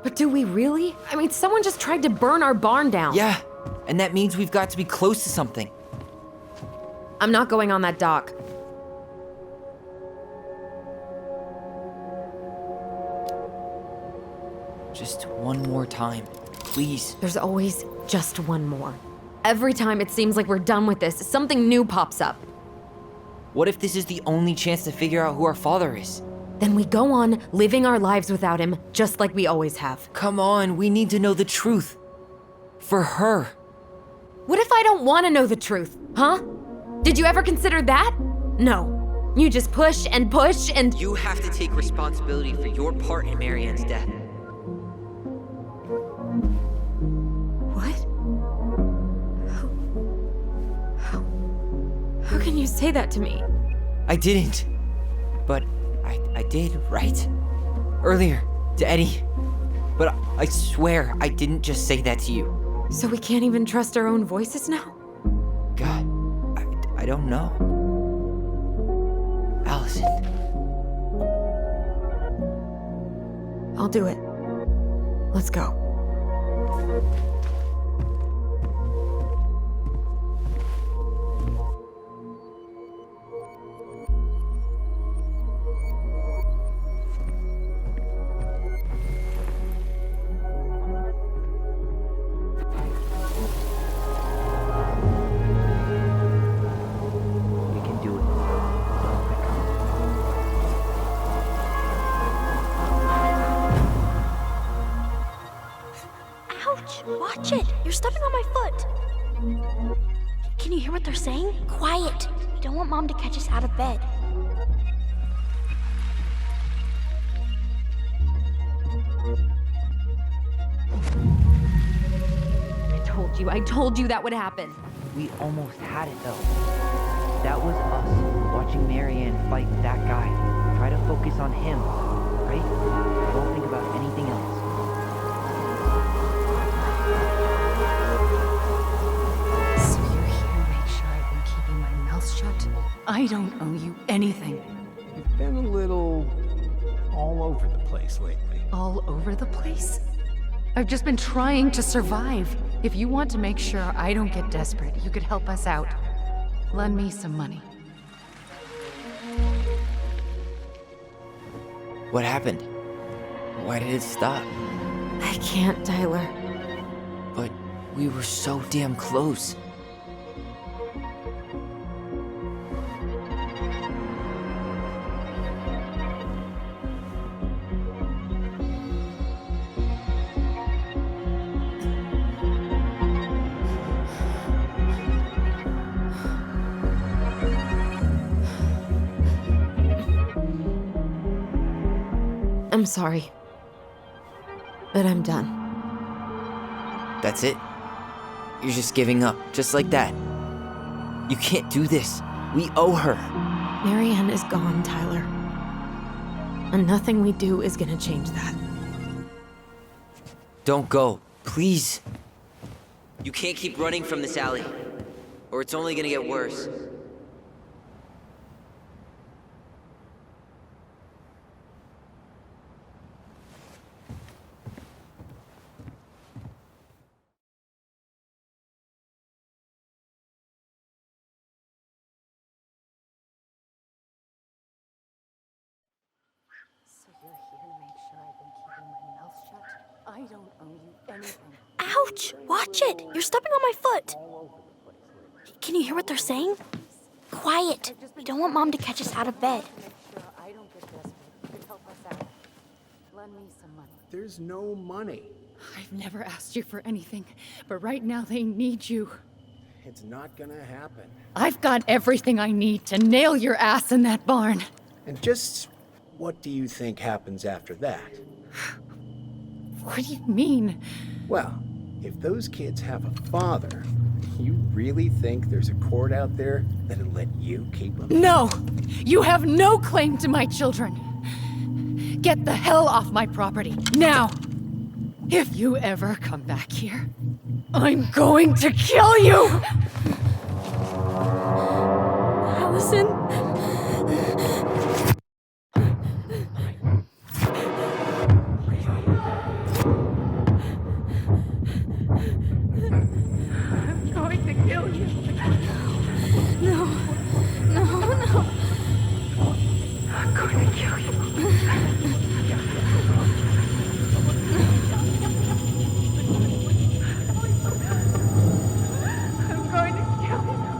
But do we really? I mean, someone just tried to burn our barn down. Yeah, and that means we've got to be close to something. I'm not going on that dock. Just one more time, please. There's always just one more. Every time it seems like we're done with this, something new pops up. What if this is the only chance to figure out who our father is? Then we go on living our lives without him, just like we always have. Come on, we need to know the truth. For her. What if I don't want to know the truth, huh? Did you ever consider that? No. You just push and push and... You have to take responsibility for your part in Marianne's death. What? How can you say that to me? I didn't. But I did, right? Earlier, to Eddie. But I swear I didn't just say that to you. So we can't even trust our own voices now? God, I don't know. Allison. I'll do it. Let's go. Watch it! You're stepping on my foot! Can you hear what they're saying? Quiet! We don't want Mom to catch us out of bed. I told you that would happen. We almost had it though. That was us watching Marianne fight that guy. Try to focus on him, right? Don't think about anything else. So you're here to make sure I've been keeping my mouth shut? I don't owe you anything. You've been a little all over the place lately. All over the place? I've just been trying to survive. If you want to make sure I don't get desperate, you could help us out. Lend me some money. What happened? Why did it stop? I can't, Tyler. But we were so damn close. I'm sorry. But I'm done. That's it? You're just giving up, just like that. You can't do this. We owe her. Marianne is gone, Tyler. And nothing we do is gonna change that. Don't go, please. You can't keep running from this alley, or it's only gonna get worse. So you're here to make sure I've been keeping my mouth shut? I don't owe you anything. Ouch! Watch it! You're stepping on my foot! Can you hear what they're saying? Quiet! We don't want Mom to catch us out of bed. I don't get desperate. You could help us out. Lend me some money. There's no money. I've never asked you for anything, but right now they need you. It's not gonna happen. I've got everything I need to nail your ass in that barn. And just what do you think happens after that? What do you mean? Well, if those kids have a father, you really think there's a court out there that'll let you keep them? No! You have no claim to my children! Get the hell off my property, now! If you ever come back here, I'm going to kill you! Allison? I'm going to kill you. No. No, no. I'm going to kill you. I'm going to kill you.